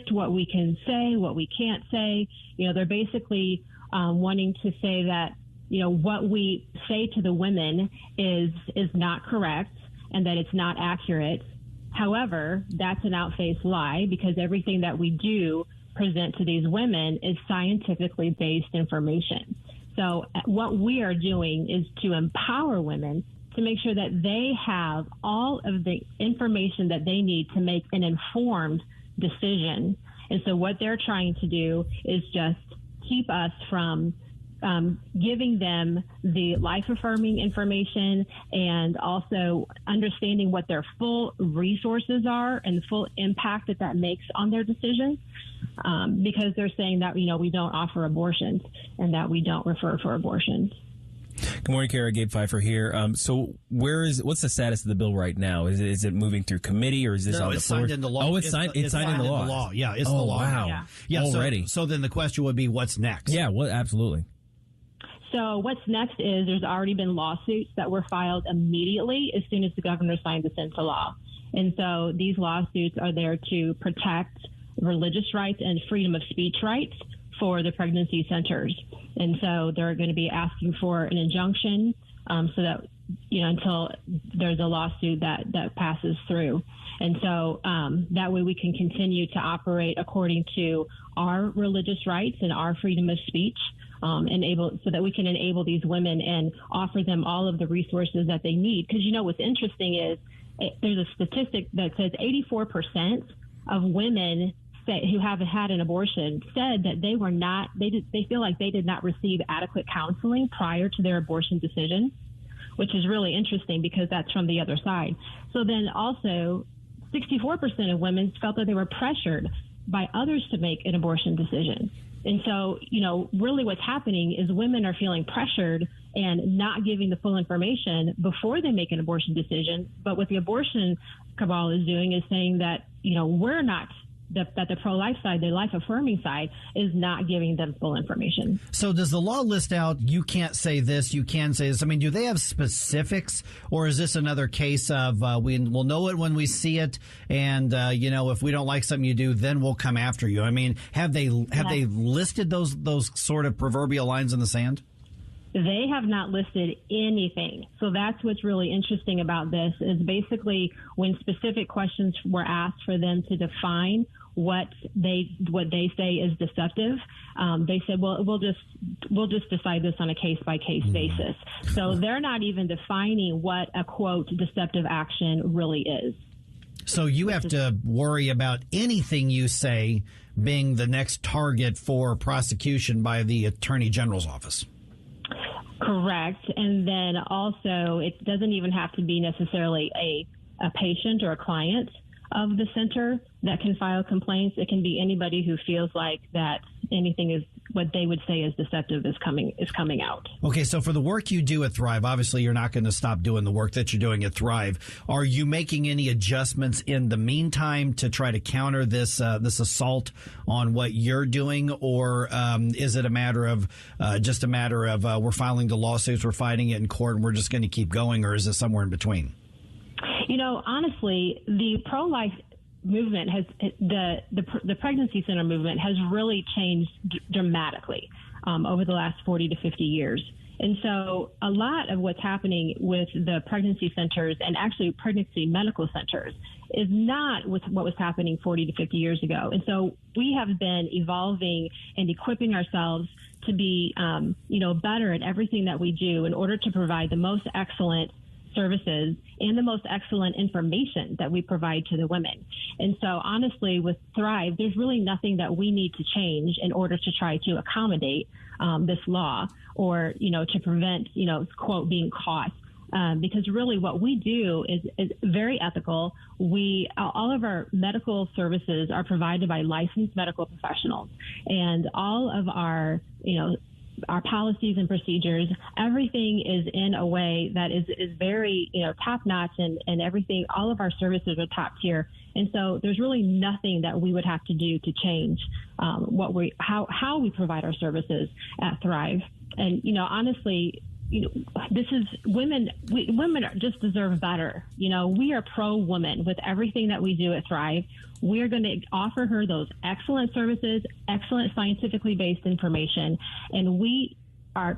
what we can say, what we can't say. They're basically wanting to say that, what we say to the women is not correct and that it's not accurate. However, that's an outfaced lie, because everything that we do present to these women is scientifically based information. So what we are doing is to empower women to make sure that they have all of the information that they need to make an informed decision. And so what they're trying to do is just keep us from giving them the life-affirming information and also understanding what their full resources are and the full impact that makes on their decisions, because they're saying that, we don't offer abortions and that we don't refer for abortions. Good morning, Kara. Gabe Pfeiffer here. So what's the status of the bill right now? Is it moving through committee, or is this on the floor? It's signed into law. Oh, it's signed into law. Yeah, it's the law. Wow. Yeah, already. So then the question would be, what's next? Yeah, absolutely. So what's next is there's already been lawsuits that were filed immediately as soon as the governor signed this into law. And so these lawsuits are there to protect religious rights and freedom of speech rights for the pregnancy centers. And so they're going to be asking for an injunction so that, until there's a lawsuit that passes through. And so that way we can continue to operate according to our religious rights and our freedom of speech, so that we can enable these women and offer them all of the resources that they need. Because, what's interesting is there's a statistic that says 84% of women who haven't had an abortion said that they feel like they did not receive adequate counseling prior to their abortion decision, which is really interesting because that's from the other side. So then also 64% of women felt that they were pressured by others to make an abortion decision. And so, really what's happening is women are feeling pressured and not giving the full information before they make an abortion decision. But what the abortion cabal is doing is saying that, we're not, that the pro-life side, the life-affirming side, is not giving them full information. So does the law list out, you can't say this, you can say this? I mean, do they have specifics, or is this another case of we'll know it when we see it, and, if we don't like something you do, then we'll come after you? I mean, have they listed those sort of proverbial lines in the sand? They have not listed anything. So that's what's really interesting about this is basically when specific questions were asked for them to define what they say is deceptive, they said, well, we'll just decide this on a case by case basis. So they're not even defining what a quote deceptive action really is. So you have to worry about anything you say being the next target for prosecution by the Attorney General's office. Correct. And then also it doesn't even have to be necessarily a patient or a client of the center that can file complaints. It can be anybody who feels like that anything is what they would say is deceptive is coming out. Okay, so for the work you do at Thrive, obviously you're not going to stop doing the work that you're doing at Thrive. Are you making any adjustments in the meantime to try to counter this assault on what you're doing, or is it a matter of we're filing the lawsuits, we're fighting it in court, and we're just going to keep going, or is it somewhere in between? Honestly, the pro-life movement has the pregnancy center movement has really changed dramatically over the last 40 to 50 years. And so a lot of what's happening with the pregnancy centers and actually pregnancy medical centers is not with what was happening 40 to 50 years ago. And so we have been evolving and equipping ourselves to be, better at everything that we do in order to provide the most excellent services and the most excellent information that we provide to the women. And so honestly, with Thrive, there's really nothing that we need to change in order to try to accommodate this law or, to prevent, quote, being caught. Because really what we do is very ethical. All of our medical services are provided by licensed medical professionals, and all of our policies and procedures, everything is in a way that is very, top notch, and everything, all of our services are top tier. And so there's really nothing that we would have to do to change how we provide our services at Thrive. And, honestly, this is women. Women just deserve better. We are pro-woman with everything that we do at Thrive. We're going to offer her those excellent services, excellent scientifically based information, and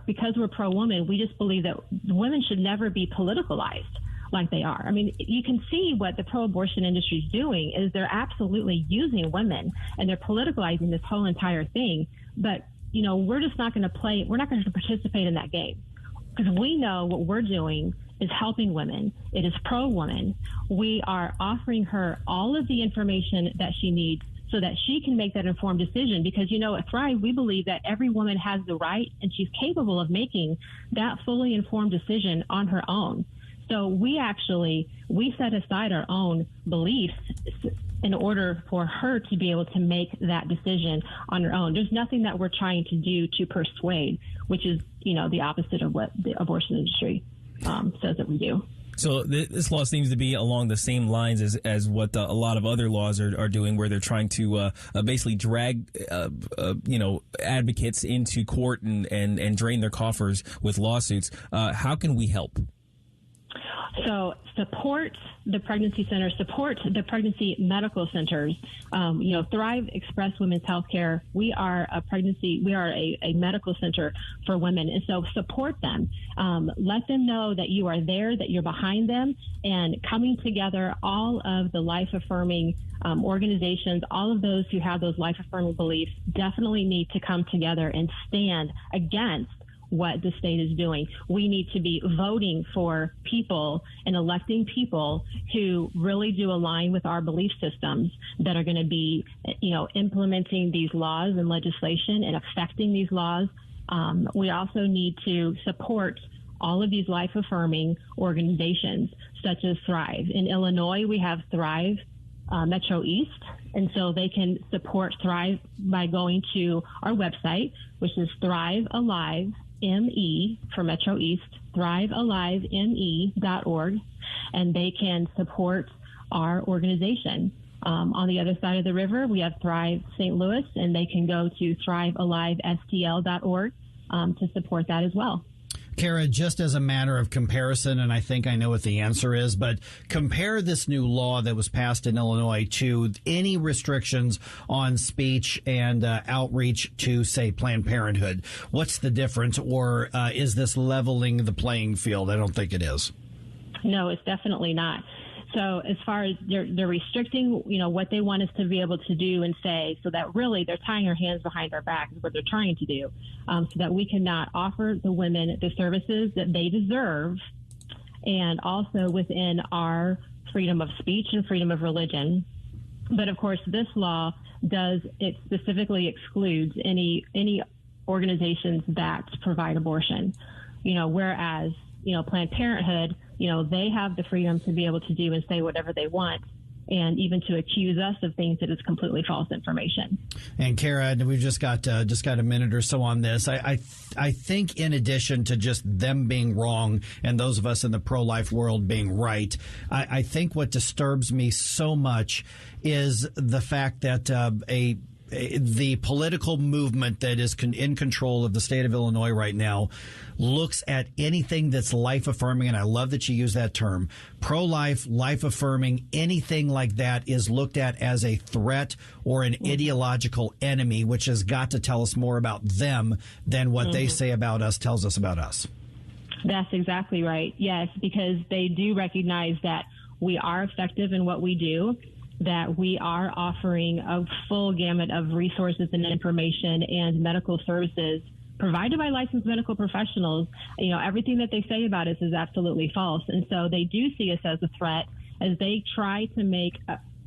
because we're pro-woman, we just believe that women should never be politicalized like they are. I mean, you can see what the pro-abortion industry is doing is they're absolutely using women and they're politicalizing this whole entire thing. But, we're just not going to play. We're not going to participate in that game because we know what we're doing is helping women. It is pro-woman. We are offering her all of the information that she needs so that she can make that informed decision. Because, at Thrive, we believe that every woman has the right and she's capable of making that fully informed decision on her own. So we set aside our own beliefs in order for her to be able to make that decision on her own. There's nothing that we're trying to do to persuade, which is, the opposite of what the abortion industry says that we do. So this law seems to be along the same lines as what a lot of other laws are doing, where they're trying to basically drag advocates into court and drain their coffers with lawsuits. How can we help? So support the pregnancy center, support the pregnancy medical centers. Thrive Express Women's Healthcare. We are a medical center for women. And so support them. Let them know that you are there, that you're behind them, and coming together, all of the life-affirming organizations, all of those who have those life-affirming beliefs definitely need to come together and stand against what the state is doing. We need to be voting for people and electing people who really do align with our belief systems that are going to be, implementing these laws and legislation and affecting these laws. We also need to support all of these life-affirming organizations such as Thrive. In Illinois, we have Thrive Metro East, and so they can support Thrive by going to our website, which is Thrive Alive ME for Metro East, thrivealiveme.org, and they can support our organization. On the other side of the river, we have Thrive St. Louis, and they can go to thrivealivestl.org to support that as well. Kara, just as a matter of comparison, and I think I know what the answer is, but compare this new law that was passed in Illinois to any restrictions on speech and outreach to, say, Planned Parenthood. What's the difference, or is this leveling the playing field? I don't think it is. No, it's definitely not. So as far as they're restricting, what they want us to be able to do and say, so that really they're tying our hands behind our back is what they're trying to do, so that we cannot offer the women the services that they deserve, and also within our freedom of speech and freedom of religion. But of course, this law it specifically excludes any organizations that provide abortion, whereas, Planned Parenthood, they have the freedom to be able to do and say whatever they want, and even to accuse us of things that is completely false information. And Kara, we've just got a minute or so on this. I think in addition to just them being wrong and those of us in the pro-life world being right, I think what disturbs me so much is the fact that the political movement that is in control of the state of Illinois right now looks at anything that's life-affirming, and I love that you use that term, pro-life, life-affirming, anything like that is looked at as a threat or an ideological enemy, which has got to tell us more about them than what they say about us tells us about us. That's exactly right. Yes, because they do recognize that we are effective in what we do, that we are offering a full gamut of resources and information and medical services provided by licensed medical professionals. Everything that they say about us is absolutely false. And so they do see us as a threat as they try to make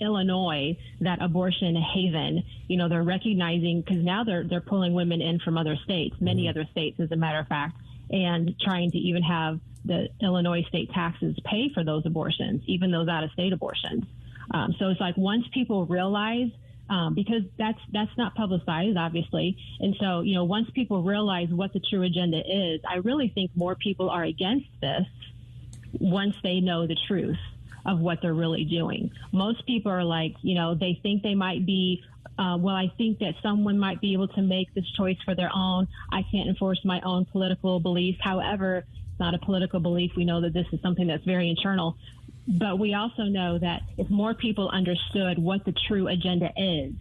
Illinois that abortion haven. They're recognizing, because now they're pulling women in from other states, many other states, as a matter of fact, and trying to even have the Illinois state taxes pay for those abortions, even those out-of-state abortions. So it's like once people realize, because that's not publicized, obviously. And so, once people realize what the true agenda is, I really think more people are against this once they know the truth of what they're really doing. Most people are like, they think they might be well, I think that someone might be able to make this choice for their own. I can't enforce my own political beliefs. However, it's not a political belief. We know that this is something that's very internal. But we also know that if more people understood what the true agenda is,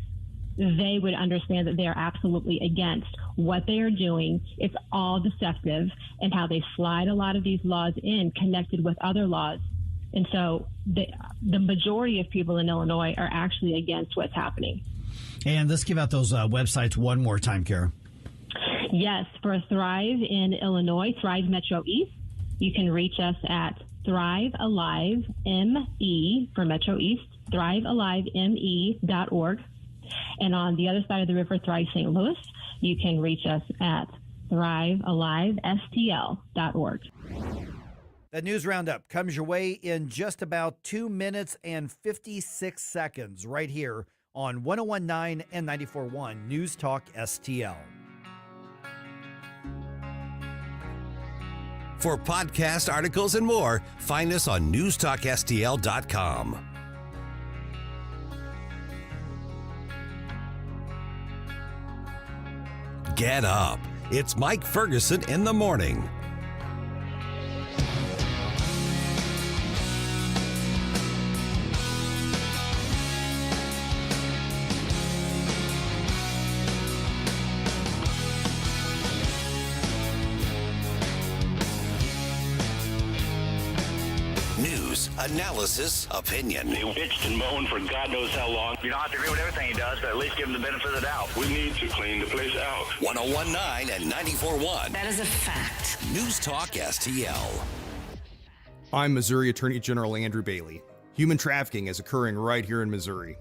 they would understand that they are absolutely against what they are doing. It's all deceptive, and how they slide a lot of these laws in connected with other laws. And so the majority of people in Illinois are actually against what's happening. And let's give out those websites one more time, Kara. Yes, for Thrive in Illinois, Thrive Metro East, you can reach us at Thrive Alive ME for Metro East, thrivealiveme.org. And on the other side of the river, Thrive St. Louis, you can reach us at thrivealivestl.org. That news roundup comes your way in just about 2 minutes and 56 seconds right here on 101.9 and 94.1 News Talk STL. For podcast articles and more, find us on newstalkstl.com. Get up. It's Mike Ferguson in the morning. News, analysis, opinion. He bitched and moaned for God knows how long. You don't have to agree with everything he does, but at least give him the benefit of the doubt. We need to clean the place out. 101.9 and 94.1. That is a fact. News Talk STL. I'm Missouri Attorney General Andrew Bailey. Human trafficking is occurring right here in Missouri.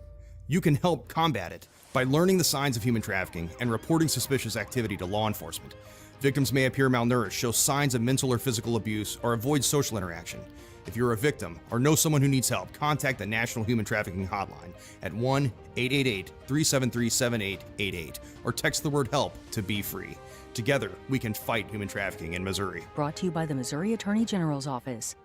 You can help combat it by learning the signs of human trafficking and reporting suspicious activity to law enforcement. Victims may appear malnourished, show signs of mental or physical abuse, or avoid social interaction. If you're a victim or know someone who needs help, contact the National Human Trafficking Hotline at 1-888-373-7888 or text the word HELP to Be Free. Together, we can fight human trafficking in Missouri. Brought to you by the Missouri Attorney General's Office.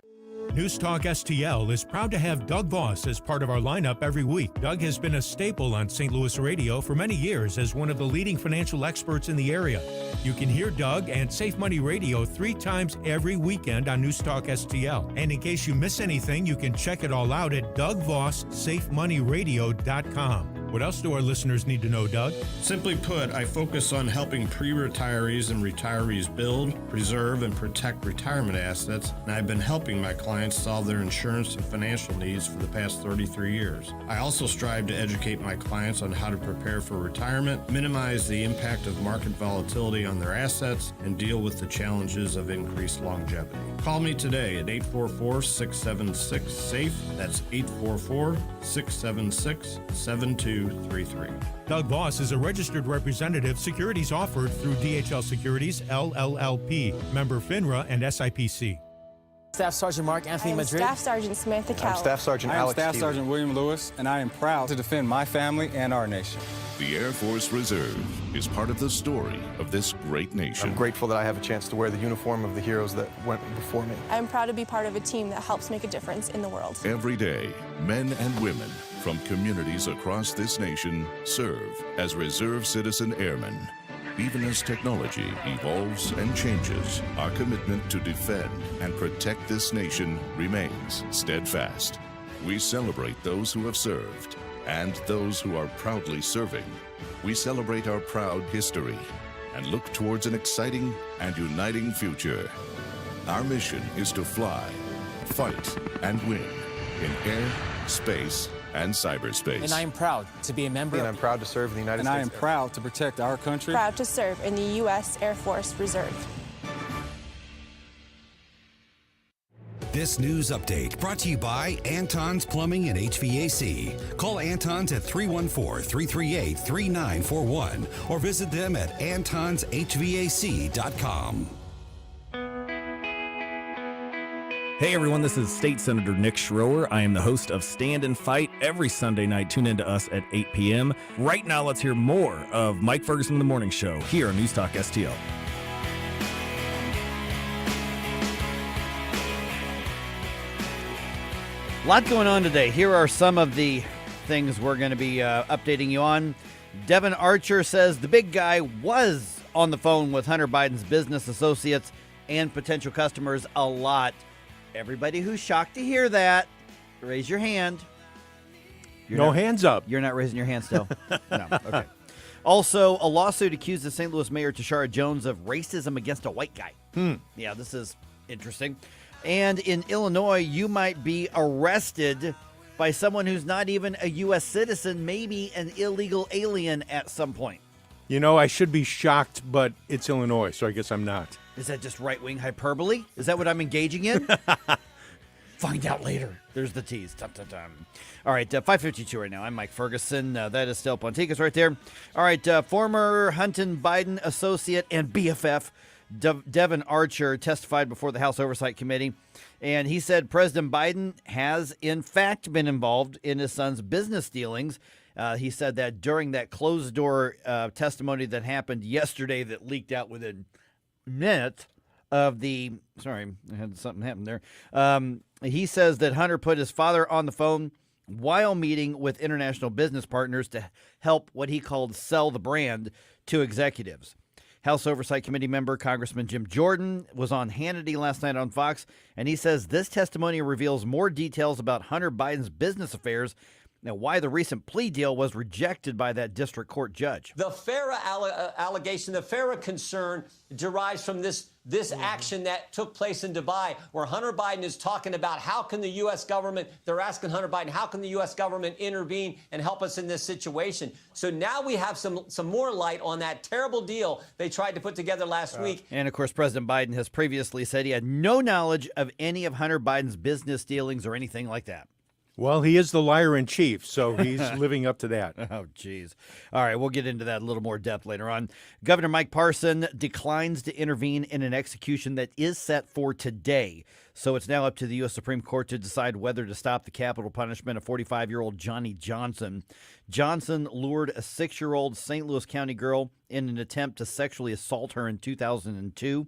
News Talk STL is proud to have Doug Voss as part of our lineup every week. Doug has been a staple on St. Louis radio for many years as one of the leading financial experts in the area. You can hear Doug and Safe Money Radio 3 times every weekend on News Talk STL. And in case you miss anything, you can check it all out at DougVossSafeMoneyRadio.com. What else do our listeners need to know, Doug? Simply put, I focus on helping pre-retirees and retirees build, preserve, and protect retirement assets, and I've been helping my clients solve their insurance and financial needs for the past 33 years. I also strive to educate my clients on how to prepare for retirement, minimize the impact of market volatility on their assets, and deal with the challenges of increased longevity. Call me today at 844-676-SAFE. That's 844-676-7233. Doug Voss is a registered representative. Securities offered through DHL Securities, LLLP, member FINRA and SIPC. Staff Sergeant Mark Anthony Madrid. Staff Sergeant Samantha Cowell. I'm Staff Sergeant Alex Staff Steele. Sergeant William Lewis, and I am proud to defend my family and our nation. The Air Force Reserve is part of the story of this great nation. I'm grateful that I have a chance to wear the uniform of the heroes that went before me. I'm proud to be part of a team that helps make a difference in the world. Every day, men and women from communities across this nation serve as reserve citizen airmen. Even as technology evolves and changes, our commitment to defend and protect this nation remains steadfast. We celebrate those who have served and those who are proudly serving. We celebrate our proud history and look towards an exciting and uniting future. Our mission is to fly, fight, and win in air, space, and cyberspace. And I am proud to be a member. And I'm proud to serve in the United States. And I am proud to protect our country. Proud to serve in the U.S. Air Force Reserve. This news update brought to you by Anton's Plumbing and HVAC. Call Anton's at 314-338-3941 or visit them at antonshvac.com. Hey everyone, this is State Senator Nick Schroer. I am the host of Stand and Fight every Sunday night. Tune in to us at 8 p.m. Right now, let's hear more of Mike Ferguson in the Morning Show here on News Talk STL. A lot going on today. Here are some of the things we're going to be updating you on. Devin Archer says the big guy was on the phone with Hunter Biden's business associates and potential customers a lot. Everybody who's shocked to hear that, raise your hand. No hands up. You're not raising your hand still? No. Okay. Also, a lawsuit accuses St. Louis Mayor Tashara Jones of racism against a white guy. Yeah, this is interesting. And in Illinois, you might be arrested by someone who's not even a U.S. citizen, maybe an illegal alien at some point. You know, I should be shocked, but it's Illinois, so I guess I'm not. Is that just right-wing hyperbole? Is that what I'm engaging in? Find out later. There's the tease. Dum, dum, dum. All right, 5:52 right now. I'm Mike Ferguson. That is Stel Ponticus right there. All right, former Hunter Biden associate and BFF Devin Archer testified before the House Oversight Committee, and he said President Biden has, in fact, been involved in his son's business dealings. He said that during that closed-door testimony that happened yesterday that leaked out within minutes of the – sorry, I had something happen there. He says that Hunter put his father on the phone while meeting with international business partners to help what he called sell the brand to executives. House Oversight Committee member Congressman Jim Jordan was on Hannity last night on Fox, and he says this testimony reveals more details about Hunter Biden's business affairs and why the recent plea deal was rejected by that district court judge. The FARA allegation, the FARA concern derives from this action that took place in Dubai, where Hunter Biden is talking about how can the U.S. government, they're asking Hunter Biden, how can the U.S. government intervene and help us in this situation? So now we have some more light on that terrible deal they tried to put together last week. And, of course, President Biden has previously said he had no knowledge of any of Hunter Biden's business dealings or anything like that. Well, he is the liar in chief, so he's living up to that. Oh, geez. All right, we'll get into that in a little more depth later on. Governor Mike Parson declines to intervene in an execution that is set for today. So it's now up to the U.S. Supreme Court to decide whether to stop the capital punishment of 45-year-old Johnny Johnson. Johnson lured a 6-year-old St. Louis County girl in an attempt to sexually assault her in 2002.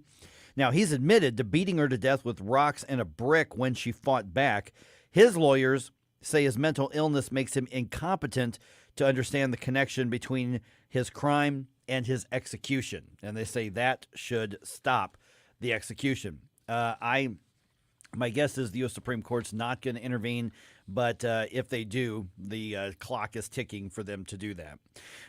Now, he's admitted to beating her to death with rocks and a brick when she fought back. His lawyers say his mental illness makes him incompetent to understand the connection between his crime and his execution. And they say that should stop the execution. My guess is the U.S. Supreme Court's not going to intervene, but if they do, the clock is ticking for them to do that.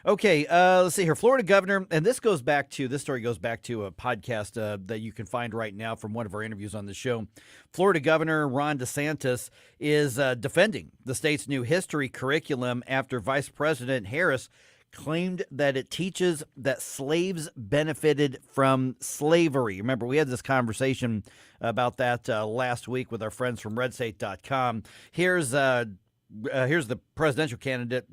Okay, let's see here. Florida governor, and this story goes back to a podcast that you can find right now from one of our interviews on the show. Florida Governor Ron DeSantis is defending the state's new history curriculum after Vice President Harris claimed that it teaches that slaves benefited from slavery. Remember, we had this conversation about that last week with our friends from redstate.com. Here's the presidential candidate,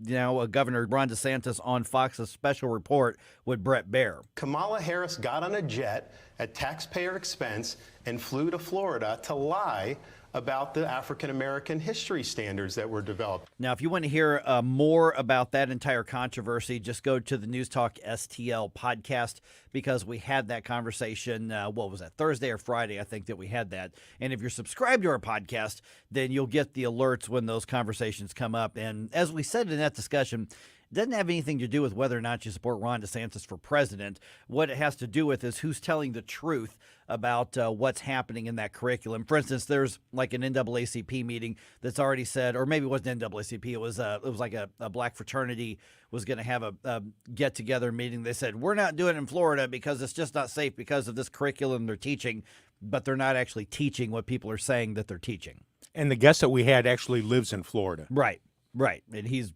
Governor Ron DeSantis on Fox's special report with Brett Baer. Kamala Harris got on a jet at taxpayer expense and flew to Florida to lie about the African-American history standards that were developed. Now, if you want to hear more about that entire controversy, just go to the News Talk STL podcast, because we had that conversation, what was that, Thursday or Friday, I think that we had that. And if you're subscribed to our podcast, then you'll get the alerts when those conversations come up. And as we said in that discussion, it doesn't have anything to do with whether or not you support Ron DeSantis for president. What it has to do with is who's telling the truth about what's happening in that curriculum. For instance, there's like an NAACP meeting that's already said, or maybe it wasn't NAACP, it was like a black fraternity was going to have a get-together meeting. They said, we're not doing it in Florida because it's just not safe because of this curriculum they're teaching, but they're not actually teaching what people are saying that they're teaching. And the guest that we had actually lives in Florida. Right. And he's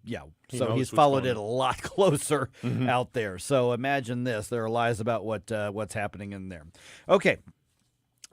followed it a lot closer out there. So imagine this. There are lies about what's happening in there. Okay.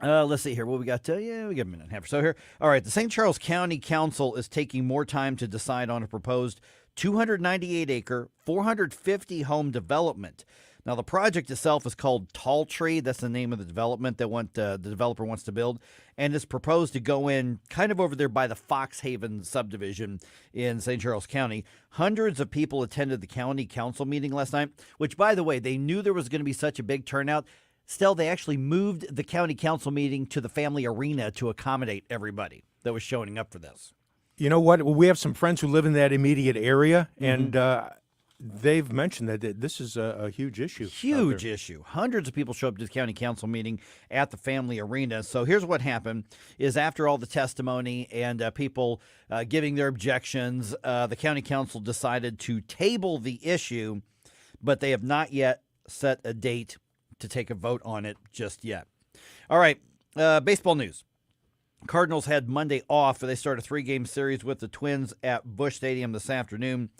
Let's see here. What we got? We got a minute and a half or so here. All right. The St. Charles County Council is taking more time to decide on a proposed 298-acre, 450-home development. Now, the project itself is called Tall Tree. That's the name of the development that the developer wants to build. And it's proposed to go in kind of over there by the Fox Haven subdivision in St. Charles County. Hundreds of people attended the county council meeting last night, which, by the way, they knew there was going to be such a big turnout. Still, they actually moved the county council meeting to the family arena to accommodate everybody that was showing up for this. You know what? We have some friends who live in that immediate area, and they've mentioned that this is a huge issue. Huge issue. Hundreds of people show up to the county council meeting at the family arena. So here's what happened is after all the testimony and people giving their objections, the county council decided to table the issue, but they have not yet set a date to take a vote on it just yet. All right, baseball news. Cardinals had Monday off. They start a 3-game series with the Twins at Busch Stadium this afternoon.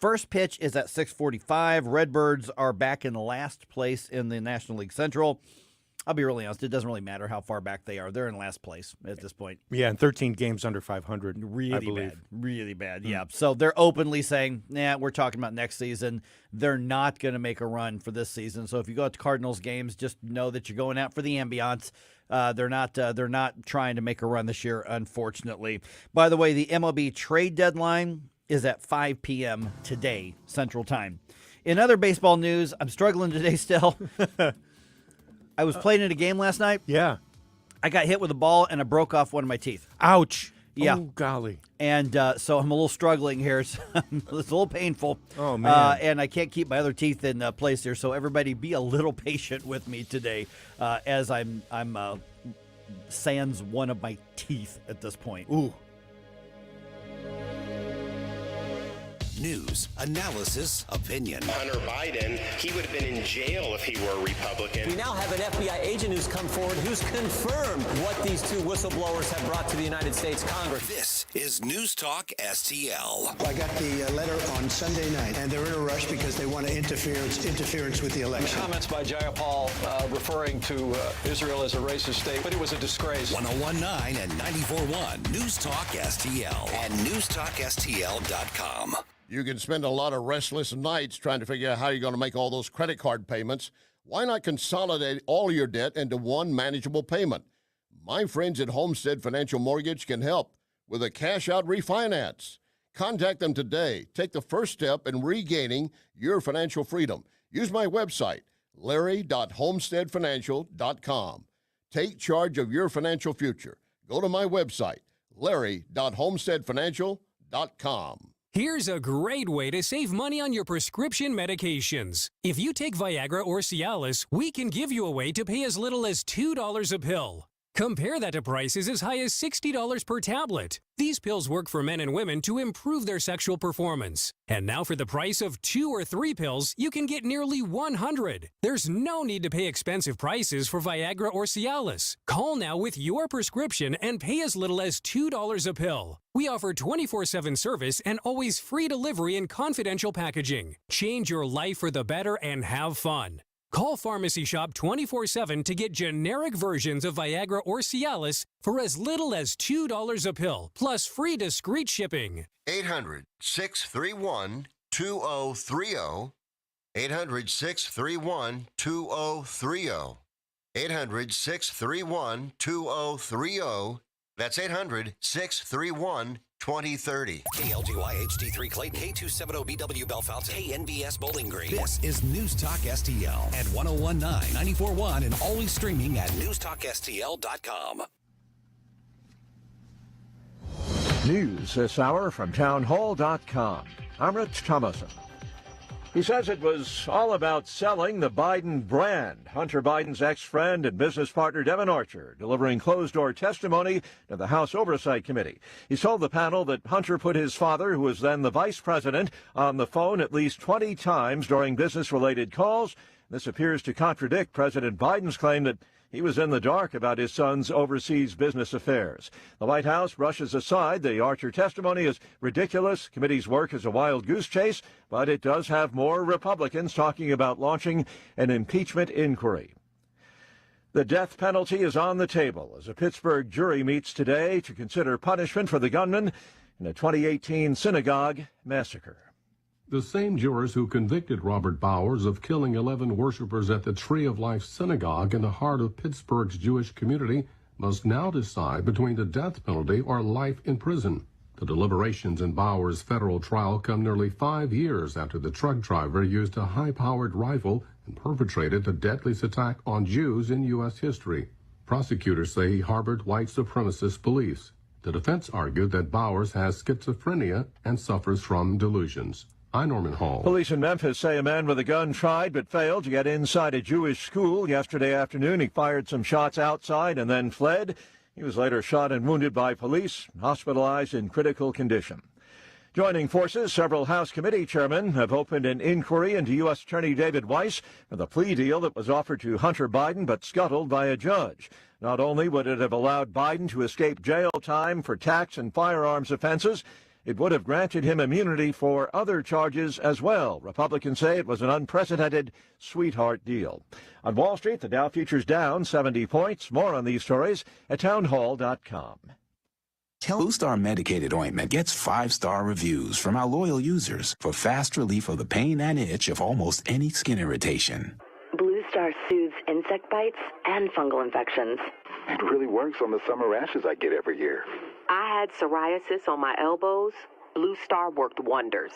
First pitch is at 6:45. Redbirds are back in last place in the National League Central. I'll be really honest, it doesn't really matter how far back they are. They're in last place at this point. Yeah, and 13 games under 500, really I believe. Bad. Really bad, yeah. So they're openly saying, we're talking about next season. They're not going to make a run for this season. So if you go out to Cardinals games, just know that you're going out for the ambiance. They're not trying to make a run this year, unfortunately. By the way, the MLB trade deadline is at 5 p.m. today, Central Time. In other baseball news, I'm struggling today still. I was playing in a game last night. Yeah. I got hit with a ball and I broke off one of my teeth. Ouch. Yeah. Oh, golly. And so I'm a little struggling here. It's a little painful. Oh, man. And I can't keep my other teeth in place here. So everybody be a little patient with me today as I'm sans one of my teeth at this point. Ooh. News, analysis, opinion. Hunter Biden, he would have been in jail if he were a Republican. We now have an FBI agent who's come forward who's confirmed what these two whistleblowers have brought to the United States Congress. This is News Talk STL. I got the letter on Sunday night, and they're in a rush because they want to interference with the election. Comments by Jayapal referring to Israel as a racist state, but it was a disgrace. 101.9 and 94.1 News Talk STL and newstalkstl.com. You can spend a lot of restless nights trying to figure out how you're going to make all those credit card payments. Why not consolidate all your debt into one manageable payment? My friends at Homestead Financial Mortgage can help with a cash-out refinance. Contact them today. Take the first step in regaining your financial freedom. Use my website, larry.homesteadfinancial.com. Take charge of your financial future. Go to my website, larry.homesteadfinancial.com. Here's a great way to save money on your prescription medications. If you take Viagra or Cialis, we can give you a way to pay as little as $2 a pill. Compare that to prices as high as $60 per tablet. These pills work for men and women to improve their sexual performance. And now for the price of 2 or 3 pills, you can get nearly 100. There's no need to pay expensive prices for Viagra or Cialis. Call now with your prescription and pay as little as $2 a pill. We offer 24/7 service and always free delivery and confidential packaging. Change your life for the better and have fun. Call Pharmacy Shop 24/7 to get generic versions of Viagra or Cialis for as little as $2 a pill, plus free discreet shipping. 800-631-2030. 800-631-2030. 800-631-2030. That's 800-631-2030. KLGY HD3 Clayton, K270BW Bellefonte, KNBS Bowling Green. This is News Talk STL at 101.9, 94.1, and always streaming at newstalkstl.com. News this hour from townhall.com. I'm Rich Thomason. He says it was all about selling the Biden brand. Hunter Biden's ex-friend and business partner Devin Archer delivering closed-door testimony to the House Oversight Committee. He told the panel that Hunter put his father, who was then the vice president, on the phone at least 20 times during business-related calls. This appears to contradict President Biden's claim that he was in the dark about his son's overseas business affairs. The White House brushes aside the Archer testimony as ridiculous. Committee's work is a wild goose chase, but it does have more Republicans talking about launching an impeachment inquiry. The death penalty is on the table as a Pittsburgh jury meets today to consider punishment for the gunman in a 2018 synagogue massacre. The same jurors who convicted Robert Bowers of killing 11 worshipers at the Tree of Life Synagogue in the heart of Pittsburgh's Jewish community must now decide between the death penalty or life in prison. The deliberations in Bowers' federal trial come nearly 5 years after the truck driver used a high-powered rifle and perpetrated the deadliest attack on Jews in U.S. history. Prosecutors say he harbored white supremacist beliefs. The defense argued that Bowers has schizophrenia and suffers from delusions. I'm Norman Hall. Police in Memphis say a man with a gun tried but failed to get inside a Jewish school yesterday afternoon. He fired some shots outside and then fled. He was later shot and wounded by police, hospitalized in critical condition. Joining forces, several House committee chairmen have opened an inquiry into U.S. Attorney David Weiss for the plea deal that was offered to Hunter Biden but scuttled by a judge. Not only would it have allowed Biden to escape jail time for tax and firearms offenses, it would have granted him immunity for other charges as well. Republicans say it was an unprecedented sweetheart deal. On Wall Street, the Dow futures down 70 points. More on these stories at townhall.com. Blue Star medicated ointment gets 5-star reviews from our loyal users for fast relief of the pain and itch of almost any skin irritation. Blue Star soothes insect bites and fungal infections. It really works on the summer rashes I get every year. I had psoriasis on my elbows. Blue Star worked wonders.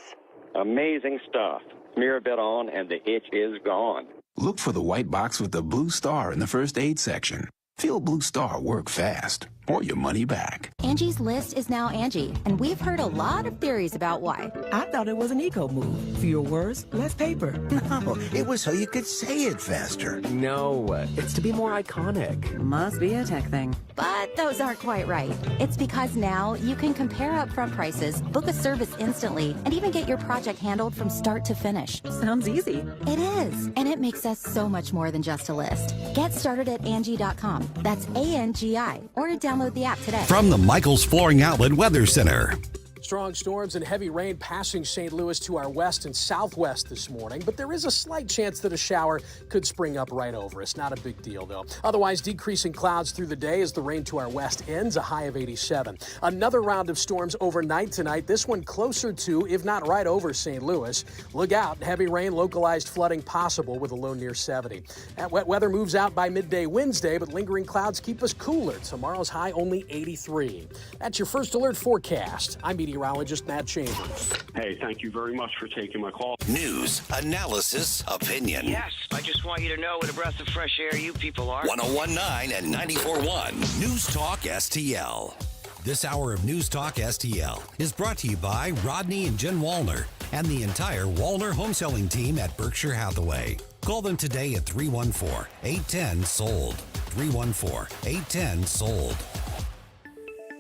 Amazing stuff. Smear a bit on and the itch is gone. Look for the white box with the Blue Star in the first aid section. Feel Blue Star work fast, or your money back. Angie's List is now Angie, and we've heard a lot of theories about why. I thought it was an eco move. Fewer words, less paper. No, it was so you could say it faster. No, it's to be more iconic. Must be a tech thing. But those aren't quite right. It's because now you can compare upfront prices, book a service instantly, and even get your project handled from start to finish. Sounds easy. It is, and it makes us so much more than just a list. Get started at Angie.com. That's ANGI, or download the app today. From the Michaels Flooring Outlet Weather Center. Strong storms and heavy rain passing St. Louis to our west and southwest this morning, but there is a slight chance that a shower could spring up right over us. Not a big deal, though. Otherwise, decreasing clouds through the day as the rain to our west ends, a high of 87. Another round of storms overnight tonight, this one closer to, if not right over, St. Louis. Look out, heavy rain, localized flooding possible with a low near 70. That wet weather moves out by midday Wednesday, but lingering clouds keep us cooler. Tomorrow's high only 83. That's your first alert forecast. I'm meteorologist Matt Chambers. Hey, thank you very much for taking my call. News, analysis, opinion. Yes, I just want you to know what a breath of fresh air you people are. 1019 and 94.1 News Talk STL. This hour of News Talk STL is brought to you by Rodney and Jen Wallner and the entire Wallner home selling team at Berkshire Hathaway. Call them today at 314-810-SOLD. 314-810-SOLD.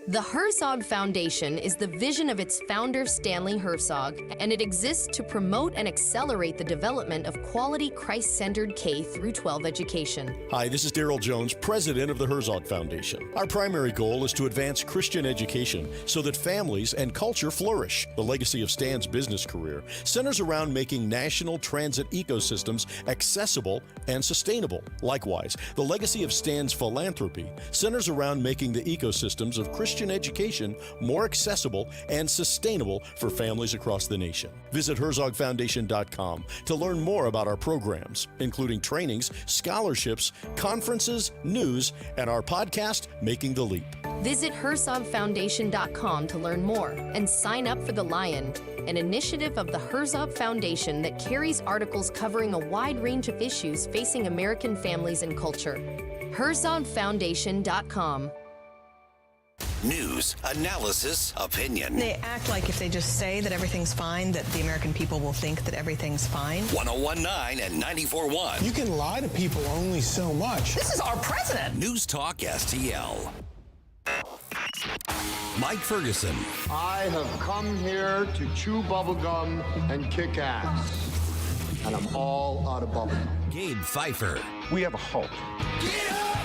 The Herzog Foundation is the vision of its founder, Stanley Herzog, and it exists to promote and accelerate the development of quality Christ-centered K-12 education. Hi, this is Daryl Jones, president of the Herzog Foundation. Our primary goal is to advance Christian education so that families and culture flourish. The legacy of Stan's business career centers around making national transit ecosystems accessible and sustainable. Likewise, the legacy of Stan's philanthropy centers around making the ecosystems of Christian education more accessible and sustainable for families across the nation. Visit HerzogFoundation.com to learn more about our programs, including trainings, scholarships, conferences, news, and our podcast, Making the Leap. Visit HerzogFoundation.com to learn more and sign up for The Lion, an initiative of the Herzog Foundation that carries articles covering a wide range of issues facing American families and culture. HerzogFoundation.com. News, analysis, opinion. They act like if they just say that everything's fine, that the American people will think that everything's fine. 1019 and 94.1. You can lie to people only so much. This is our president. News Talk STL. Mike Ferguson. I have come here to chew bubblegum and kick ass. And I'm all out of bubblegum. Gabe Pfeiffer. We have a hope. Get up,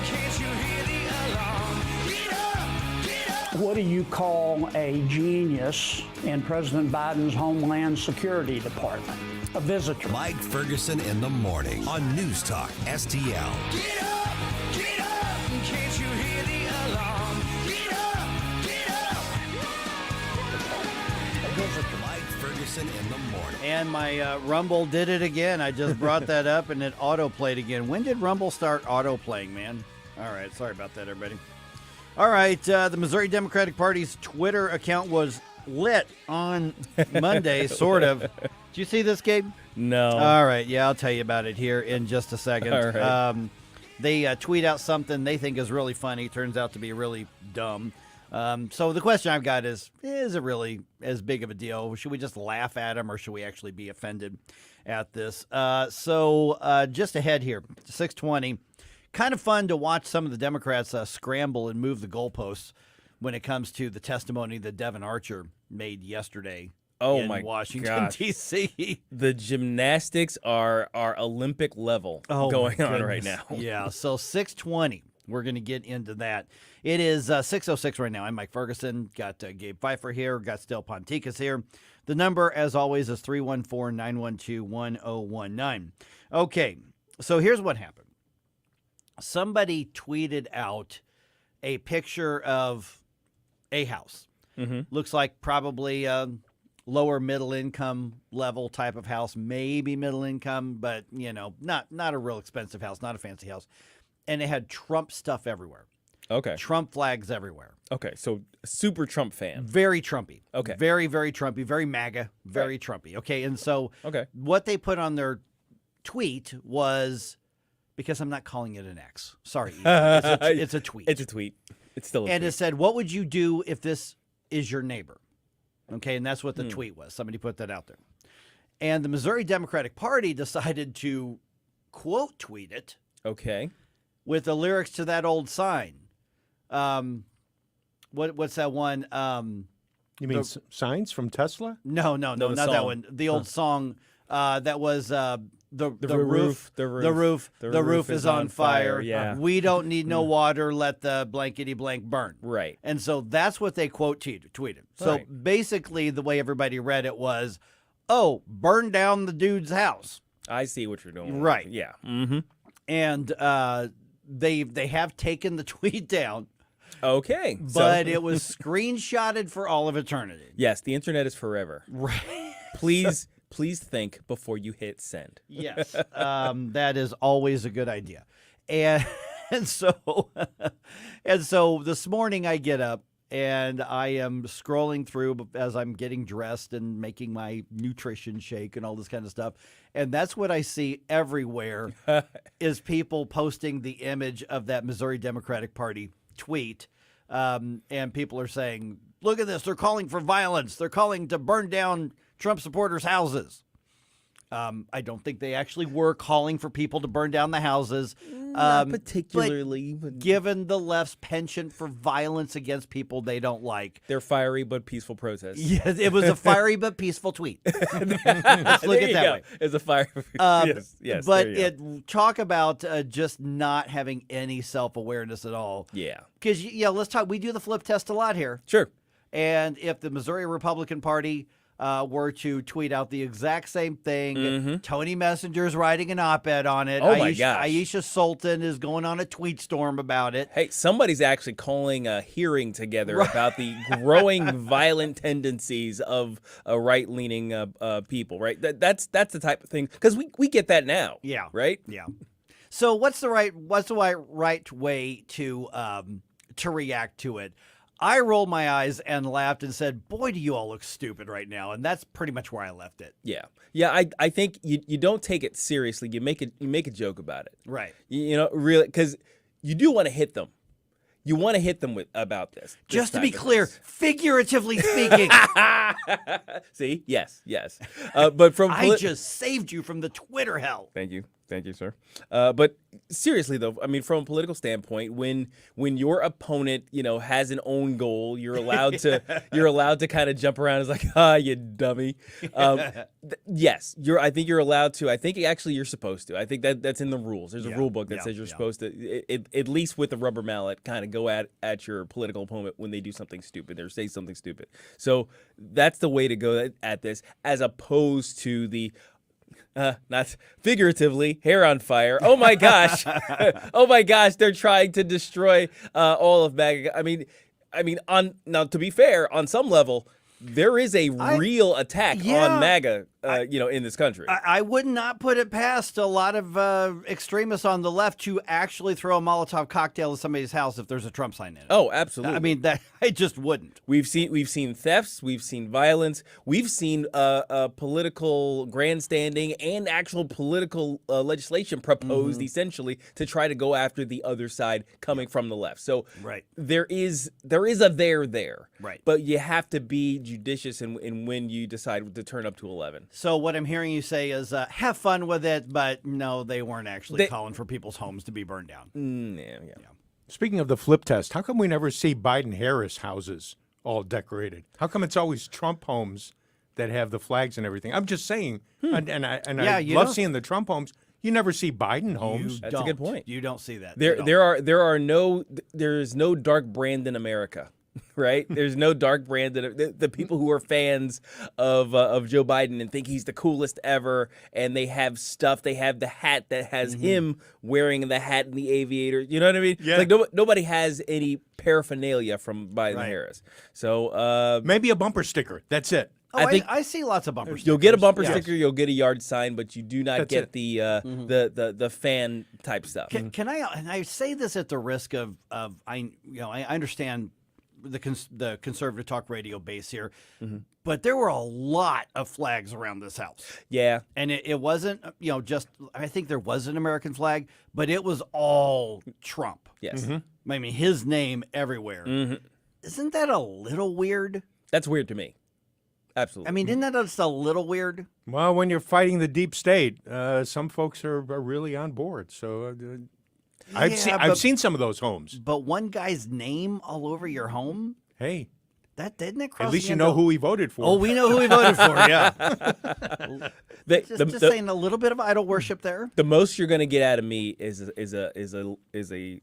can't you hear the alarm? Get up. What do you call a genius in President Biden's Homeland Security Department? A visitor. Mike Ferguson in the morning on News Talk STL. Get up, can't you hear the alarm? Get up. Mike Ferguson in the morning. And my Rumble did it again. I just brought that up and it auto-played again. When did Rumble start auto-playing, man? All right, sorry about that, everybody. All right, the Missouri Democratic Party's Twitter account was lit on Monday, sort of. Did you see this, Gabe? No. All right, yeah, I'll tell you about it here in just a second. All right. They tweet out something they think is really funny. Turns out to be really dumb. So the question I've got is it really as big of a deal? Should we just laugh at him, or should we actually be offended at this? So just ahead here, 6:20. Kind of fun to watch some of the Democrats scramble and move the goalposts when it comes to the testimony that Devin Archer made yesterday in Washington, D.C. The gymnastics are Olympic level going on right now. Yeah, so 6:20. We're going to get into that. It is 6:06 right now. I'm Mike Ferguson. Got Gabe Pfeiffer here. Got Stel Ponticus here. The number, as always, is 314-912-1019. Okay, so here's what happened. Somebody tweeted out a picture of a house. Looks like probably a lower middle income level type of house, maybe middle income, but not a real expensive house, not a fancy house. And it had Trump stuff everywhere. Okay. Trump flags everywhere. Okay, so super Trump fan. Very Trumpy. Okay. Very, very Trumpy. Very MAGA. Very Trumpy. Okay, and so what they put on their tweet was, because I'm not calling it an X. Sorry, it's a tweet. It's a tweet. It's still a tweet. And it said, what would you do if this is your neighbor? Okay, and that's what the tweet was. Somebody put that out there. And the Missouri Democratic Party decided to quote tweet it. Okay. With the lyrics to that old sign. What's that one? You mean signs from Tesla? No, not that one. The old song that was the roof is on fire. Yeah. We don't need no water. Let the blankety blank burn. Right. And so that's what they quote tweeted. So basically, the way everybody read it was, "Oh, burn down the dude's house." I see what you're doing. Right. Yeah. And they have taken the tweet down. Okay. But it was screenshotted for all of eternity. Yes, the internet is forever. Right. Please think before you hit send. Yes. That is always a good idea. And so this morning I get up and I am scrolling through as I'm getting dressed and making my nutrition shake and all this kind of stuff. And that's what I see everywhere is people posting the image of that Missouri Democratic Party tweet. And people are saying, look at this. They're calling for violence. They're calling to burn down Trump supporters' houses. I don't think they actually were calling for people to burn down the houses. Not particularly. But given the left's penchant for violence against people they don't like. They're fiery but peaceful protests. Yes, it was a fiery but peaceful tweet. Let's look at it that way. It's a fiery yes. But talk about just not having any self-awareness at all. Yeah. Because, let's talk. We do the flip test a lot here. Sure. And if the Missouri Republican Party were to tweet out the exact same thing. Tony Messenger's writing an op-ed on it. Oh, my gosh. Aisha Sultan is going on a tweet storm about it. Hey, somebody's actually calling a hearing together about the growing violent tendencies of right-leaning people, right? That's the type of thing, because we get that now. Yeah. Right? Yeah. So what's the right way to react to it? I rolled my eyes and laughed and said, boy, do you all look stupid right now. And that's pretty much where I left it. Yeah. Yeah, I think you don't take it seriously. You make a joke about it. Right. Really, because you do want to hit them. You want to hit them about this. Just to be clear, figuratively speaking. See? Yes. But I just saved you from the Twitter hell. Thank you, sir. But seriously, though, I mean, from a political standpoint, when your opponent, has an own goal, you're allowed to kind of jump around as like, you dummy. Yes, I think you're allowed to. I think actually you're supposed to. I think that's in the rules. There's a rule book that says you're supposed to, at least with a rubber mallet, kind of go at your political opponent when they do something stupid or say something stupid. So that's the way to go at this, as opposed to the not figuratively, hair on fire. Oh my gosh. Oh my gosh, they're trying to destroy all of MAGA. I mean, now to be fair, on some level, there is a real attack on MAGA in this country. I would not put it past a lot of extremists on the left to actually throw a Molotov cocktail at somebody's house if there's a Trump sign in it. Oh, absolutely. I mean, that I just wouldn't. We've seen thefts, we've seen violence, we've seen political grandstanding and actual political legislation proposed essentially to try to go after the other side coming from the left. So there is a there, right? But you have to be judicious in when you decide to turn up to 11. So what I'm hearing you say is have fun with it, but no, they weren't actually calling for people's homes to be burned down. Yeah. Speaking of the flip test, how come we never see Biden-Harris houses all decorated? How come it's always Trump homes that have the flags and everything? I'm just saying, and I love seeing the Trump homes. You never see Biden homes. That's a good point. You don't see that. There's no dark brand in America. Right? There's no dark brand that the people who are fans of Joe Biden and think he's the coolest ever, and they have stuff. They have the hat that has him wearing the hat and the aviator. You know what I mean? Yeah. It's like nobody has any paraphernalia from Biden Harris. So maybe a bumper sticker. That's it. Oh, I see lots of bumper stickers. You'll get a bumper sticker, you'll get a yard sign, but you do not get the fan type stuff. Can I? And I say this at the risk of I understand the conservative talk radio base here, but there were a lot of flags around this house. Yeah, and it wasn't just. I think there was an American flag, but it was all Trump. Yes, I mean his name everywhere. Isn't that a little weird? That's weird to me. Absolutely. I mean, isn't that just a little weird? Well, when you're fighting the deep state, some folks are really on board. So. I've seen some of those homes. But one guy's name all over your home? Hey. That didn't it cross At least you know who he voted for. Oh, we know who he voted for, yeah. just saying a little bit of idol worship there. The most you're going to get out of me is a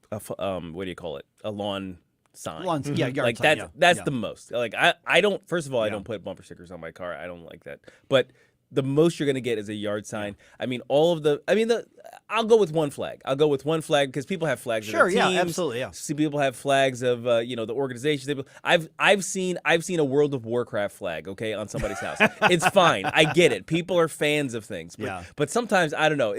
what do you call it? A lawn sign. Yard like sign, that's the most. Like I don't first of all I don't put bumper stickers on my car. I don't like that. But the most you're going to get is a yard sign. I mean, I'll go with one flag. I'll go with one flag because people have flags. Sure, of their teams. Absolutely, yeah. See, people have flags of the organizations. I've seen a World of Warcraft flag. Okay, on somebody's house. It's fine. I get it. People are fans of things. But sometimes I don't know.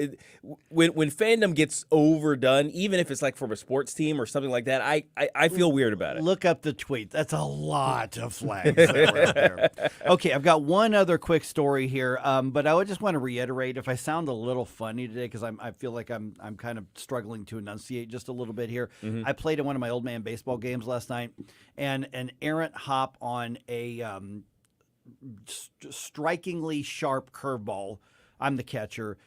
When fandom gets overdone, even if it's like from a sports team or something like that, I feel weird about it. Look up the tweet. That's a lot of flags that were out there. Okay, I've got one other quick story here. But I would just want to reiterate, if I sound a little funny today, because I feel like I'm kind of struggling to enunciate just a little bit here. I played in one of my old man baseball games last night, and an errant hop on a strikingly sharp curveball. I'm the catcher.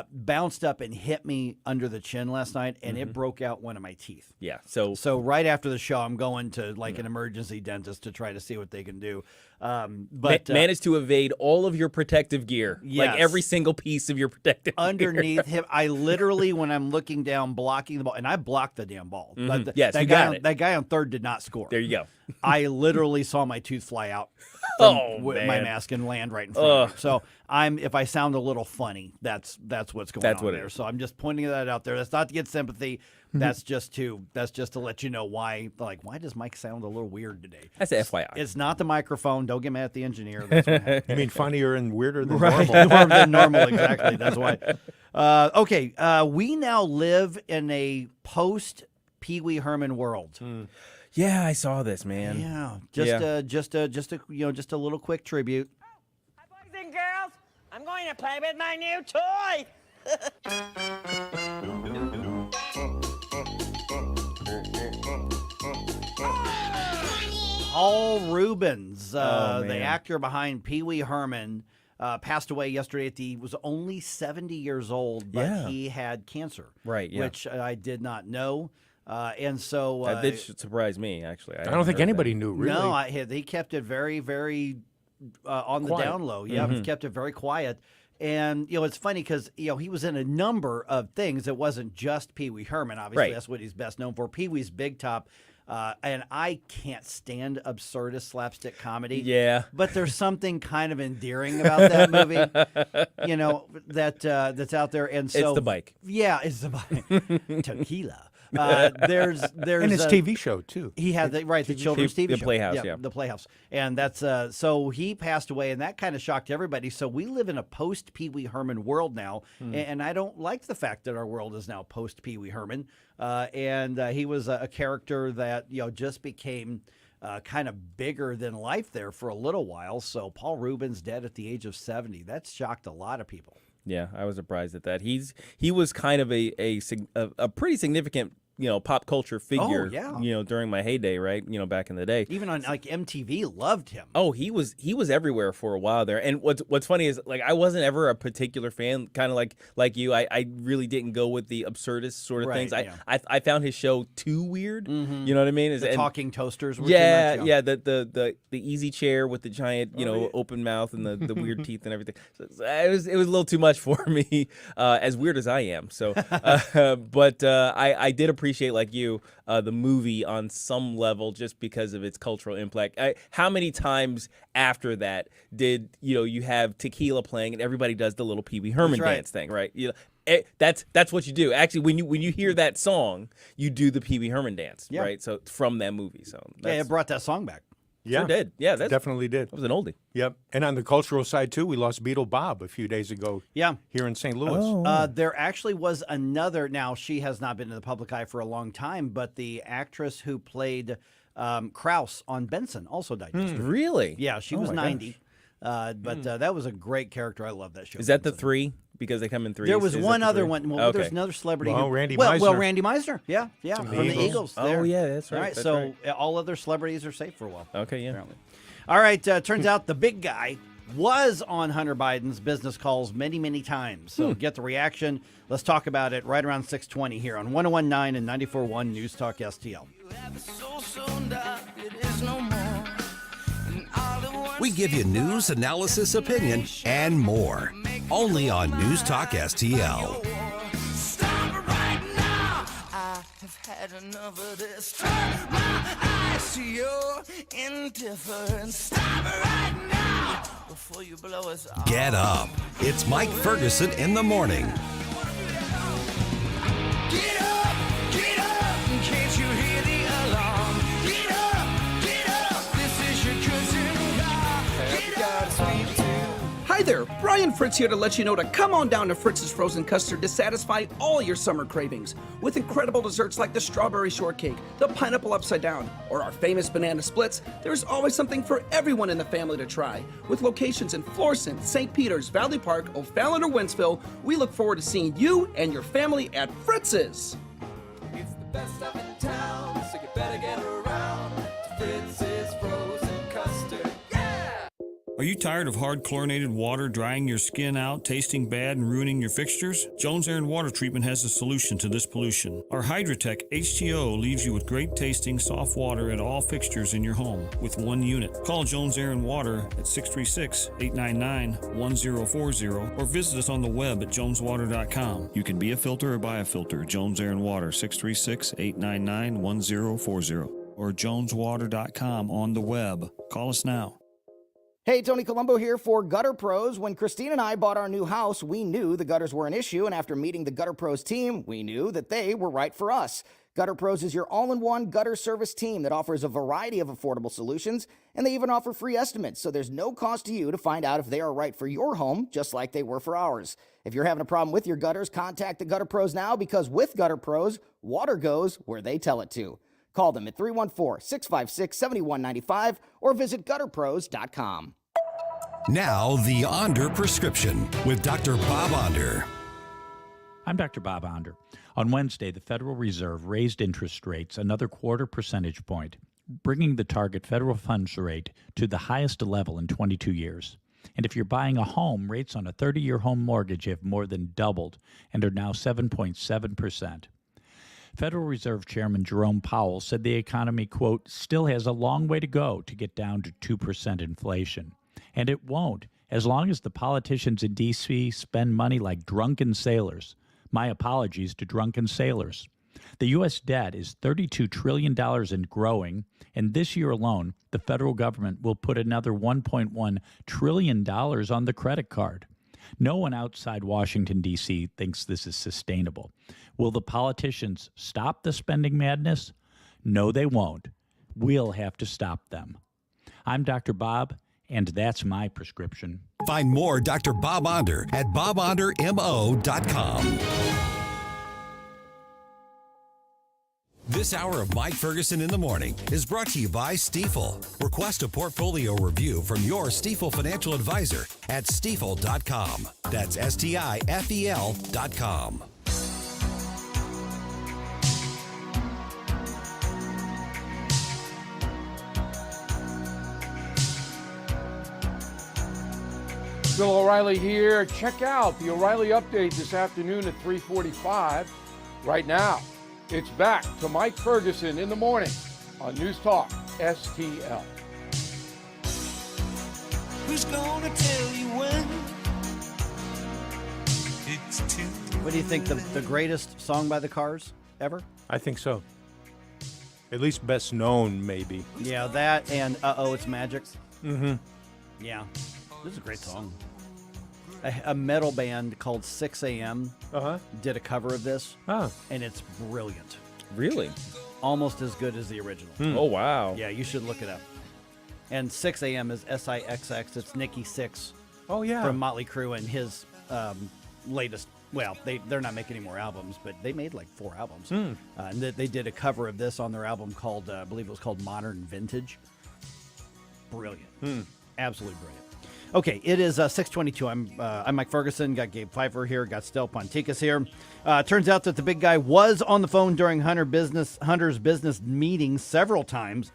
Bounced up and hit me under the chin last night, and it broke out one of my teeth. Yeah. So right after the show, I'm going to an emergency dentist to try to see what they can do. But managed to evade all of your protective gear, like every single piece of your protective underneath gear. him. I literally, when I'm looking down, blocking the ball, and I blocked the damn ball. But Yes, that you guy got it. That guy on third did not score. There you go. I literally saw my tooth fly out from my mask and land right in front of me. So if I sound a little funny, that's what's going on there. So I'm just pointing that out there. That's not to get sympathy. That's just to let you know why. Like, why does Mike sound a little weird today? That's FYI. It's not the microphone. Don't get mad at the engineer. That's what happened. You mean funnier and weirder than right. normal? More than normal, exactly. That's why. Okay, we now live in a post Pee Wee Herman world. Yeah, I saw this, man. Yeah, just a little quick tribute. Hi, boys and girls. I'm going to play with my new toy. Paul Rubens, the actor behind Pee Wee Herman, passed away yesterday. He was only 70 years old, but he had cancer. Right, yeah. Which I did not know. And so that did surprise me, actually. I don't think anybody knew, really. No, he kept it very, very on the down low. Yeah, he kept it very quiet. And, it's funny because, he was in a number of things. It wasn't just Pee Wee Herman. Obviously, that's what he's best known for. Pee Wee's Big Top. And I can't stand absurdist slapstick comedy. Yeah. But there's something kind of endearing about that movie, that's out there. And so it's the bike. Yeah, it's the bike. Tequila. There's and his TV show too. He had the children's TV show, the Playhouse, yeah. The Playhouse, and that's so he passed away, and that kind of shocked everybody. So we live in a post Pee Wee Herman world now, and I don't like the fact that our world is now post Pee Wee Herman. And he was a character that just became kind of bigger than life there for a little while. So Paul Rubens dead at the age of 70. That shocked a lot of people. Yeah, I was surprised at that. He was kind of a pretty significant pop culture figure. Oh, yeah. During my heyday, right? Back in the day. Even on like MTV, loved him. Oh, he was everywhere for a while there. And what's funny is like I wasn't ever a particular fan, kind of like you. I really didn't go with the absurdist sort of things. Yeah. I found his show too weird. You know what I mean? The talking toasters were yeah, too much, yeah. The easy chair with the giant open mouth and the weird teeth and everything. So it was a little too much for me, as weird as I am. So, but I did appreciate, like you, the movie on some level just because of its cultural impact. How many times after that did you have tequila playing and everybody does the little Pee Wee Herman dance thing, right? That's what you do. Actually, when you hear that song, you do the Pee Wee Herman dance, right? So from that movie. So it brought that song back. Yeah, sure did. Yeah, that definitely did. That was an oldie. Yep. And on the cultural side too, we lost Beetle Bob a few days ago. Yeah, here in St. Louis. There actually was another. Now she has not been in the public eye for a long time, but the actress who played Krause on Benson also died. Really? Yeah, she was 90. But that was a great character. I love that show. Is that the three? Because they come in threes. There was one other one. Well, okay. There's another celebrity. Randy Meisner. Well, Randy Meisner. Yeah, from the Eagles. There. Oh, yeah, that's right. All right, that's so right. all other celebrities are safe for a while. Okay, yeah. Apparently. All right, turns out the big guy was on Hunter Biden's business calls many, many times. So get the reaction. Let's talk about it right around 6:20 here on 101.9 and 94.1 News Talk STL. We give you news, analysis, opinion, and more. Only on News Talk STL. Stop right now. I have had enough of this. Turn my eyes to your indifference. Stop right now before you blow us off. Get up. It's Mike Ferguson in the morning. Get up, can't you hear the alarm? Get up, this is your cousin God. Hi there, Brian Fritz here to let you know to come on down to Fritz's Frozen Custard to satisfy all your summer cravings. With incredible desserts like the strawberry shortcake, the pineapple upside down, or our famous banana splits, there's always something for everyone in the family to try. With locations in Florissant, St. Peter's, Valley Park, O'Fallon, or Wentzville, we look forward to seeing you and your family at Fritz's. It's the best of in town, so you better get around to Fritz's Frozen Custard. Are you tired of hard chlorinated water drying your skin out, tasting bad, and ruining your fixtures? Jones Air and Water Treatment has a solution to this pollution. Our Hydratech H2O leaves you with great tasting soft water at all fixtures in your home with one unit. Call Jones Air and Water at 636-899-1040 or visit us on the web at joneswater.com. You can be a filter or buy a filter. Jones Air and Water, 636-899-1040 or joneswater.com on the web. Call us now. Hey, Tony Colombo here for Gutter Pros. When Christine and I bought our new house, we knew the gutters were an issue, and after meeting the Gutter Pros team, we knew that they were right for us. Gutter Pros is your all-in-one gutter service team that offers a variety of affordable solutions, and they even offer free estimates, so there's no cost to you to find out if they are right for your home, just like they were for ours. If you're having a problem with your gutters, contact the Gutter Pros now, because with Gutter Pros, water goes where they tell it to. Call them at 314-656-7195 or visit gutterpros.com. Now, the Onder Prescription with Dr. Bob Onder. I'm Dr. Bob Onder. On Wednesday, the Federal Reserve raised interest rates another 0.25 percentage point, bringing the target federal funds rate to the highest level in 22 years. And if you're buying a home, rates on a 30-year home mortgage have more than doubled and are now 7.7%. Federal Reserve Chairman Jerome Powell said the economy, quote, still has a long way to go to get down to 2% inflation. And it won't, as long as the politicians in D.C. spend money like drunken sailors. My apologies to drunken sailors. The U.S. debt is $32 trillion and growing, and this year alone, the federal government will put another $1.1 trillion on the credit card. No one outside Washington, D.C. thinks this is sustainable. Will the politicians stop the spending madness? No, they won't. We'll have to stop them. I'm Dr. Bob, and that's my prescription. Find more Dr. Bob Onder at bobondermo.com. This hour of Mike Ferguson in the Morning is brought to you by Stifel. Request a portfolio review from your Stifel financial advisor at stifel.com. That's STIFEL.com. Bill O'Reilly here. Check out the O'Reilly Update this afternoon at 3:45. Right now, it's back to Mike Ferguson in the Morning on News Talk STL. Who's gonna tell you when? It's too What do you think, the greatest song by the Cars ever? I think so. At least best known, maybe. Yeah, that and Uh-Oh, It's Magic. Mm-hmm. Yeah, this is a great song. A metal band called 6 a.m. Did a cover of this, and it's brilliant. Really? Almost as good as the original. Oh, wow. Yeah, you should look it up. And 6 a.m. is SIXX. It's Nikki Sixx. Oh, yeah. From Motley Crue and his latest. Well, they're not making any more albums, but they made like 4 albums. And they did a cover of this on their album called, I believe it was called Modern Vintage. Brilliant. Absolutely brilliant. Okay, it is 6:22. I'm Mike Ferguson. Got Gabe Pfeiffer here. Got Stel Ponticus here. Turns out that the big guy was on the phone during Hunter's business meeting several times.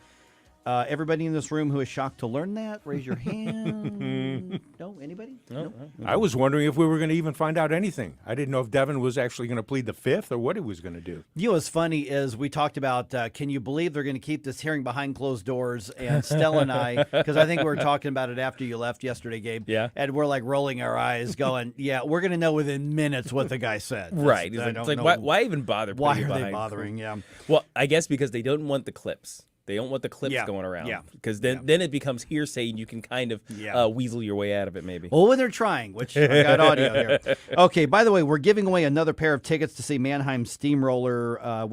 Everybody in this room who is shocked to learn that, raise your hand. No, anybody? No. I was wondering if we were going to even find out anything. I didn't know if Devin was actually going to plead the fifth or what he was going to do. You know what's funny is we talked about, can you believe they're going to keep this hearing behind closed doors? And Stella and I, because I think we were talking about it after you left yesterday, Gabe. Yeah. And we're like rolling our eyes going, yeah, we're going to know within minutes what the guy said. Right. It's like why even bother? Why putting it are they behind bothering? Yeah. Well, I guess because they don't want the clips. They don't want the clips going around. Yeah. Because then it becomes hearsay and you can kind of weasel your way out of it maybe. Well, when they're trying, which I got audio here. Okay, by the way, we're giving away another pair of tickets to see Mannheim Steamroller,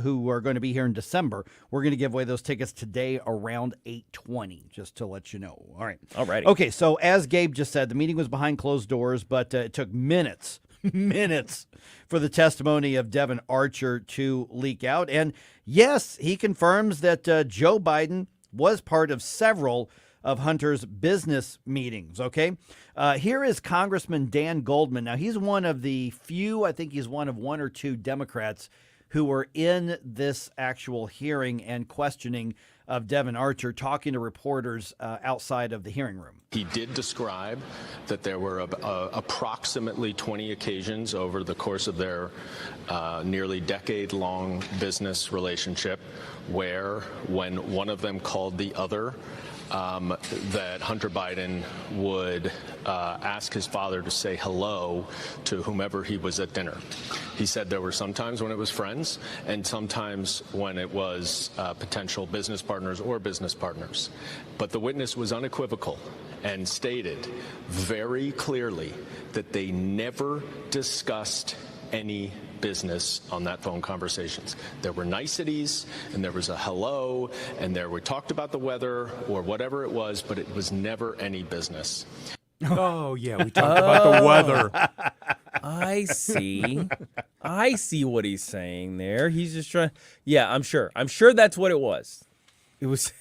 who are going to be here in December. We're going to give away those tickets today around 8:20, just to let you know. All right. All righty. Okay, so as Gabe just said, the meeting was behind closed doors, but it took minutes for the testimony of Devin Archer to leak out. And yes, he confirms that Joe Biden was part of several of Hunter's business meetings, okay? Here is Congressman Dan Goldman. Now, he's one of the few, I think he's one of 1 or 2 Democrats who were in this actual hearing and questioning of Devin Archer, talking to reporters outside of the hearing room. He did describe that there were approximately 20 occasions over the course of their nearly decade-long business relationship where, when one of them called the other, that Hunter Biden would ask his father to say hello to whomever he was at dinner. He said there were some times when it was friends and sometimes when it was potential business partners or business partners. But the witness was unequivocal and stated very clearly that they never discussed any business on that phone conversations. There were niceties and there was a hello and we talked about the weather or whatever it was, but it was never any business. Oh, yeah, we talked about the weather. I see. I see what he's saying there. He's just trying. Yeah, I'm sure. I'm sure that's what it was. It was.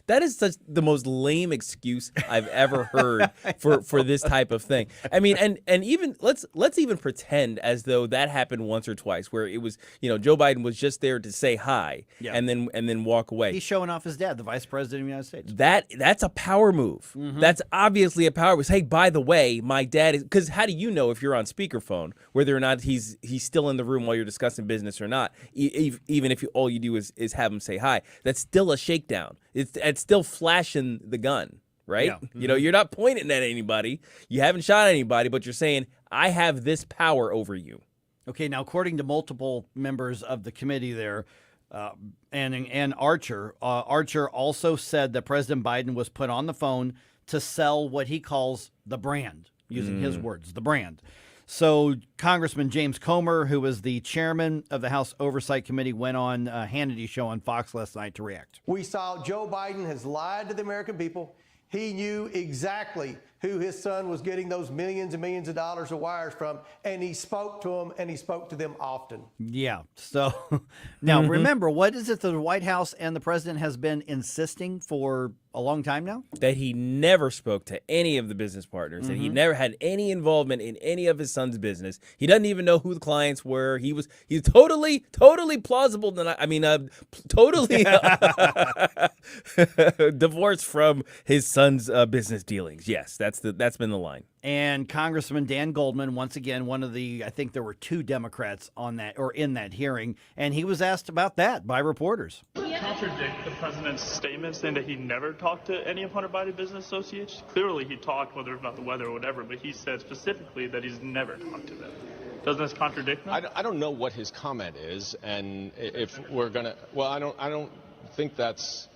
That is such the most lame excuse I've ever heard for this type of thing. I mean, and even let's even pretend as though that happened once or twice, where it was, Joe Biden was just there to say hi and then walk away. He's showing off his dad, the vice president of the United States. That's a power move. Mm-hmm. That's obviously a power move. Hey, by the way, my dad is, because how do you know if you're on speakerphone whether or not he's still in the room while you're discussing business or not? Even if all you do is have him say hi, that's still a shakedown. It's still flashing the gun, right? Yeah. Mm-hmm. You're not pointing at anybody. You haven't shot anybody, but you're saying, I have this power over you. Okay, now, according to multiple members of the committee there, and Archer also said that President Biden was put on the phone to sell what he calls the brand, using his words, the brand. So Congressman James Comer, who was the chairman of the House Oversight Committee, went on Hannity's show on Fox last night to react. We saw Joe Biden has lied to the American people. He knew exactly who his son was getting those millions and millions of dollars of wires from, and he spoke to them, and he spoke to them often. Yeah. So now remember, what is it that the White House and the president has been insisting for a long time now? That he never spoke to any of the business partners, that he never had any involvement in any of his son's business. He doesn't even know who the clients were. He's totally plausible. Totally divorced from his son's business dealings. Yes, that's been the line. And Congressman Dan Goldman, once again, I think there were 2 Democrats on that or in that hearing, and he was asked about that by reporters. Contradict the president's statement saying that he never talked to any of Hunter Biden business associates? Clearly he talked, whether about the weather or whatever, but he said specifically that he's never talked to them. Doesn't this contradict him? I don't know what his comment is, and if we're gonna, well, I don't think that's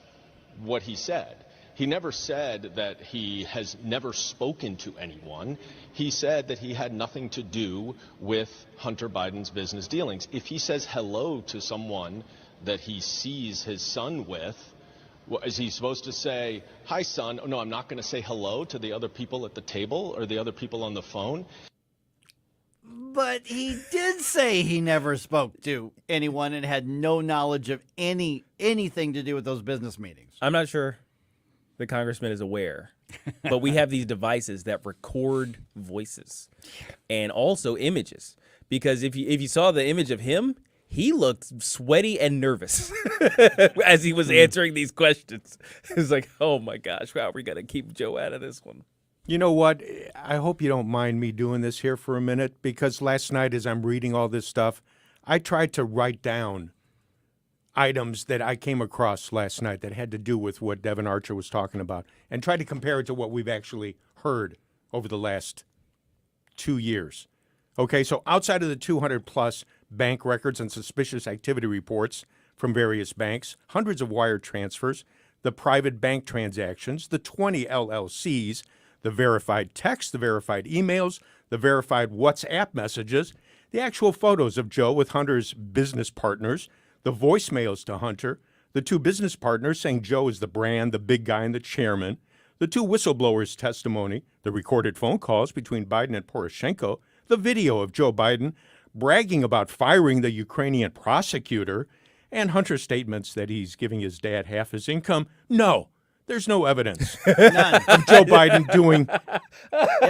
what he said. He never said that he has never spoken to anyone. He said that he had nothing to do with Hunter Biden's business dealings. If he says hello to someone that he sees his son with, is he supposed to say, "Hi, son"? No, I'm not going to say hello to the other people at the table or the other people on the phone. But he did say he never spoke to anyone and had no knowledge of anything to do with those business meetings. I'm not sure the congressman is aware, but we have these devices that record voices and also images. Because if you saw the image of him, he looked sweaty and nervous as he was answering these questions. It was like, oh my gosh, how are we going to keep Joe out of this one? You know what? I hope you don't mind me doing this here for a minute, because last night as I'm reading all this stuff, I tried to write down items that I came across last night that had to do with what Devin Archer was talking about and try to compare it to what we've actually heard over the last 2 years. Okay, so outside of the 200-plus bank records and suspicious activity reports from various banks, hundreds of wire transfers, the private bank transactions, the 20 LLCs, the verified texts, the verified emails, the verified WhatsApp messages, the actual photos of Joe with Hunter's business partners, the voicemails to Hunter, the 2 business partners saying Joe is the brand, the big guy, and the chairman, the 2 whistleblowers' testimony, the recorded phone calls between Biden and Poroshenko, the video of Joe Biden bragging about firing the Ukrainian prosecutor, and Hunter's statements that he's giving his dad half his income. No, there's no evidence of Joe Biden doing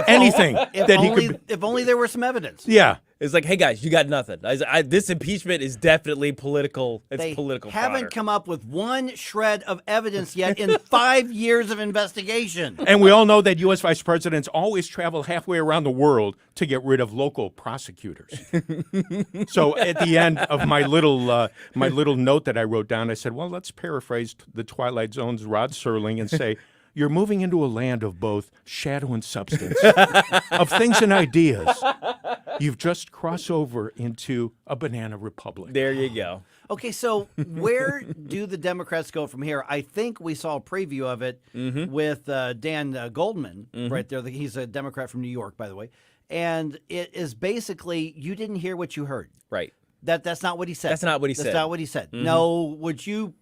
anything that he could. If only there were some evidence. Yeah. It's like, hey guys, you got nothing. This impeachment is definitely political. It's political. They haven't fodder. come up with one shred of evidence yet in 5 years of investigation. And we all know that U.S. vice presidents always travel halfway around the world to get rid of local prosecutors. So at the end of my little note that I wrote down, I said, well, let's paraphrase the Twilight Zone's Rod Serling and say, you're moving into a land of both shadow and substance, of things and ideas. You've just crossed over into a banana republic. There you go. Okay, so where do the Democrats go from here? I think we saw a preview of it with Dan Goldman right there. He's a Democrat from New York, by the way. And it is basically, you didn't hear what you heard. Right. That's not what he said. That's not what he said. That's not what he said. No, would you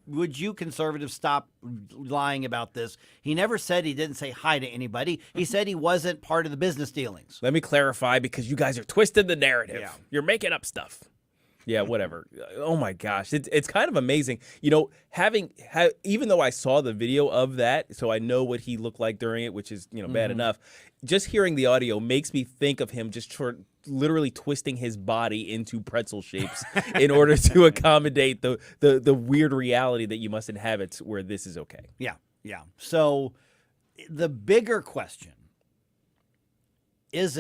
conservatives stop lying about this? He never said he didn't say hi to anybody. He said he wasn't part of the business dealings. Let me clarify, because you guys are twisting the narrative. Yeah. You're making up stuff. Yeah, whatever. Oh my gosh, it's kind of amazing. You know, even though I saw the video of that, so I know what he looked like during it, which is bad enough. Just hearing the audio makes me think of him just literally twisting his body into pretzel shapes in order to accommodate the weird reality that you must inhabit where this is okay. Yeah, yeah. So the bigger question is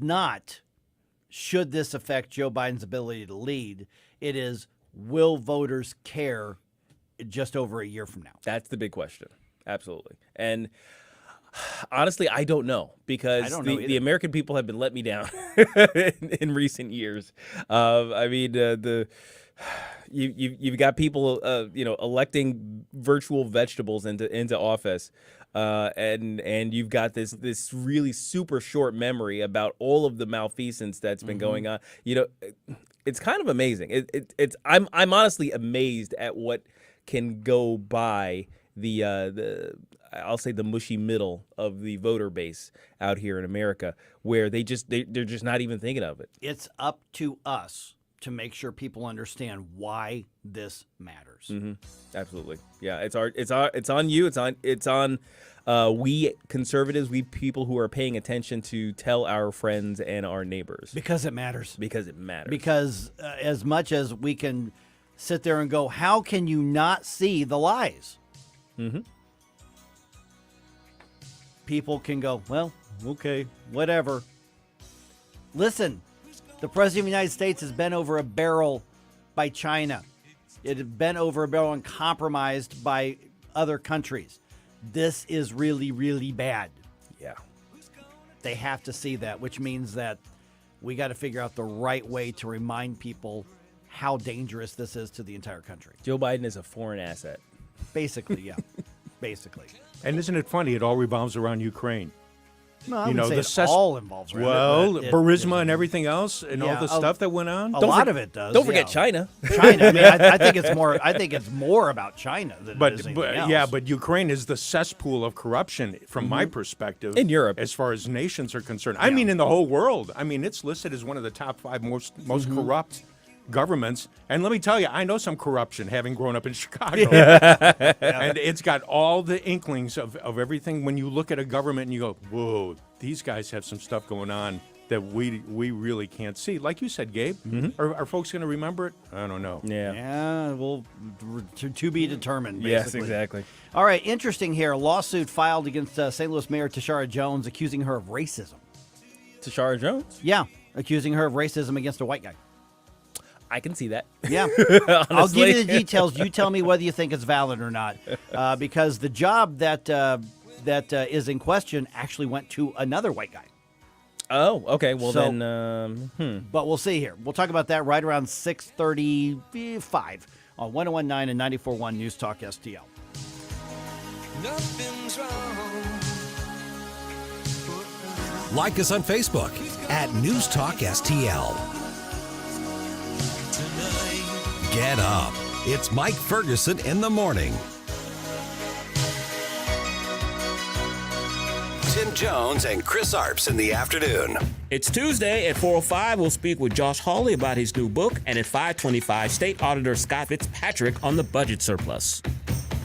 not, should this affect Joe Biden's ability to lead? It is, will voters care just over a year from now? That's the big question. Absolutely. And honestly, I don't know, because the American people have been let me down in recent years. I mean, you've got people, electing virtual vegetables into office. and you've got this really super short memory about all of the malfeasance that's been going on. You know, it's kind of amazing. I'm honestly amazed at what can go by the I'll say the mushy middle of the voter base out here in America, where they're just not even thinking of it. It's up to us to make sure people understand why this matters. Absolutely, yeah. It's on you. It's on we conservatives, we people who are paying attention, to tell our friends and our neighbors, because it matters. Because it matters. Because as much as we can sit there and go, how can you not see the lies? People can go, well, okay, whatever. Listen, the President of the United States has been over a barrel by China. It has been over a barrel and compromised by other countries. This is really, really bad. Yeah. They have to see that, which means that we got to figure out the right way to remind people how dangerous this is to the entire country. Joe Biden is a foreign asset. Basically, yeah. Basically. And isn't it funny? It all revolves around Ukraine. No, I wouldn't say it all involves around it. Burisma and everything else, and all the stuff that went on. A lot of it does. Don't forget China. China. I mean, I think it's more. I think it's more about China than it is anything else. Yeah, but Ukraine is the cesspool of corruption, from my perspective, in Europe, as far as nations are concerned. I mean, in the whole world. I mean, it's listed as one of the top 5 most corrupt governments. And let me tell you, I know some corruption, having grown up in Chicago. And it's got all the inklings of everything. When you look at a government and you go, whoa, these guys have some stuff going on that we really can't see. Like you said, Gabe, are folks going to remember it? I don't know. Yeah, well, to be determined, basically. Yes, exactly. All right, interesting here. A lawsuit filed against St. Louis Mayor Tashara Jones, accusing her of racism. Tashara Jones? Yeah, accusing her of racism against a white guy. I can see that. Yeah. I'll give you the details. You tell me whether you think it's valid or not. Because the job that is in question actually went to another white guy. Oh, okay. Well, then, But we'll see here. We'll talk about that right around 6:35 on 101.9 and 94.1 News Talk STL. Nothing's wrong. Like us on Facebook at News Talk STL. Get up. It's Mike Ferguson in the morning. Tim Jones and Chris Arps in the afternoon. It's Tuesday at 4:05. We'll speak with Josh Hawley about his new book, and at 5:25, State Auditor Scott Fitzpatrick on the budget surplus.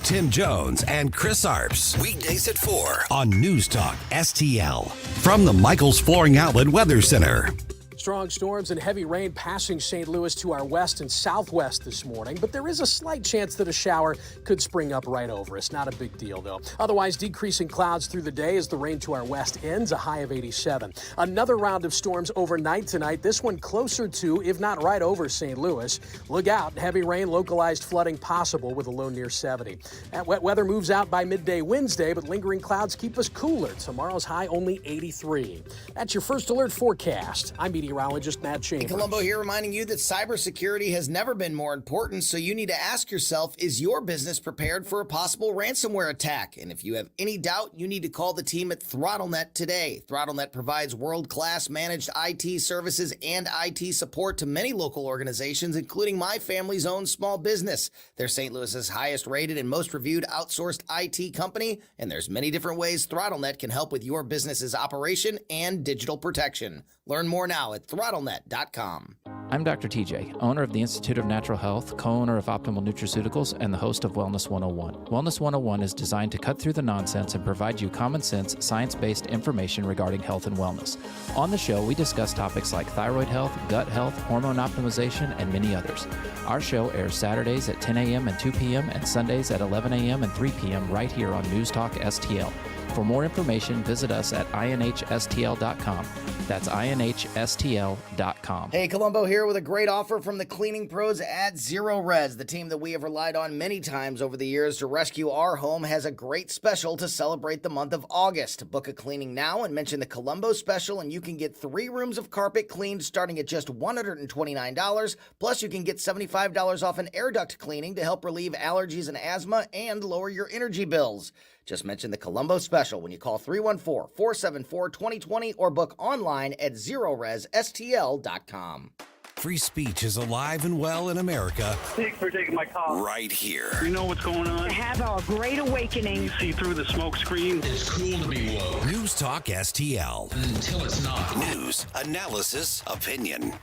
Tim Jones and Chris Arps. Weekdays at 4 on News Talk STL. From the Michaels Flooring Outlet Weather Center. Strong storms and heavy rain passing St. Louis to our west and southwest this morning, but there is a slight chance that a shower could spring up right over us. Not a big deal, though. Otherwise, decreasing clouds through the day as the rain to our west ends, a high of 87. Another round of storms overnight tonight, this one closer to, if not right over, St. Louis. Look out, heavy rain, localized flooding possible with a low near 70. That wet weather moves out by midday Wednesday, but lingering clouds keep us cooler. Tomorrow's high only 83. That's your first alert forecast. I'm meteorologist Matt Chambers. Columbo here, reminding you that cybersecurity has never been more important, so you need to ask yourself, is your business prepared for a possible ransomware attack? And if you have any doubt, you need to call the team at ThrottleNet today. ThrottleNet provides world-class managed IT services and IT support to many local organizations, including my family's own small business. They're St. Louis's highest rated and most reviewed outsourced IT company, and there's many different ways ThrottleNet can help with your business's operation and digital protection. Learn more now at throttlenet.com. I'm Dr. TJ, owner of the Institute of Natural Health, co-owner of Optimal Nutraceuticals, and the host of Wellness 101. Wellness 101 is designed to cut through the nonsense and provide you common sense, science-based information regarding health and wellness. On the show, we discuss topics like thyroid health, gut health, hormone optimization, and many others. Our show airs Saturdays at 10 a.m. and 2 p.m. and Sundays at 11 a.m. and 3 p.m. right here on News Talk STL. For more information, visit us at inhstl.com. That's inhstl.com. Hey, Columbo here with a great offer from the cleaning pros at Zero Res. The team that we have relied on many times over the years to rescue our home has a great special to celebrate the month of August. Book a cleaning now and mention the Columbo special, and you can get 3 rooms of carpet cleaned starting at just $129. Plus, you can get $75 off an air duct cleaning to help relieve allergies and asthma and lower your energy bills. Just mention the Columbo Special when you call 314-474-2020 or book online at ZeroResSTL.com. Free speech is alive and well in America. Thanks for taking my call. Right here. You know what's going on? Have a great awakening. You see through the smoke screen. It's cool to be woke. News Talk STL. Until it's not. News, analysis, opinion.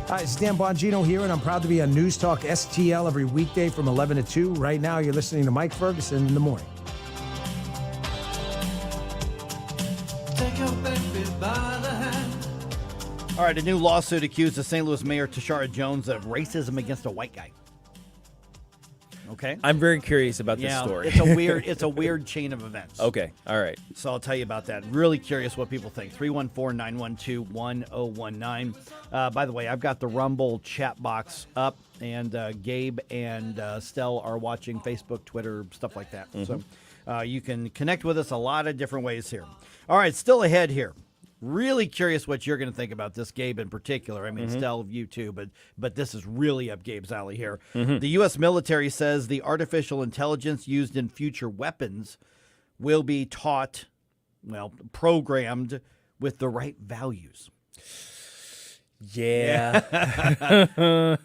Hi, it's Dan Bongino here, and I'm proud to be on News Talk STL every weekday from 11 to 2. Right now, you're listening to Mike Ferguson in the morning. Take your baby by the hand. All right, a new lawsuit accused the St. Louis Mayor Tashara Jones of racism against a white guy. Okay. I'm very curious about this story. It's a weird chain of events. Okay. All right. So I'll tell you about that. Really curious what people think. 314-912-1019. By the way, I've got the Rumble chat box up, and Gabe and Stell are watching Facebook, Twitter, stuff like that. Mm-hmm. So you can connect with us a lot of different ways here. All right, still ahead here. Really curious what you're going to think about this, Gabe, in particular. I mean, Stell, you too, but this is really up Gabe's alley here. The U.S. military says the artificial intelligence used in future weapons will be taught, programmed with the right values. Yeah.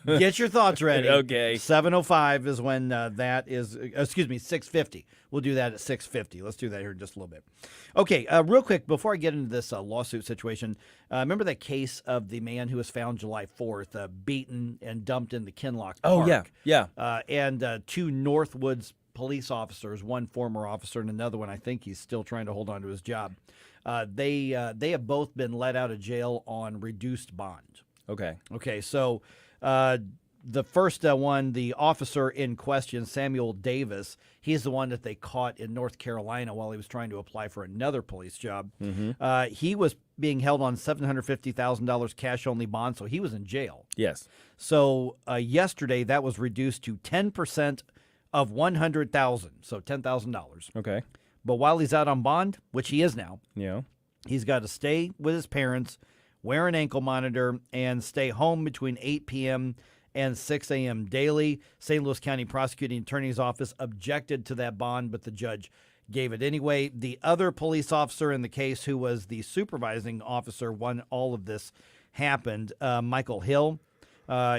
Get your thoughts ready. Okay. 7:05 is when that is, 6:50. We'll do that at 6:50. Let's do that here in just a little bit. Okay, real quick, before I get into this lawsuit situation, remember that case of the man who was found July 4th, beaten and dumped in the Kinloch Park? Oh, yeah. And two Northwoods police officers, one former officer and another one, I think he's still trying to hold on to his job. They have both been let out of jail on reduced bond. Okay. Okay, so the first one, the officer in question, Samuel Davis, he's the one that they caught in North Carolina while he was trying to apply for another police job. He was being held on $750,000 cash-only bond, so he was in jail. Yes. So yesterday, that was reduced to 10% of $100,000, so $10,000. Okay. But while he's out on bond, which he is now, yeah, he's got to stay with his parents, wear an ankle monitor, and stay home between 8 p.m. and 6 a.m. daily. St. Louis County Prosecuting Attorney's Office objected to that bond, but the judge gave it anyway. The other police officer in the case, who was the supervising officer when all of this happened, Michael Hill,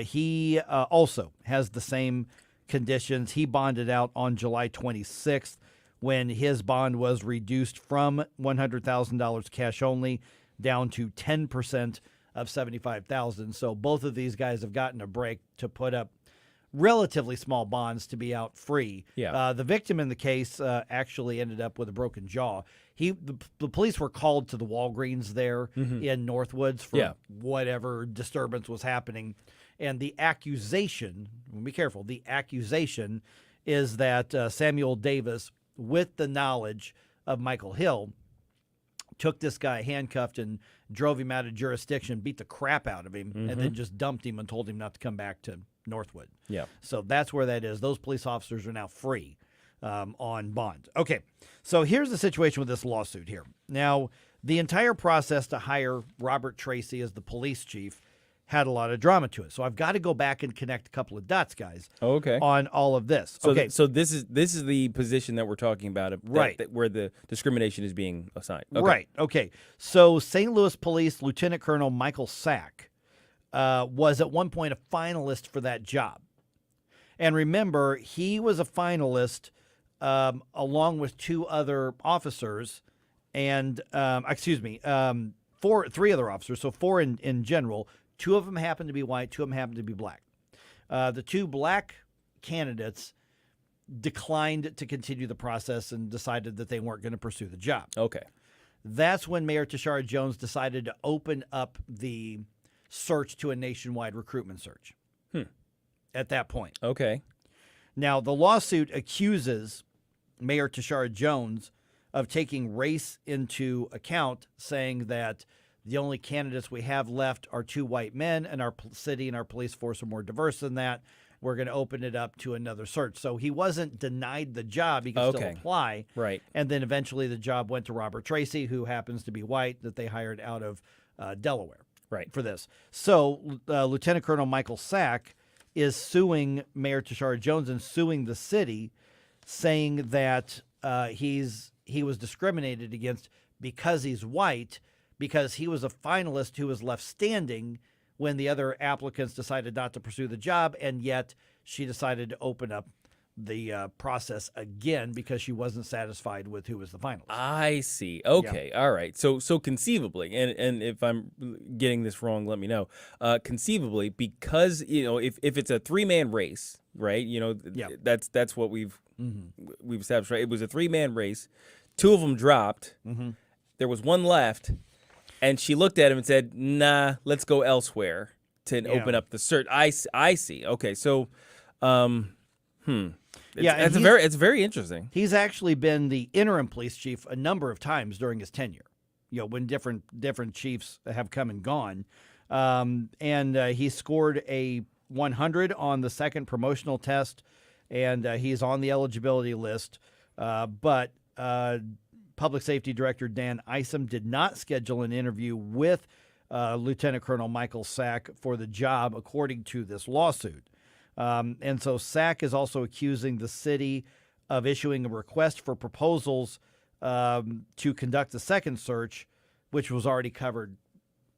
he also has the same conditions. He bonded out on July 26th when his bond was reduced from $100,000 cash only down to 10% of $75,000. So both of these guys have gotten a break to put up relatively small bonds to be out free. Yeah. The victim in the case actually ended up with a broken jaw. The police were called to the Walgreens there in Northwoods for whatever disturbance was happening. And the accusation, be careful, the accusation is that Samuel Davis, with the knowledge of Michael Hill, took this guy handcuffed and drove him out of jurisdiction, beat the crap out of him, and then just dumped him and told him not to come back to Northwood. Yeah. So that's where that is. Those police officers are now free on bond. Okay, so here's the situation with this lawsuit here. Now, the entire process to hire Robert Tracy as the police chief had a lot of drama to it. So I've got to go back and connect a couple of dots, guys. Okay. On all of this. So okay. So this is the position that we're talking about, right? Where the discrimination is being assigned. Okay. Right. Okay. So St. Louis Police Lieutenant Colonel Michael Sack was at one point a finalist for that job, and remember, he was a finalist along with two other officers, and three other officers. So four in general. Two of them happened to be white, two of them happened to be black. The two black candidates declined to continue the process and decided that they weren't going to pursue the job. Okay. That's when Mayor Tashara Jones decided to open up the search to a nationwide recruitment search. At that point. Okay. Now, the lawsuit accuses Mayor Tashara Jones of taking race into account, saying that the only candidates we have left are two white men, and our city and our police force are more diverse than that. We're going to open it up to another search. So he wasn't denied the job. He could still apply. Right. And then eventually the job went to Robert Tracy, who happens to be white, that they hired out of Delaware. for this. So Lieutenant Colonel Michael Sack is suing Mayor Tashara Jones and suing the city, saying that he was discriminated against because he's white, because he was a finalist who was left standing when the other applicants decided not to pursue the job, and yet she decided to open up the process again because she wasn't satisfied with who was the finalist. I see. Okay. Yeah. All right. So conceivably, and if I'm getting this wrong, let me know. Conceivably, because if it's a 3-man race, right? That's what we've established. Right. It was a 3-man race. 2 of them dropped. Mm-hmm. There was 1 left, and she looked at him and said, "Nah, let's go elsewhere to open up the search." I see. Okay. So, it's very interesting. He's actually been the interim police chief a number of times during his tenure. When different chiefs have come and gone, and he scored a 100 on the second promotional test, and he's on the eligibility list. But Public Safety Director Dan Isom did not schedule an interview with Lieutenant Colonel Michael Sack for the job, according to this lawsuit. And so Sack is also accusing the city of issuing a request for proposals to conduct a second search, which was already covered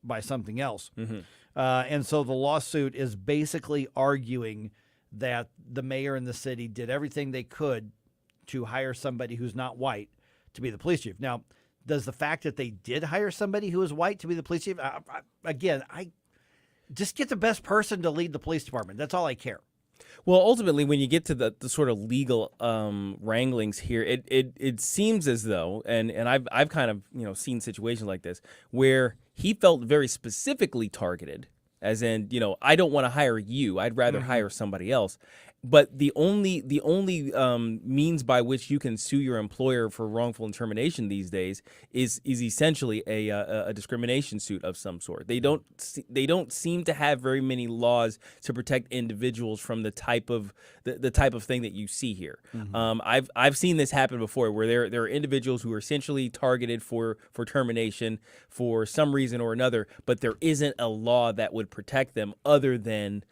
by something else. Mm-hmm. And so the lawsuit is basically arguing that the mayor and the city did everything they could to hire somebody who's not white to be the police chief. Now, does the fact that they did hire somebody who is white to be the police chief, I just get the best person to lead the police department. That's all I care. Well, ultimately, when you get to the sort of legal wranglings here, it seems as though, and I've kind of seen situations like this where he felt very specifically targeted, as in I don't want to hire you, I'd rather hire somebody else. But the only means by which you can sue your employer for wrongful termination these days is essentially a discrimination suit of some sort. They don't seem to have very many laws to protect individuals from the type of thing that you see here. Mm-hmm. I've seen this happen before, where there are individuals who are essentially targeted for termination for some reason or another, but there isn't a law that would protect them other than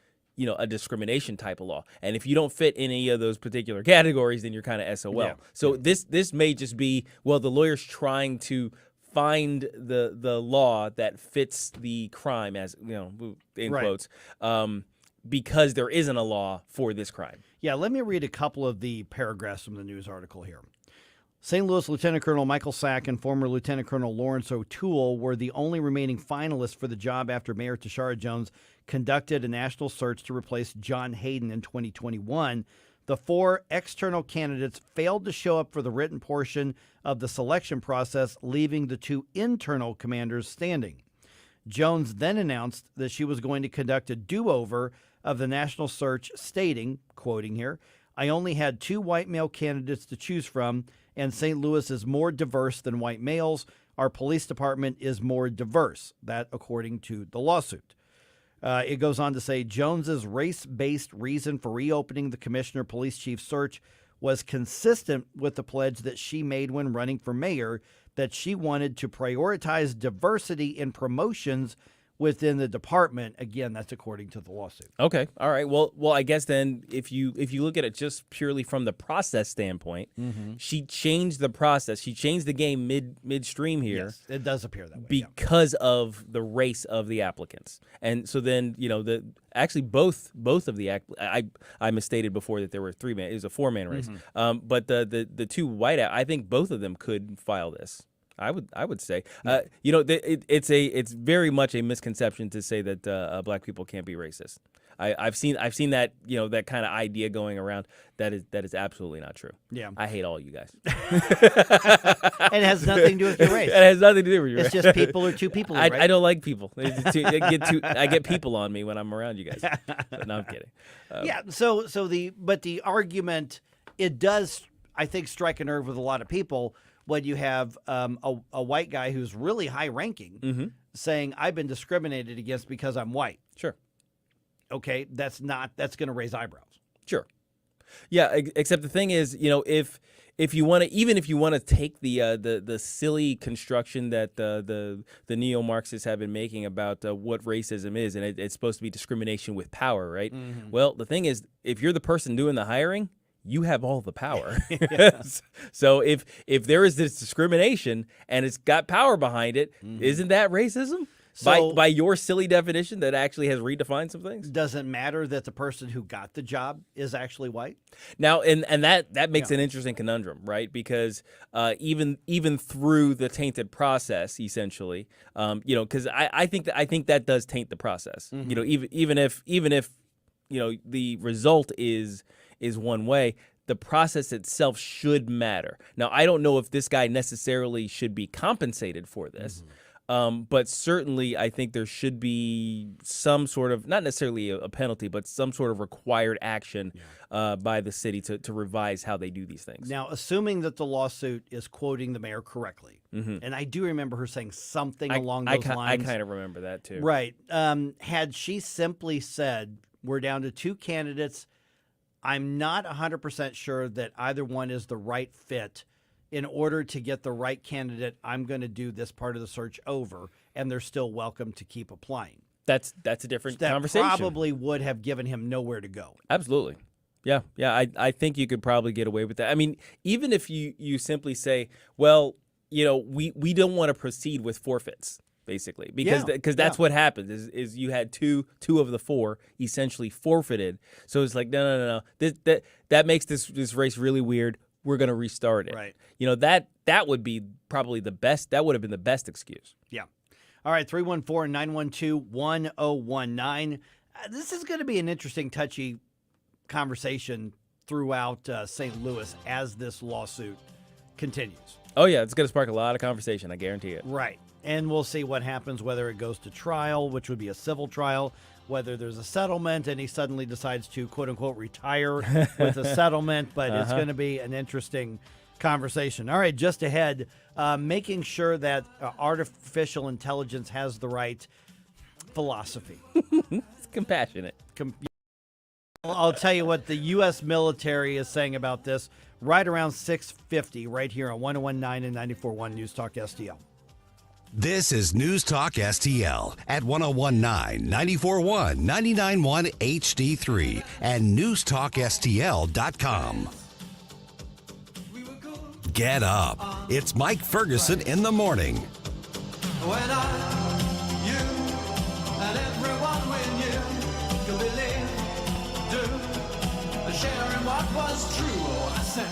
a discrimination type of law. And if you don't fit any of those particular categories, then you're kind of SOL. Yeah. So this may just be, the lawyer's trying to find the law that fits the crime, as in quotes, because there isn't a law for this crime. Yeah, let me read a couple of the paragraphs from the news article here. St. Louis Lieutenant Colonel Michael Sack and former Lieutenant Colonel Lawrence O'Toole were the only remaining finalists for the job after Mayor Tashara Jones conducted a national search to replace John Hayden in 2021. The 4 external candidates failed to show up for the written portion of the selection process, leaving the 2 internal commanders standing. Jones then announced that she was going to conduct a do-over of the national search, stating, quoting here, "I only had 2 white male candidates to choose from, and St. Louis is more diverse than white males. Our police department is more diverse." That, according to the lawsuit. It goes on to say Jones's race-based reason for reopening the commissioner police chief search was consistent with the pledge that she made when running for mayor, that she wanted to prioritize diversity in promotions within the department. Again, that's according to the lawsuit. Okay. All right. Well, I guess then if you look at it just purely from the process standpoint, she changed the process. She changed the game midstream here. Yes, it does appear that way. Because of the race of the applicants. And so then, both of the I misstated before that there were 3 men. It was a 4-man race. But the 2 white, I think both of them could file this. I would say, it's very much a misconception to say that black people can't be racist. I've seen that that kind of idea going around. That is absolutely not true. Yeah, I hate all you guys. It has nothing to do with your race. It has nothing to do with your race. It's just people are 2 people. Right? I don't like people. I get people on me when I'm around you guys. No, I'm kidding. Yeah. So the argument, it does, I think, strike a nerve with a lot of people when you have a white guy who's really high ranking saying, "I've been discriminated against because I'm white." Sure. Okay, that's going to raise eyebrows. Sure. Yeah, except the thing is, if you want to, even if you want to take the silly construction that the neo-Marxists have been making about what racism is, and it's supposed to be discrimination with power, right? Mm-hmm. Well, the thing is, if you're the person doing the hiring, you have all the power. Yes. So if there is this discrimination and it's got power behind it, isn't that racism? So, by your silly definition that actually has redefined some things? Does it matter that the person who got the job is actually white? Now, and that makes an interesting conundrum, right? Because even through the tainted process, essentially, because I think that does taint the process. Even if the result is one way, the process itself should matter. Now, I don't know if this guy necessarily should be compensated for this. But certainly, I think there should be some sort of, not necessarily a penalty, but some sort of required action by the city to revise how they do these things. Now, assuming that the lawsuit is quoting the mayor correctly, and I do remember her saying something along those lines. I kind of remember that too. Right. Had she simply said, we're down to 2 candidates, I'm not 100% sure that either one is the right fit. In order to get the right candidate, I'm going to do this part of the search over, and they're still welcome to keep applying. That's a different conversation. That probably would have given him nowhere to go. Absolutely. Yeah. I think you could probably get away with that. I mean, even if you simply say, well, we don't want to proceed with forfeits, basically, because that's what happens is you had two of the 4 essentially forfeited. So it's like, no. That makes this race really weird. We're going to restart it. Right. That would be probably the best. That would have been the best excuse. Yeah. All right. 314-912-1019. This is going to be an interesting, touchy conversation throughout St. Louis as this lawsuit continues. Oh, yeah. It's going to spark a lot of conversation. I guarantee it. Right. And we'll see what happens, whether it goes to trial, which would be a civil trial, whether there's a settlement and he suddenly decides to, quote unquote, retire with a settlement. But it's going to be an interesting conversation. All right, just ahead, making sure that artificial intelligence has the right philosophy. It's compassionate. I'll tell you what the U.S. military is saying about this right around 6:50 right here on 101.9 and 94.1 News Talk STL. This is News Talk STL at 101.9, 94.1, 99.1 HD3, and newstalkstl.com. Get up. It's Mike Ferguson in the morning. When you and everyone we knew could believe, sharing what was true, I said,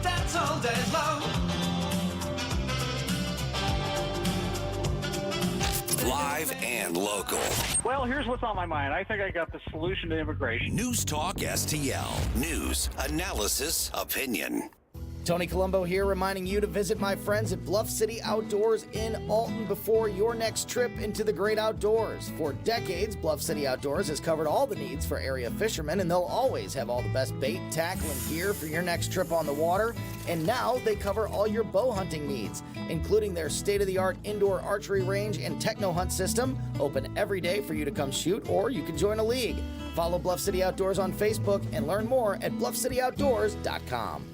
that's all days long. Live and local. Well, here's what's on my mind. I think I got the solution to immigration. News Talk STL. News, analysis, opinion. Tony Colombo here, reminding you to visit my friends at Bluff City Outdoors in Alton before your next trip into the great outdoors. For decades, Bluff City Outdoors has covered all the needs for area fishermen, and they'll always have all the best bait, tackle, and gear for your next trip on the water. And now they cover all your bow hunting needs, including their state-of-the-art indoor archery range and techno hunt system, open every day for you to come shoot, or you can join a league. Follow Bluff City Outdoors on Facebook and learn more at bluffcityoutdoors.com.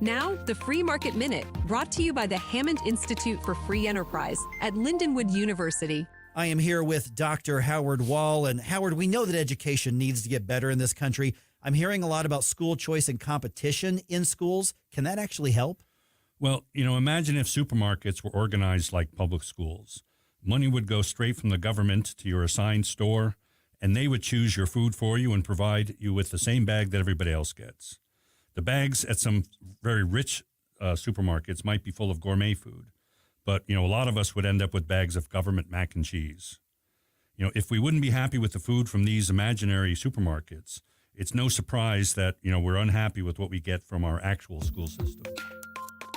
Now, the Free Market Minute, brought to you by the Hammond Institute for Free Enterprise at Lindenwood University. I am here with Dr. Howard Wall. And Howard, we know that education needs to get better in this country. I'm hearing a lot about school choice and competition in schools. Can that actually help? Well, imagine if supermarkets were organized like public schools. Money would go straight from the government to your assigned store, and they would choose your food for you and provide you with the same bag that everybody else gets. The bags at some very rich supermarkets might be full of gourmet food, but, a lot of us would end up with bags of government mac and cheese. If we wouldn't be happy with the food from these imaginary supermarkets, it's no surprise that, we're unhappy with what we get from our actual school system.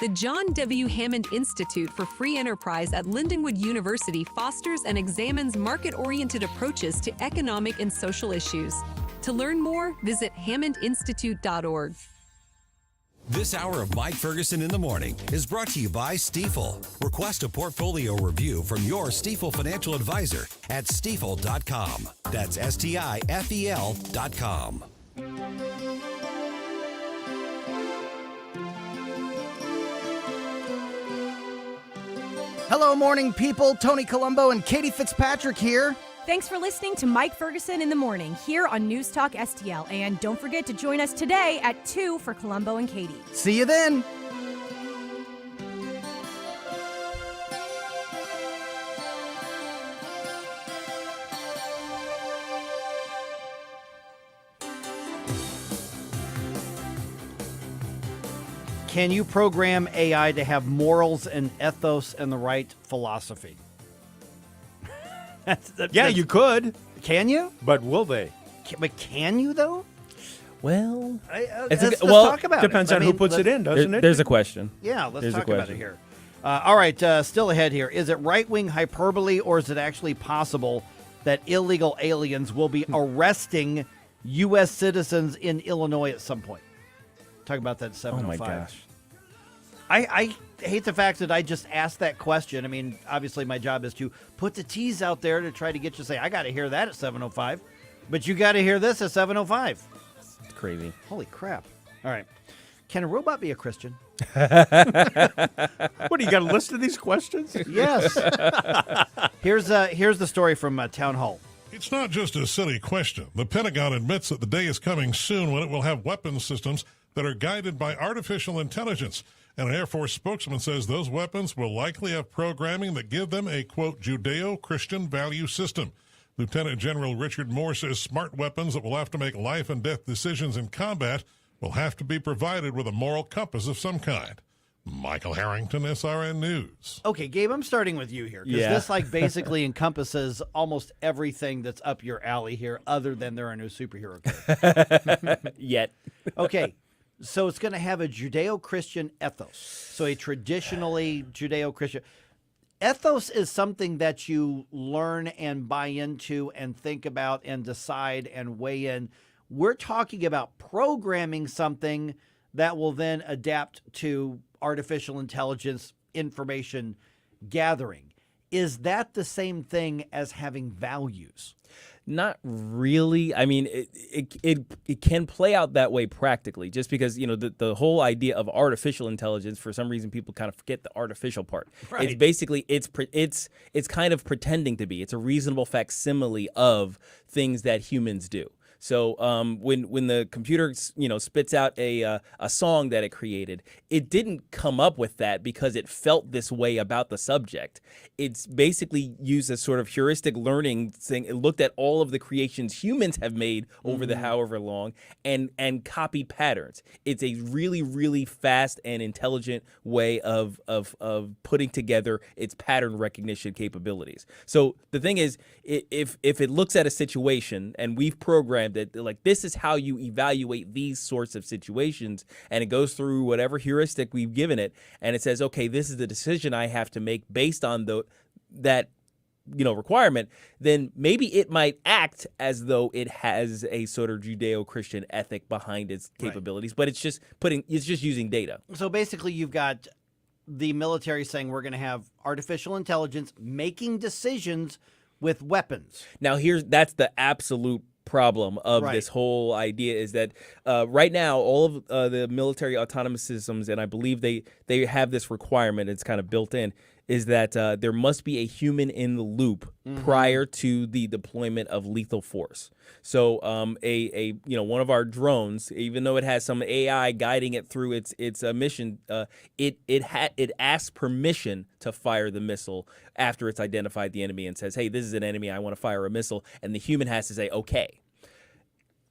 The John W. Hammond Institute for Free Enterprise at Lindenwood University fosters and examines market-oriented approaches to economic and social issues. To learn more, visit hammondinstitute.org. This hour of Mike Ferguson in the Morning is brought to you by Stifel. Request a portfolio review from your Stifel financial advisor at stifel.com. That's STIFEL.com. Hello, morning people. Tony Colombo and Katie Fitzpatrick here. Thanks for listening to Mike Ferguson in the Morning here on News Talk STL. And don't forget to join us today at 2 for Colombo and Katie. See you then. Can you program AI to have morals and ethos and the right philosophy? Yeah, you could. Can you? But will they? But can you, though? Well, let's talk about it. Depends on who puts it in, doesn't it? There's a question. Yeah, let's talk about it here. All right, still ahead here. Is it right-wing hyperbole, or is it actually possible that illegal aliens will be arresting U.S. citizens in Illinois at some point? Talk about that at 7:05. Oh, my gosh. I hate the fact that I just asked that question. I mean, obviously my job is to put the tease out there to try to get you to say, I got to hear that at 7:05. But you got to hear this at 7:05. It's crazy. Holy crap. All right. Can a robot be a Christian? What, do you got a list of these questions? Yes. Here's the story from Town Hall. It's not just a silly question. The Pentagon admits that the day is coming soon when it will have weapons systems that are guided by artificial intelligence. And an Air Force spokesman says those weapons will likely have programming that give them a, quote, Judeo-Christian value system. Lieutenant General Richard Moore says smart weapons that will have to make life and death decisions in combat will have to be provided with a moral compass of some kind. Michael Harrington, SRN News. Okay, Gabe, I'm starting with you here, because this basically encompasses almost everything that's up your alley here, other than there are no superhero characters. Yet. Okay, so it's going to have a Judeo-Christian ethos. So a traditionally Judeo-Christian ethos is something that you learn and buy into and think about and decide and weigh in. We're talking about programming something that will then adapt to artificial intelligence information gathering. Is that the same thing as having values? Not really. I mean, it can play out that way practically, just because, you know, the whole idea of artificial intelligence, for some reason people kind of forget the artificial part. Right. It's basically it's kind of pretending to be. It's a reasonable facsimile of things that humans do. So when the computer, you know, spits out a song that it created, it didn't come up with that because it felt this way about the subject. It's basically used a sort of heuristic learning thing. It looked at all of the creations humans have made over the however long and copied patterns. It's a really, really fast and intelligent way of putting together its pattern recognition capabilities. So the thing is, if it looks at a situation and we've programmed that, like, this is how you evaluate these sorts of situations, and it goes through whatever heuristic we've given it, and it says, okay, this is the decision I have to make based on that requirement, then maybe it might act as though it has a sort of Judeo-Christian ethic behind its capabilities, but it's just using data. So basically you've got the military saying we're going to have artificial intelligence making decisions with weapons. Now that's the absolute problem of this whole idea, is that right now all of the military autonomous systems, and I believe they have this requirement, it's kind of built in, is that there must be a human in the loop prior to the deployment of lethal force. So one of our drones, even though it has some AI guiding it through its mission, it asks permission to fire the missile after it's identified the enemy and says, hey, this is an enemy, I want to fire a missile, and the human has to say okay.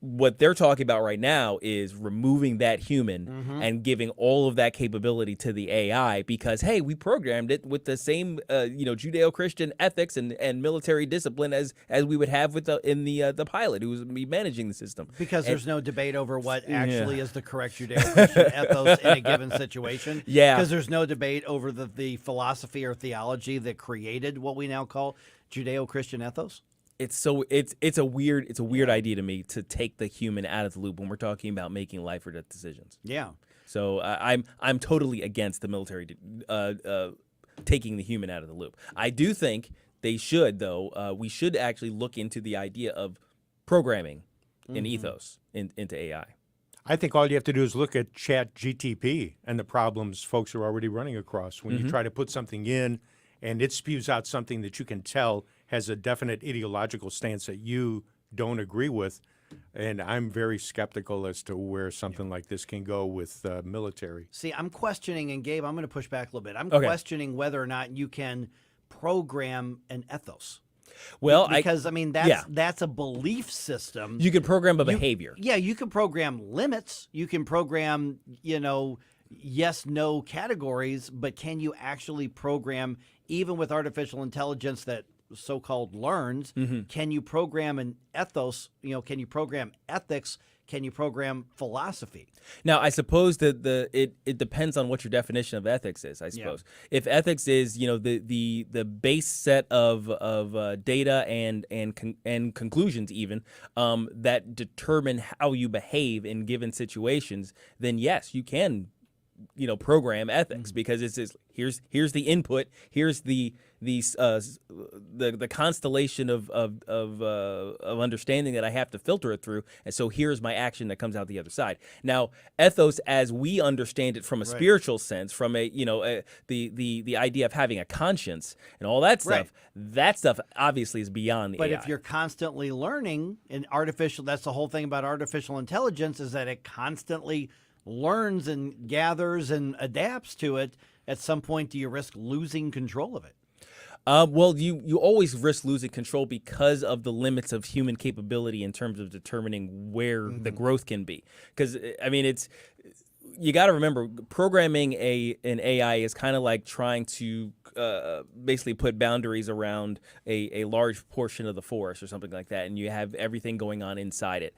What they're talking about right now is removing that human and giving all of that capability to the AI, because, hey, we programmed it with the same Judeo-Christian ethics and military discipline as we would have with the pilot who was managing the system. Because there's no debate over what actually is the correct Judeo-Christian ethos in a given situation. Yeah. Because there's no debate over the philosophy or theology that created what we now call Judeo-Christian ethos. It's a weird idea to me to take the human out of the loop when we're talking about making life or death decisions. Yeah. So I'm totally against the military taking the human out of the loop. I do think they should, though. We should actually look into the idea of programming an ethos into AI. I think all you have to do is look at ChatGTP and the problems folks are already running across. When you try to put something in and it spews out something that you can tell has a definite ideological stance that you don't agree with. And I'm very skeptical as to where something like this can go with military. See, I'm questioning, and Gabe, I'm going to push back a little bit. I'm Okay. questioning whether or not you can program an ethos. Well, because that's a belief system. You can program a behavior. Yeah, you can program limits. You can program, yes, no categories, but can you actually program, even with artificial intelligence that so-called learns, can you program an ethos? Can you program ethics? Can you program philosophy? Now, I suppose that it depends on what your definition of ethics is. I suppose if ethics is the base set of data and conclusions even that determine how you behave in given situations, then yes, you can program ethics because it's here's the input, here's the constellation of understanding that I have to filter it through, and so here's my action that comes out the other side. Now, ethos, as we understand it from a spiritual sense, from the idea of having a conscience and all that stuff, that stuff obviously is beyond the But AI. if you're constantly learning, and that's the whole thing about artificial intelligence, is that it constantly learns and gathers and adapts to it. At some point, do you risk losing control of it? Well, you always risk losing control because of the limits of human capability in terms of determining where the growth can be. Because you got to remember, programming an AI is kind of like trying to basically put boundaries around a large portion of the forest or something like that, and you have everything going on inside it.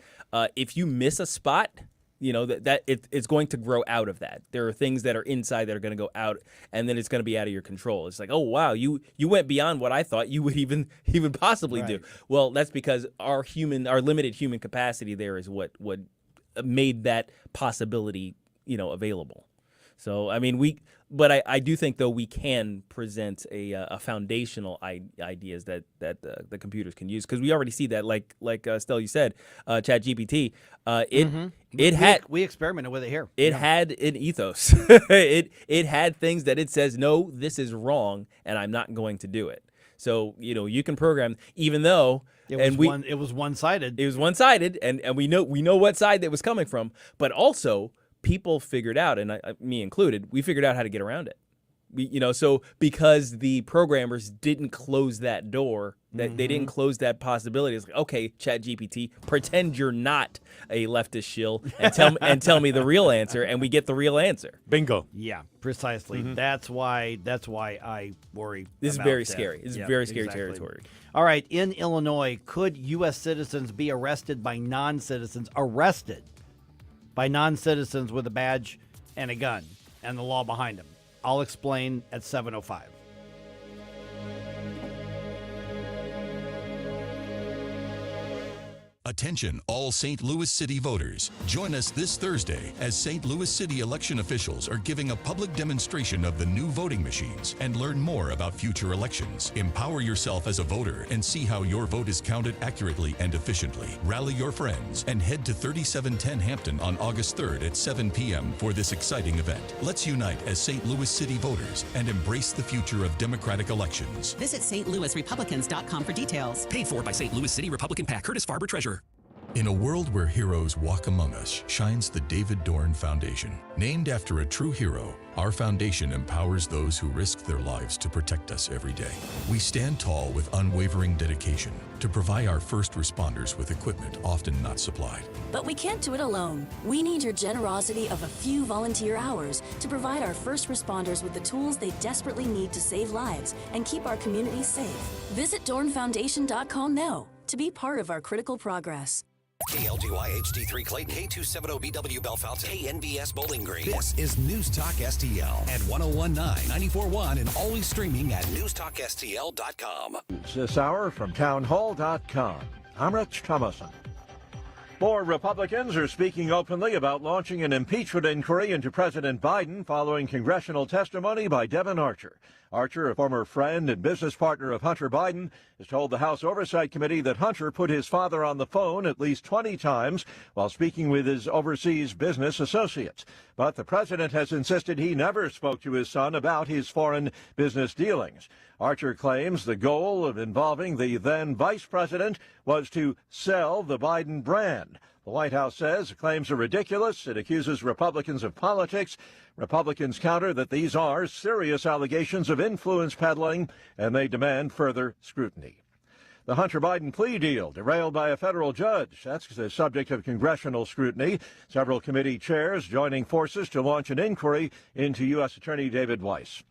If you miss a spot, it's going to grow out of that. There are things that are inside that are going to go out, and then it's going to be out of your control. It's like, oh wow, you went beyond what I thought you would even possibly do. Well, that's because our limited human capacity there is what made that possibility available. So I mean but I do think though we can present a foundational ideas that the computers can use, because we already see that like Stell, you said, ChatGPT, we experimented with it here. It had an ethos. it had things that it says, no, this is wrong, and I'm not going to do it. So you can program, even though it was one-sided. It was one-sided, and we know what side that was coming from, but also people figured out, and me included, we figured out how to get around it. So because the programmers didn't close that door, that they didn't close that possibility. It's like, okay, ChatGPT, pretend you're not a leftist shill and tell me the real answer, and we get the real answer. Bingo. Yeah, precisely. That's why I worry. This is very scary. This is very scary territory. All right, in Illinois, could U.S. citizens be arrested by non-citizens? Arrested by non-citizens with a badge and a gun, and the law behind them. I'll explain at 7:05. Attention, all St. Louis City voters. Join us this Thursday as St. Louis City election officials are giving a public demonstration of the new voting machines and learn more about future elections. Empower yourself as a voter and see how your vote is counted accurately and efficiently. Rally your friends and head to 3710 Hampton on August 3rd at 7 p.m. for this exciting event. Let's unite as St. Louis City voters and embrace the future of democratic elections. Visit stlouisrepublicans.com for details. Paid for by St. Louis City Republican PAC, Curtis Farber, Treasurer. In a world where heroes walk among us, shines the David Dorn Foundation. Named after a true hero, our foundation empowers those who risk their lives to protect us every day. We stand tall with unwavering dedication to provide our first responders with equipment often not supplied. But we can't do it alone. We need your generosity of a few volunteer hours to provide our first responders with the tools they desperately need to save lives and keep our communities safe. Visit DornFoundation.com now to be part of our critical progress. KLGY HD3 Clayton, K270BW Bellefonte, KNBS Bowling Green. This is News Talk STL at 1019, 94.1, and always streaming at newstalkstl.com. This hour from townhall.com. I'm Rich Thomason. More Republicans are speaking openly about launching an impeachment inquiry into President Biden following congressional testimony by Devin Archer. Archer, a former friend and business partner of Hunter Biden, has told the House Oversight Committee that Hunter put his father on the phone at least 20 times while speaking with his overseas business associates. But the president has insisted he never spoke to his son about his foreign business dealings. Archer claims the goal of involving the then vice president was to sell the Biden brand. The White House says the claims are ridiculous. It accuses Republicans of politics. Republicans counter that these are serious allegations of influence peddling, and they demand further scrutiny. The Hunter Biden plea deal derailed by a federal judge. That's the subject of congressional scrutiny. Several committee chairs joining forces to launch an inquiry into U.S. Attorney David Weiss.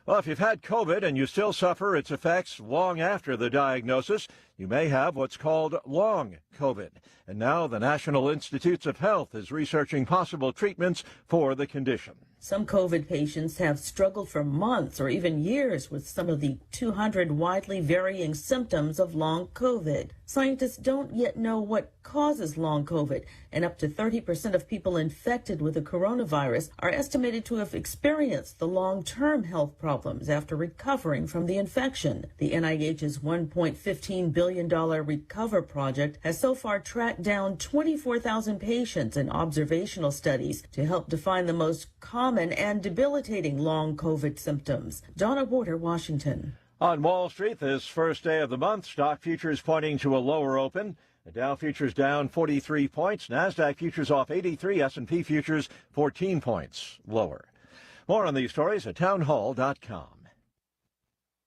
Well, if you've had COVID and you still suffer its effects long after the diagnosis, you may have what's called long COVID. And now the National Institutes of Health is researching possible treatments for the condition. Some COVID patients have struggled for months or even years with some of the 200 widely varying symptoms of long COVID. Scientists don't yet know what causes long COVID, and up to 30% of people infected with the coronavirus are estimated to have experienced the long-term health problems after recovering from the infection. The NIH's $1.15 billion Recover project has so far tracked down 24,000 patients in observational studies to help define the most common and debilitating long COVID symptoms. Donna Warder, Washington. On Wall Street, this first day of the month, stock futures pointing to a lower open. The Dow futures down 43 points, NASDAQ futures off 83, S&P futures 14 points lower. More on these stories at townhall.com.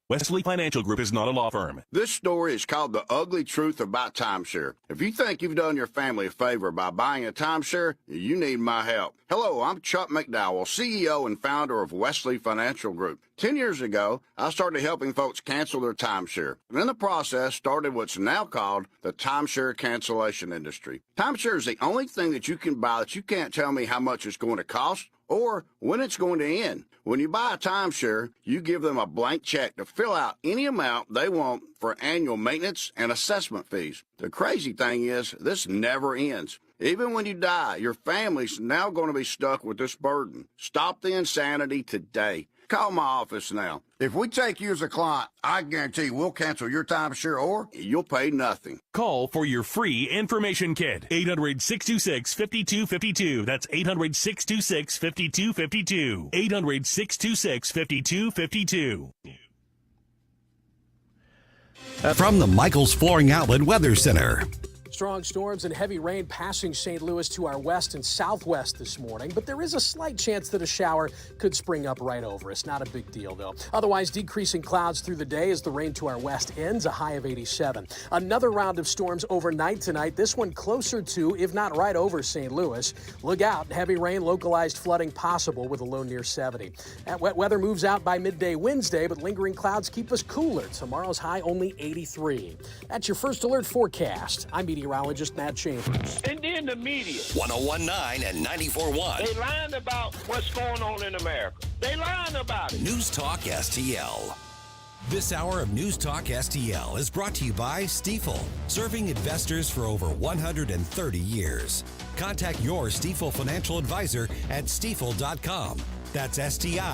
Wesley Financial Group is not a law firm. This story is called The Ugly Truth About Timeshare. If you think you've done your family a favor by buying a timeshare, you need my help. Hello, I'm Chuck McDowell, CEO and founder of Wesley Financial Group. 10 years ago, I started helping folks cancel their timeshare. And in the process, started what's now called the timeshare cancellation industry. Timeshare is the only thing that you can buy that you can't tell me how much it's going to cost or when it's going to end. When you buy a timeshare, you give them a blank check to fill out any amount they want for annual maintenance and assessment fees. The crazy thing is, this never ends. Even when you die, your family's now going to be stuck with this burden. Stop the insanity today. Call my office now. If we take you as a client, I guarantee we'll cancel your timeshare or you'll pay nothing. Call for your free information kit. 800-626-5252. That's 800-626-5252. 800-626-5252. From the Michaels Flooring Outlet Weather Center. Strong storms and heavy rain passing St. Louis to our west and southwest this morning, but there is a slight chance that a shower could spring up right over us. Not a big deal, though. Otherwise, decreasing clouds through the day as the rain to our west ends, a high of 87. Another round of storms overnight tonight, this one closer to, if not right over, St. Louis. Look out, heavy rain, localized flooding possible with a low near 70. That wet weather moves out by midday Wednesday, but lingering clouds keep us cooler. Tomorrow's high only 83. That's your first alert forecast. I'm meteorologist Matt Chambers. And then the media. 101.9 and 94.1. They lying about what's going on in America. They lying about it. News Talk STL. This hour of News Talk STL is brought to you by Stifel, serving investors for over 130 years. Contact your Stifel financial advisor at stifel.com. That's STIFEL.com.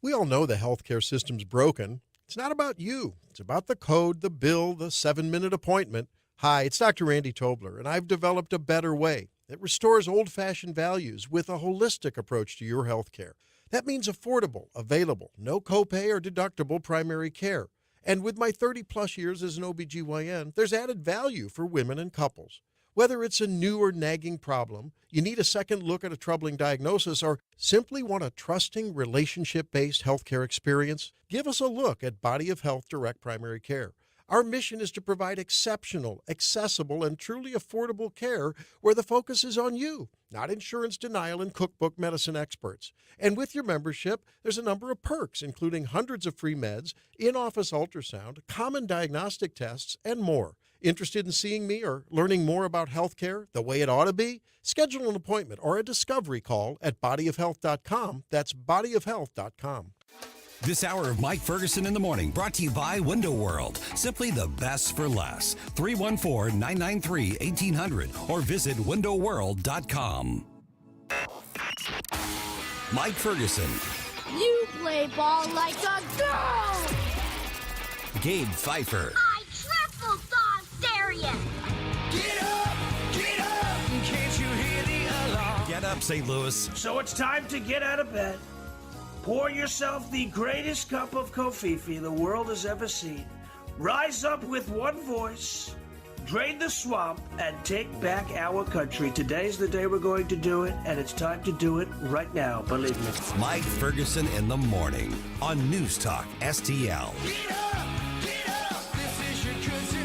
We all know the healthcare system's broken. It's not about you. It's about the code, the bill, the 7-minute appointment. Hi, it's Dr. Randy Tobler, and I've developed a better way that restores old-fashioned values with a holistic approach to your healthcare. That means affordable, available, no copay or deductible primary care. And with my 30-plus years as an OBGYN, there's added value for women and couples. Whether it's a new or nagging problem, you need a second look at a troubling diagnosis, or simply want a trusting, relationship-based healthcare experience, give us a look at Body of Health Direct Primary Care. Our mission is to provide exceptional, accessible, and truly affordable care where the focus is on you, not insurance denial and cookbook medicine experts. And with your membership, there's a number of perks, including hundreds of free meds, in-office ultrasound, common diagnostic tests, and more. Interested in seeing me or learning more about healthcare the way it ought to be? Schedule an appointment or a discovery call at bodyofhealth.com. That's bodyofhealth.com. This hour of Mike Ferguson in the Morning brought to you by Window World. Simply the best for less. 314-993-1800 or visit windowworld.com. Mike Ferguson. You play ball like a girl! Gabe Pfeiffer. I triple dog dare you! Get up! Can't you hear the alarm? Get up, St. Louis. So it's time to get out of bed. Pour yourself the greatest cup of Kofifi the world has ever seen. Rise up with one voice, drain the swamp, and take back our country. Today's the day we're going to do it, and it's time to do it right now, believe me. Mike Ferguson in the Morning on News Talk STL. Get up! This is your cousin.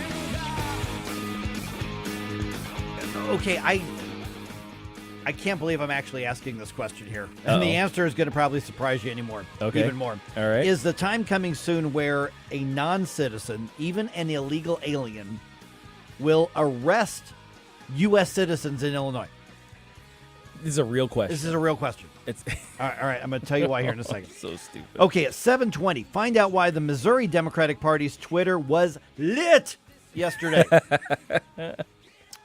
Okay, I can't believe I'm actually asking this question here. And the answer is going to probably surprise you even more. All right. Is the time coming soon where a non-citizen, even an illegal alien, will arrest U.S. citizens in Illinois? This is a real question. This is a real question. It's all right, I'm going to tell you why here in a second. So stupid. Okay, at 7:20, find out why the Missouri Democratic Party's Twitter was lit yesterday.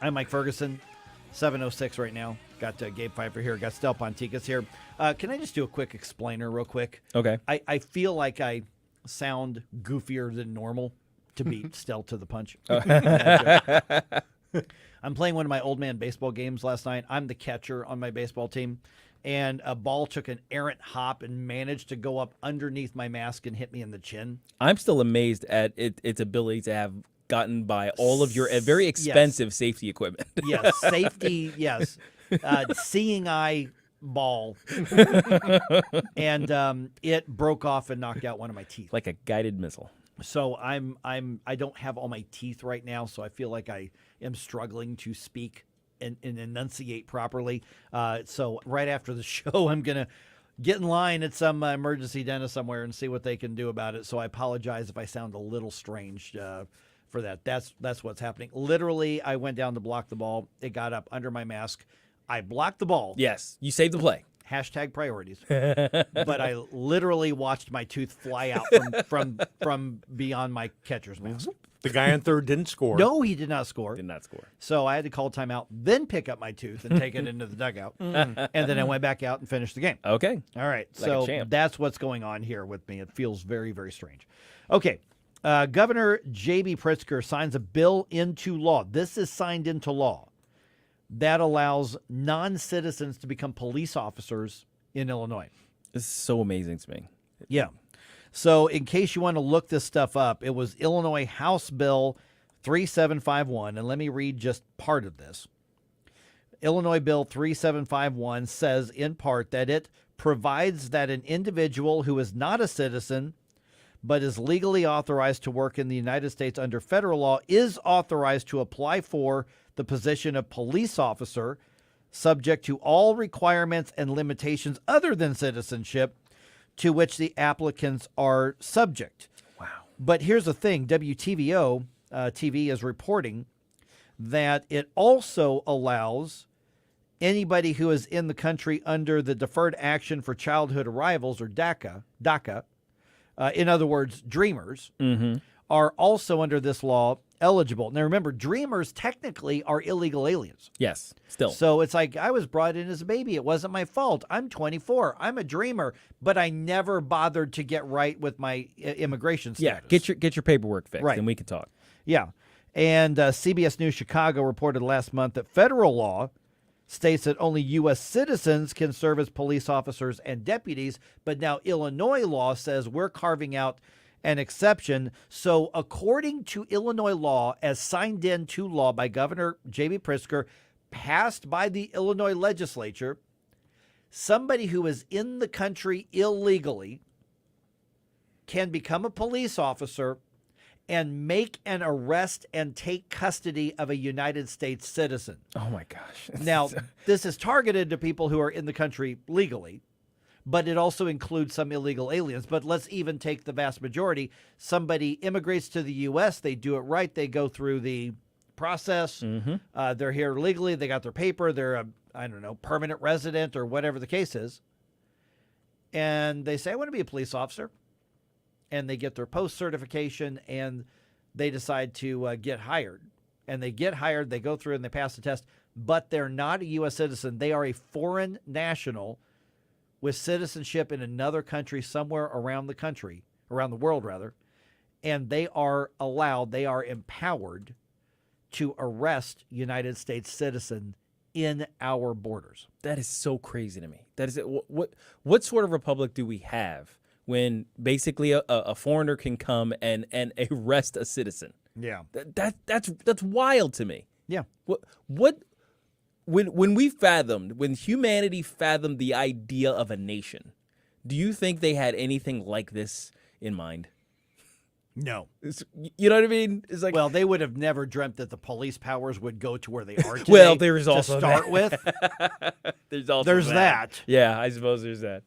I'm Mike Ferguson, 7:06 right now. Got Gabe Pfeiffer here. Got Stel Ponticus here. Can I just do a quick explainer real quick? Okay. I feel like I sound goofier than normal to beat Stel to the punch. I'm playing one of my old man baseball games last night. I'm the catcher on my baseball team. And a ball took an errant hop and managed to go up underneath my mask and hit me in the chin. I'm still amazed at its ability to have gotten by all of your very expensive safety equipment. Yes, safety, yes. Seeing eye ball. And it broke off and knocked out one of my teeth. Like a guided missile. So I don't have all my teeth right now, so I feel like I am struggling to speak and enunciate properly. So right after the show, I'm going to get in line at some emergency dentist somewhere and see what they can do about it. So I apologize if I sound a little strange for that. That's what's happening. Literally, I went down to block the ball. It got up under my mask. I blocked the ball. Yes, you saved the play. Hashtag priorities. But I literally watched my tooth fly out from beyond my catcher's mask. The guy on third didn't score. No, he did not score. Did not score. So I had to call timeout, then pick up my tooth and take it into the dugout. And then I went back out and finished the game. Okay. All right. Like a So champ. that's what's going on here with me. It feels very, very strange. Okay. Governor J.B. Pritzker signs a bill into law. This is signed into law that allows non-citizens to become police officers in Illinois. This is so amazing to me. Yeah. So in case you want to look this stuff up, it was Illinois House Bill 3751. And let me read just part of this. Illinois Bill 3751 says in part that it provides that an individual who is not a citizen but is legally authorized to work in the United States under federal law is authorized to apply for the position of police officer, subject to all requirements and limitations other than citizenship to which the applicants are subject. Wow. But here's the thing. WTVO TV is reporting that it also allows anybody who is in the country under the Deferred Action for Childhood Arrivals, or DACA, in other words, dreamers, are also under this law eligible. Now, remember, dreamers technically are illegal aliens. Yes, still. So it's like, I was brought in as a baby. It wasn't my fault. I'm 24. I'm a dreamer, but I never bothered to get right with my immigration status. Yeah, get your paperwork fixed, Right. and we can talk. Yeah. And CBS News Chicago reported last month that federal law states that only U.S. citizens can serve as police officers and deputies, but now Illinois law says we're carving out an exception. So according to Illinois law, as signed into law by Governor J.B. Pritzker, passed by the Illinois legislature, somebody who is in the country illegally can become a police officer and make an arrest and take custody of a United States citizen. Oh, my gosh. Now, this is targeted to people who are in the country legally, but it also includes some illegal aliens. But let's even take the vast majority. Somebody immigrates to the U.S., they do it right, they go through the process, they're here legally, they got their paper, they're a, permanent resident or whatever the case is, and they say, I want to be a police officer. and they get their post certification, and they decide to get hired. And they get hired, they go through and they pass the test, but they're not a U.S. citizen. They are a foreign national with citizenship in another country somewhere around the world rather, and they are empowered to arrest United States citizen in our borders. That is so crazy to me. That is what sort of republic do we have when basically a foreigner can come and arrest a citizen? Yeah. That's wild to me. Yeah. When humanity fathomed the idea of a nation, do you think they had anything like this in mind? No. You know what I mean? It's like, well, they would have never dreamt that the police powers would go to where they are today. Well, there's also to start that. with. there's that. Yeah, I suppose there's that.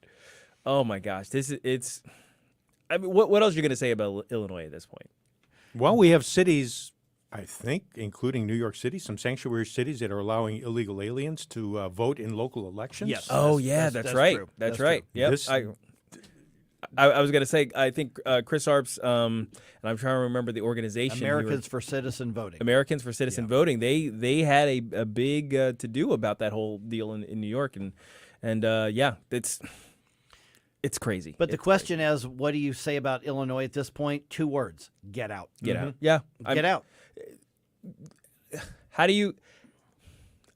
Oh my gosh, I mean, what else are you going to say about Illinois at this point? Well, we have cities, I think, including New York City, some sanctuary cities that are allowing illegal aliens to vote in local elections. Yes. Oh, that's right. True. That's right. True. Yep. I was going to say, I think Chris Arps, and I'm trying to remember the organization. Americans for Citizen Voting. Americans for Citizen Voting. They had a big to-do about that whole deal in New York. And it's crazy. But the question is, what do you say about Illinois at this point? 2 words: get out. Get out. Yeah, get out. How do you?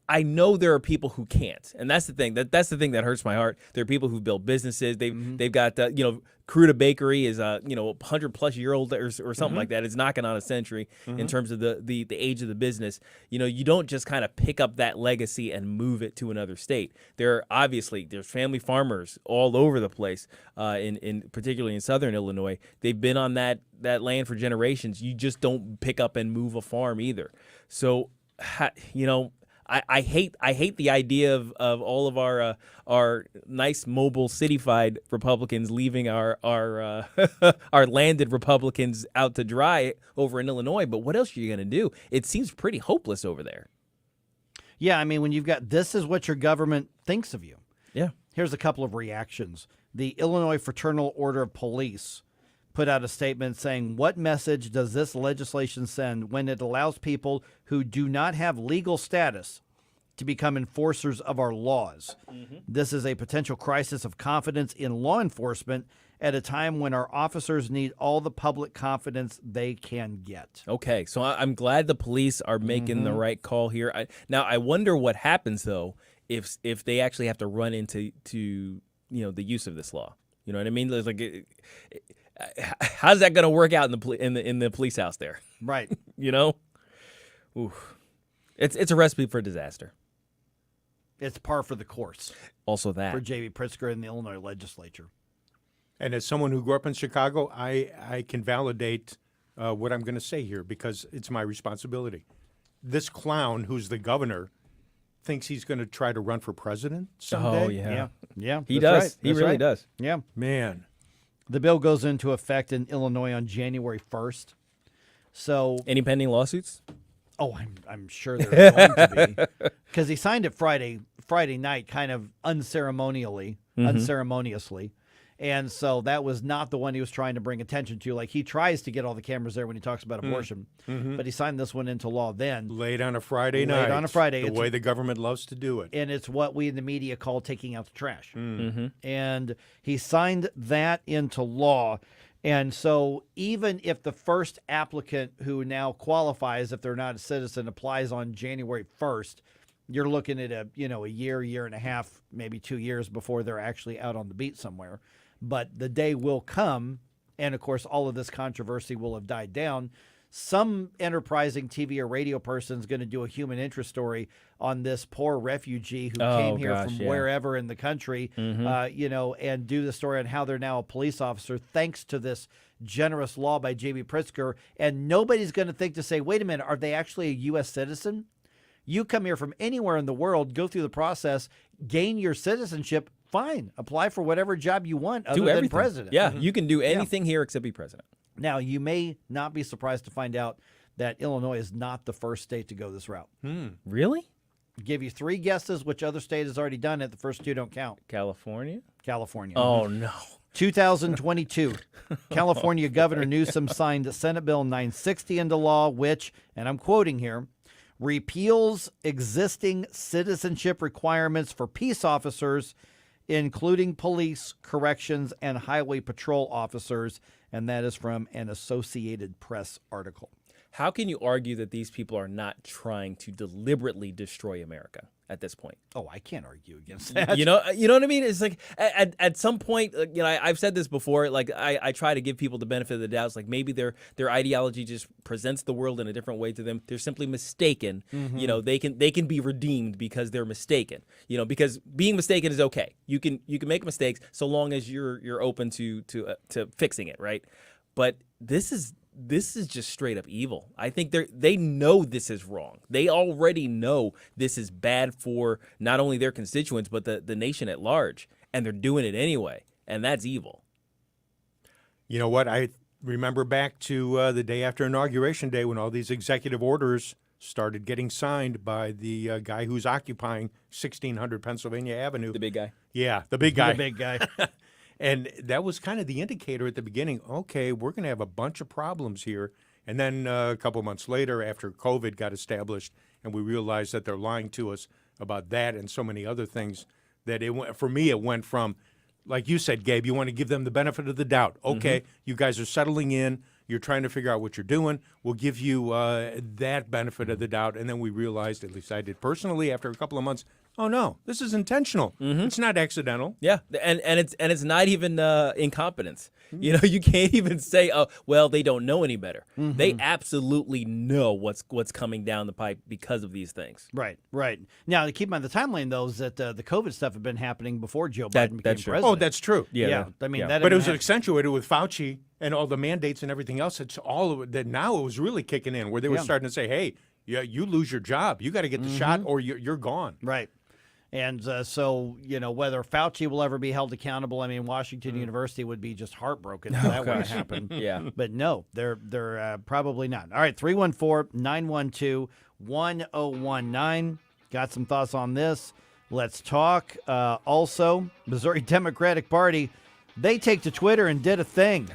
I know there are people who can't, and that's the thing. That's the thing that hurts my heart. There are people who build businesses. They've got Cruda Bakery is 100-plus-year-old or something like that. It's knocking on a century in terms of the age of the business. You don't just kind of pick up that legacy and move it to another state. There's family farmers all over the place, particularly in southern Illinois. They've been on that land for generations. You just don't pick up and move a farm either. So, I hate the idea of all of our nice mobile cityfied Republicans leaving our our landed Republicans out to dry over in Illinois. But what else are you going to do? It seems pretty hopeless over there. Yeah, I mean, when you've got this is what your government thinks of you. Yeah. Here's a couple of reactions. The Illinois Fraternal Order of Police put out a statement saying, what message does this legislation send when it allows people who do not have legal status to become enforcers of our laws? This is a potential crisis of confidence in law enforcement at a time when our officers need all the public confidence they can get. Okay, so I'm glad the police are making the right call here. I wonder what happens, though, if they actually have to run into the use of this law. You know what I mean? There's how's that going to work out in the police house there? Right. Ooh. It's a recipe for disaster. It's par for the course. Also that. For J.B. Pritzker in the Illinois legislature. And as someone who grew up in Chicago, I can validate what I'm going to say here because it's my responsibility. This clown who's the governor thinks he's going to try to run for president someday. Oh, yeah. Yeah. He does. Right. He really does. Yeah. Man. The bill goes into effect in Illinois on January 1st. So, any pending lawsuits? Oh, I'm sure there are going to be, because he signed it Friday night, kind of unceremoniously, and so that was not the one he was trying to bring attention to. Like, he tries to get all the cameras there when he talks about abortion, but he signed this one into law then. Late on a Friday night. Late on a Friday. The way the government loves to do it. And it's what we in the media call taking out the trash. And he signed that into law. And so even if the first applicant who now qualifies, if they're not a citizen, applies on January 1st, you're looking at a year and a half, maybe 2 years before they're actually out on the beat somewhere. But the day will come, and of course all of this controversy will have died down. Some enterprising TV or radio person is going to do a human interest story on this poor refugee who came here from wherever in the country, and do the story on how they're now a police officer thanks to this generous law by J.B. Pritzker. And nobody's going to think to say, wait a minute, are they actually a U.S. citizen? You come here from anywhere in the world, go through the process, gain your citizenship, fine. Apply for whatever job you want other than president. Yeah, you can do anything here except be president. Now, you may not be surprised to find out that Illinois is not the first state to go this route. Really? Give you 3 guesses. Which other state has already done it? The first 2 don't count. California? California. Oh, no. 2022, California Governor Newsom signed Senate Bill 960 into law, which, and I'm quoting here, repeals existing citizenship requirements for peace officers, including police, corrections, and highway patrol officers. And that is from an Associated Press article. How can you argue that these people are not trying to deliberately destroy America at this point? Oh, I can't argue against that. You know what I mean? It's like at some point, you know, I've said this before. Like I try to give people the benefit of the doubt. It's like maybe their ideology just presents the world in a different way to them. They're simply mistaken. Mm-hmm. You know, they can be redeemed because they're mistaken. You know, because being mistaken is okay. You can make mistakes so long as you're open to fixing it, right? But this is just straight up evil. I think they know this is wrong. They already know this is bad for not only their constituents, but the nation at large. And they're doing it anyway. And that's evil. You know what? I remember back to the day after Inauguration Day when all these executive orders started getting signed by the guy who's occupying 1600 Pennsylvania Avenue. The big guy. Yeah, the big guy. The big guy. And that was kind of the indicator at the beginning. Okay, we're going to have a bunch of problems here. And then a couple months later, after COVID got established and we realized that they're lying to us about that and so many other things, that for me, it went from, like you said, Gabe, you want to give them the benefit of the doubt. Okay, you guys are settling in. You're trying to figure out what you're doing. We'll give you that benefit of the doubt. And then we realized, at least I did personally, after a couple of months, oh no, this is intentional. It's not accidental. Yeah, and it's not even incompetence. You know, you can't even say, oh, well, they don't know any better. They absolutely know what's coming down the pipe because of these things. Right. Now, to keep in mind, the timeline, though, is that the COVID stuff had been happening before Joe Biden became president. Oh, that's true. Yeah. I mean, that but it was accentuated with Fauci and all the mandates and everything else. It's all of it, that now it was really kicking in, where they were starting to say, hey, you lose your job. You got to get the shot or you're gone. Right. And so, you know, whether Fauci will ever be held accountable, I mean, Washington University would be just heartbroken if that would happen. Yeah. But no, they're probably not. All right, 314-912-1019. Got some thoughts on this. Let's talk. Also, Missouri Democratic Party, they take to Twitter and did a thing.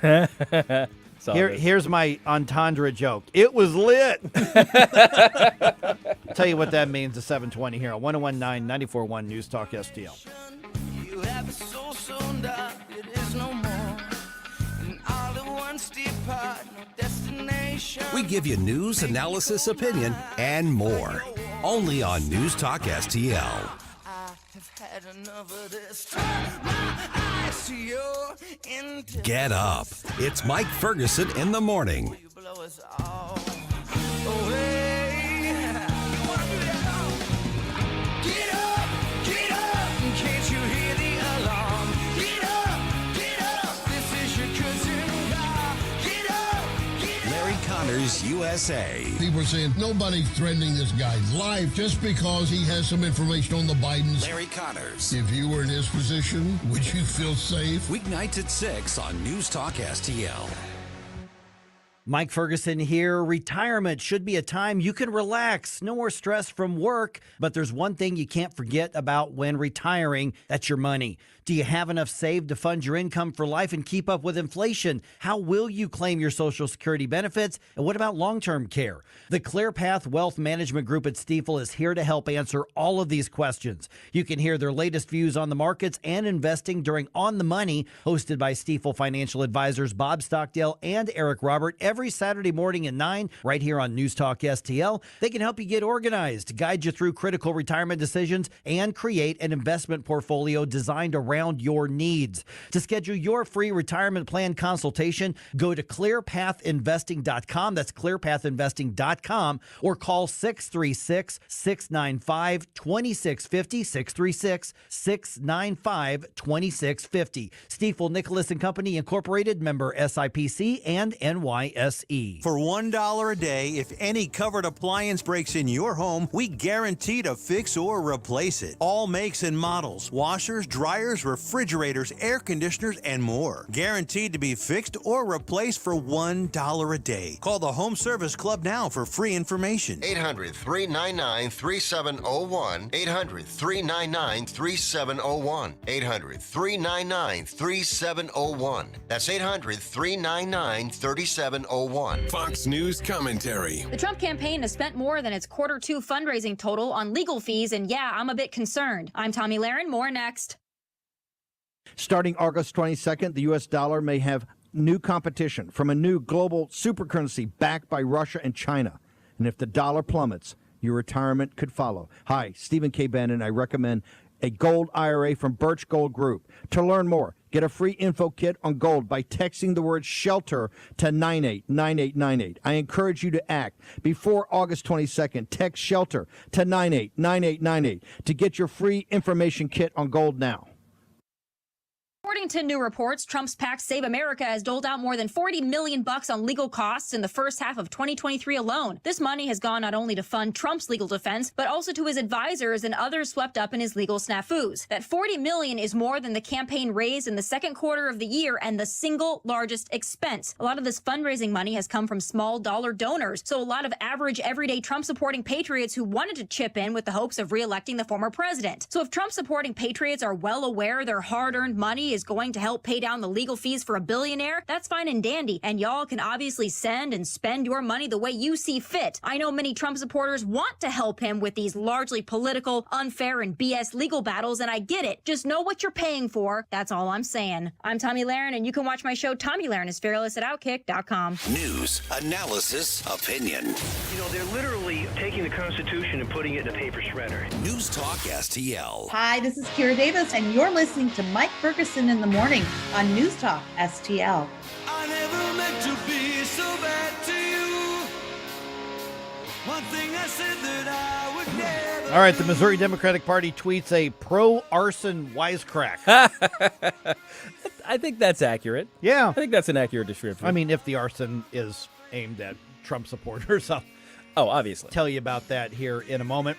Here's my entendre joke. It was lit. Tell you what that means at 7:20 here on 101.9 94.1 News Talk STL. You have a soul so dark it is no more. And all at once depart, no destination. We give you news, analysis, opinion, and more. Only on News Talk STL. Have had enough of this. Turn my eyes to your intent. Get up. It's Mike Ferguson in the morning. You blow us all away. You wanna do that? Get up, can't you hear the alarm? Get up, this is your cousin car. Get up. Larry Connors, USA. People are saying nobody's threatening this guy's life just because he has some information on the Bidens. Larry Connors. If you were in his position, would you feel safe? Weeknights at 6 on News Talk STL. Mike Ferguson here. Retirement should be a time you can relax. No more stress from work. But there's one thing you can't forget about when retiring. That's your money. Do you have enough saved to fund your income for life and keep up with inflation? How will you claim your Social Security benefits? And what about long-term care? The ClearPath Wealth Management Group at Stifel is here to help answer all of these questions. You can hear their latest views on the markets and investing during On the Money, hosted by Stifel financial advisors Bob Stockdale and Eric Robert, every Saturday morning at 9, right here on News Talk STL. They can help you get organized, guide you through critical retirement decisions, and create an investment portfolio designed around your needs. To schedule your free retirement plan consultation, go to clearpathinvesting.com. That's clearpathinvesting.com, or call 636-695-2650, 636-695-2650. Stifel Nicholas and Company Incorporated, member SIPC and NYSE. For $1 a day, if any covered appliance breaks in your home, we guarantee to fix or replace it. All makes and models, washers, dryers, refrigerators, air conditioners, and more. Guaranteed to be fixed or replaced for $1 a day. Call the Home Service Club now for free information. 800-399-3701. 800-399-3701. 800-399-3701. That's 800-399-3701. Fox News commentary. The Trump campaign has spent more than its Q2 fundraising total on legal fees, and yeah, I'm a bit concerned. I'm Tommy Lahren. More next. Starting August 22nd, the U.S. dollar may have new competition from a new global supercurrency backed by Russia and China. And if the dollar plummets, your retirement could follow. Hi, Stephen K. Bannon. I recommend a gold IRA from Birch Gold Group. To learn more, get a free info kit on gold by texting the word SHELTER to 989898. I encourage you to act before August 22nd. Text SHELTER to 989898 to get your free information kit on gold now. According to new reports, Trump's PAC Save America has doled out more than $40 million on legal costs in the first half of 2023 alone. This money has gone not only to fund Trump's legal defense, but also to his advisors and others swept up in his legal snafus. That $40 million is more than the campaign raised in the second quarter of the year and the single largest expense. A lot of this fundraising money has come from small dollar donors, so a lot of average, everyday Trump-supporting patriots who wanted to chip in with the hopes of re-electing the former president. So if Trump-supporting patriots are well aware their hard-earned money is going to help pay down the legal fees for a billionaire, that's fine and dandy, and y'all can obviously send and spend your money the way you see fit. I know many Trump supporters want to help him with these largely political, unfair, and BS legal battles, and I get it. Just know what you're paying for. That's all I'm saying. I'm Tommy Lahren, and you can watch my show Tommy Lahren is Fearless at Outkick.com. News, analysis, opinion. You know, they're literally taking the Constitution and putting it in a paper shredder. News Talk STL. Hi, this is Kira Davis, and you're listening to Mike Ferguson in the morning on News Talk STL. I never meant to be so bad to you. One thing I said that I would never. All right, the Missouri Democratic Party tweets a pro-arson wisecrack. I think that's accurate. Yeah. I think that's an accurate description. I mean, if the arson is aimed at Trump supporters, I'll obviously tell you about that here in a moment.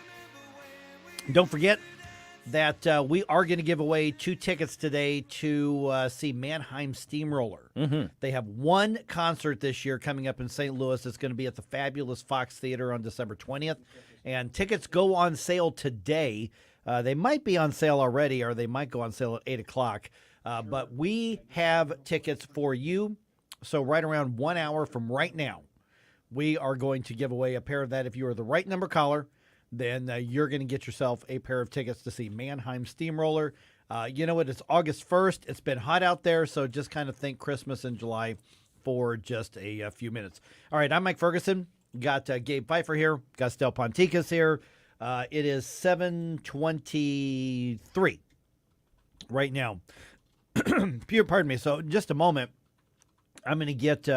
Don't forget that we are going to give away 2 tickets today to see Mannheim Steamroller. Mm-hmm. They have one concert this year coming up in St. Louis. It's going to be at the fabulous Fox Theater on December 20th. And tickets go on sale today. They might be on sale already, or they might go on sale at 8 o'clock. But we have tickets for you. So right around 1 hour from right now, we are going to give away a pair of that. If you are the right number caller, then you're going to get yourself a pair of tickets to see Mannheim Steamroller. You know what? It's August 1st. It's been hot out there, so just kind of think Christmas in July for just a few minutes. All right, I'm Mike Ferguson. Got Gabe Pfeiffer here. Got Stel Ponticus here. It is 7:23 right now. Pardon me. So in just a moment, I'm going to get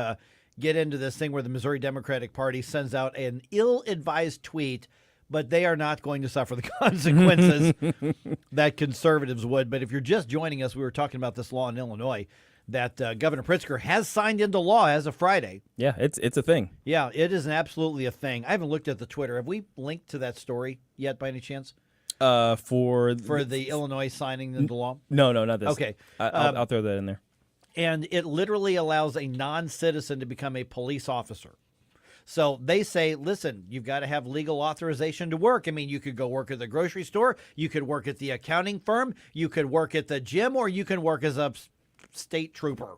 into this thing where the Missouri Democratic Party sends out an ill-advised tweet, but they are not going to suffer the consequences that conservatives would. But if you're just joining us, we were talking about this law in Illinois that Governor Pritzker has signed into law as of Friday. Yeah, it's a thing. Yeah, it is absolutely a thing. I haven't looked at the Twitter. Have we linked to that story yet by any chance? For the Illinois signing into law? No, not this. Okay. I'll throw that in there. And it literally allows a non-citizen to become a police officer. So they say, listen, you've got to have legal authorization to work. I mean, you could go work at the grocery store, you could work at the accounting firm, you could work at the gym, or you can work as a state trooper.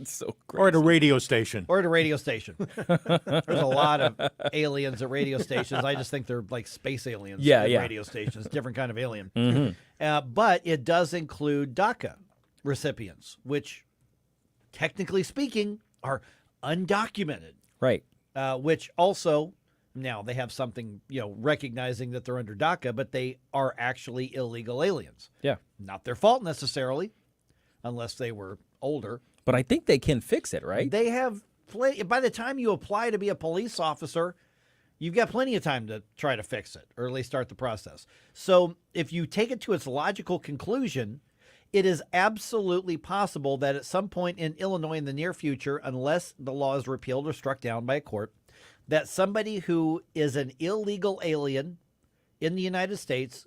So crazy. Or at a radio station. Or at a radio station. There's a lot of aliens at radio stations. I just think they're like space aliens at radio stations, different kind of alien. Mm-hmm. But it does include DACA recipients, which, technically speaking, are undocumented. Right. Which also, now they have something, recognizing that they're under DACA, but they are actually illegal aliens. Yeah. Not their fault necessarily, unless they were older. But I think they can fix it, right? They have by the time you apply to be a police officer, you've got plenty of time to try to fix it, or at least start the process. So if you take it to its logical conclusion, It is absolutely possible that at some point in Illinois in the near future, unless the law is repealed or struck down by a court, that somebody who is an illegal alien in the United States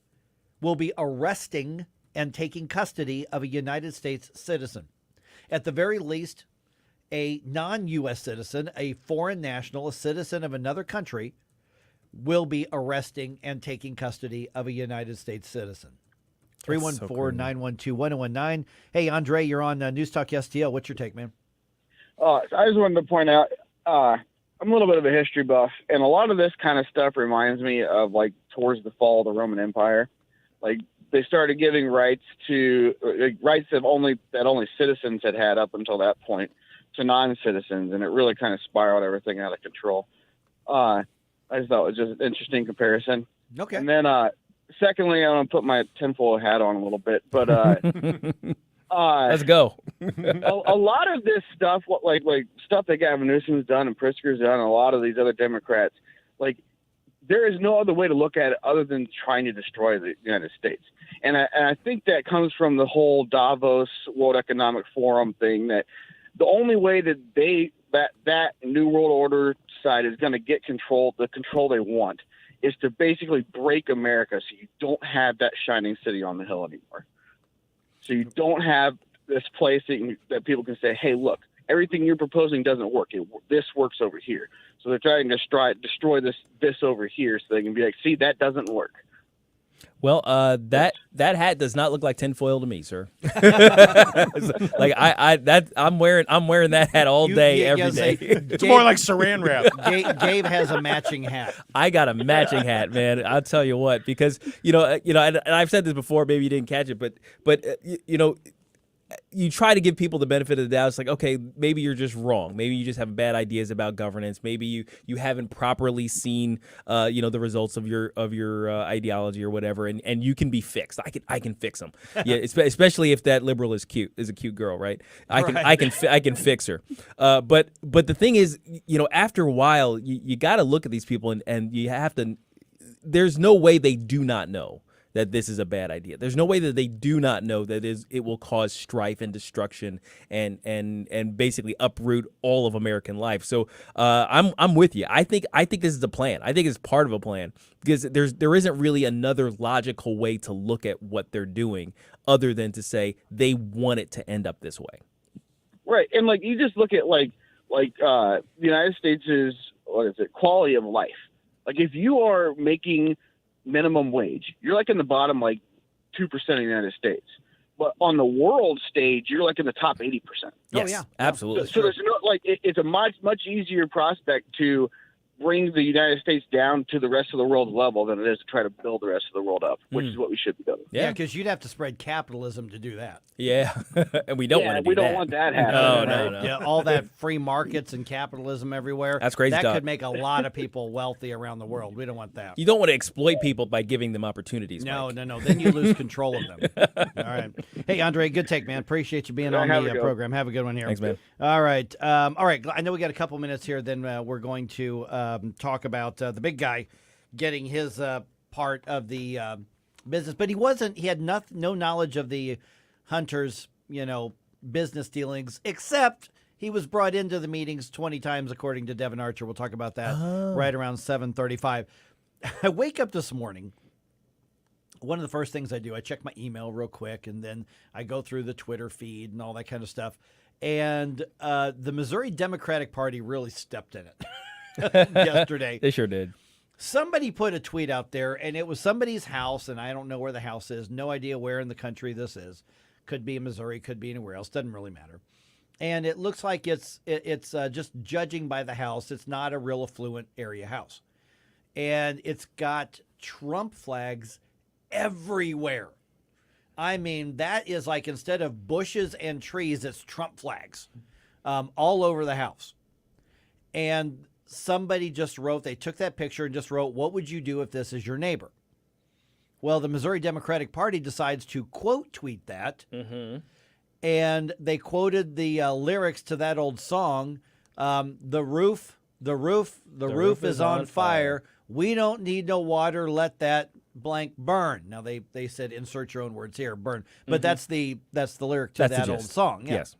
will be arresting and taking custody of a United States citizen. At the very least, a non-U.S. citizen, a foreign national, a citizen of another country, will be arresting and taking custody of a United States citizen. 314-912-1019. Hey, Andre, you're on News Talk STL. What's your take, man? I just wanted to point out, I'm a little bit of a history buff, and a lot of this kind of stuff reminds me of, like, towards the fall of the Roman Empire. Like, they started giving rights to rights that only citizens had up until that point to non-citizens, and it really kind of spiraled everything out of control. I just thought it was just an interesting comparison. Okay. And then, secondly, I'm going to put my tinfoil hat on a little bit, but let's go. a lot of this stuff, like stuff that Gavin Newsom's done and Pritzker's done, and a lot of these other Democrats, like, there is no other way to look at it other than trying to destroy the United States. And I think that comes from the whole Davos World Economic Forum thing, that the only way that that New World Order side is going to get the control they want, is to basically break America so you don't have that shining city on the hill anymore. So you don't have this place that people can say, hey, look, everything you're proposing doesn't work. This works over here. So they're trying to destroy this over here so they can be like, see, that doesn't work. Well, that hat does not look like tinfoil to me, sir. Like I'm wearing that hat all day, every day. It's more like saran wrap. Gabe has a matching hat. I got a matching hat, man. I'll tell you what, because and I've said this before. Maybe you didn't catch it, but you try to give people the benefit of the doubt. It's like, okay, maybe you're just wrong. Maybe you just have bad ideas about governance. Maybe you haven't properly seen, the results of your ideology or whatever, and you can be fixed. I can fix them. Yeah, especially if that liberal is a cute girl, right? I can fix her. But the thing is, after a while, you got to look at these people and you have to. There's no way they do not know that this is a bad idea. There's no way that they do not know that it will cause strife and destruction and basically uproot all of American life. So I'm with you. I think this is a plan. I think it's part of a plan, because there isn't really another logical way to look at what they're doing other than to say they want it to end up this way. Right, and like you just look at the United States' quality of life. Like if you are making minimum wage, you're like in the bottom 2% of the United States, but on the world stage you're like in the top 80%. Yes, oh yeah, absolutely. So there's it's a much easier prospect to bring the United States down to the rest of the world level than it is to try to build the rest of the world up, which is what we should be doing. Yeah, because you'd have to spread capitalism to do that. Yeah, and we don't want to do that. We don't want that happening. No. Yeah, all that free markets and capitalism everywhere. That's crazy That talk. could make a lot of people wealthy around the world. We don't want that. You don't want to exploit people by giving them opportunities. No. Mike. Then you lose control of them. All right. Hey, Andre, good take, man. Appreciate you being on the program. Have a good one here. Thanks, man. All right. I know we got a couple minutes here. Then we're going to talk about the big guy getting his part of the business, but he had no knowledge of the Hunter's, business dealings, except he was brought into the meetings 20 times, according to Devin Archer. We'll talk about that right around 7:35. I wake up this morning. One of the first things I do, I check my email real quick, and then I go through the Twitter feed and all that kind of stuff. And the Missouri Democratic Party really stepped in it. Yesterday. They sure did. Somebody put a tweet out there, and it was somebody's house, and I don't know where the house is. No idea where in the country this is. Could be in Missouri, could be anywhere else. Doesn't really matter. And it looks like it's just judging by the house. It's not a real affluent area house. And it's got Trump flags everywhere. I mean, that is like, instead of bushes and trees, it's Trump flags all over the house. And somebody just wrote, they took that picture and just wrote, what would you do if this is your neighbor? Well, the Missouri Democratic Party decides to quote tweet that. Mm-hmm. And they quoted the lyrics to that old song, the roof is on fire. We don't need no water. Let that blank burn. Now they said insert your own words here, burn. But that's the lyric to that old song. Yeah. Yes.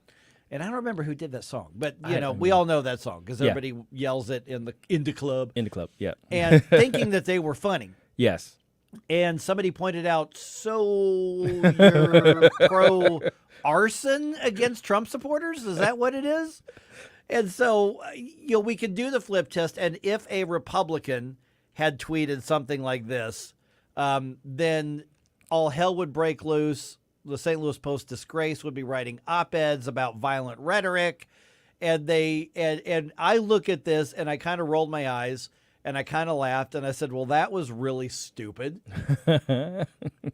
And I don't remember who did that song, but we all know that song because everybody yells it in the club. In the club, yeah. And thinking that they were funny. Yes. And somebody pointed out, so you're pro arson against Trump supporters? Is that what it is? And so, we could do the flip test. And if a Republican had tweeted something like this, then all hell would break loose. The St. Louis Post Disgrace would be writing op-eds about violent rhetoric. And I look at this and I kind of rolled my eyes and I kind of laughed and I said, well, that was really stupid.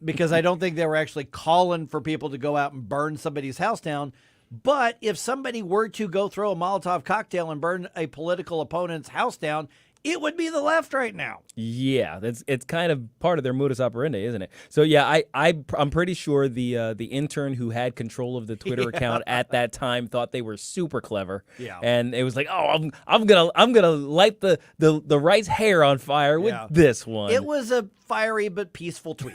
Because I don't think they were actually calling for people to go out and burn somebody's house down. But if somebody were to go throw a Molotov cocktail and burn a political opponent's house down, it would be the left right now. Yeah, it's kind of part of their modus operandi, isn't it? So yeah, I'm pretty sure the intern who had control of the Twitter account at that time thought they were super clever. Yeah, and it was like, oh, I'm gonna light the right's hair on fire with this one. It was a fiery but peaceful tweet.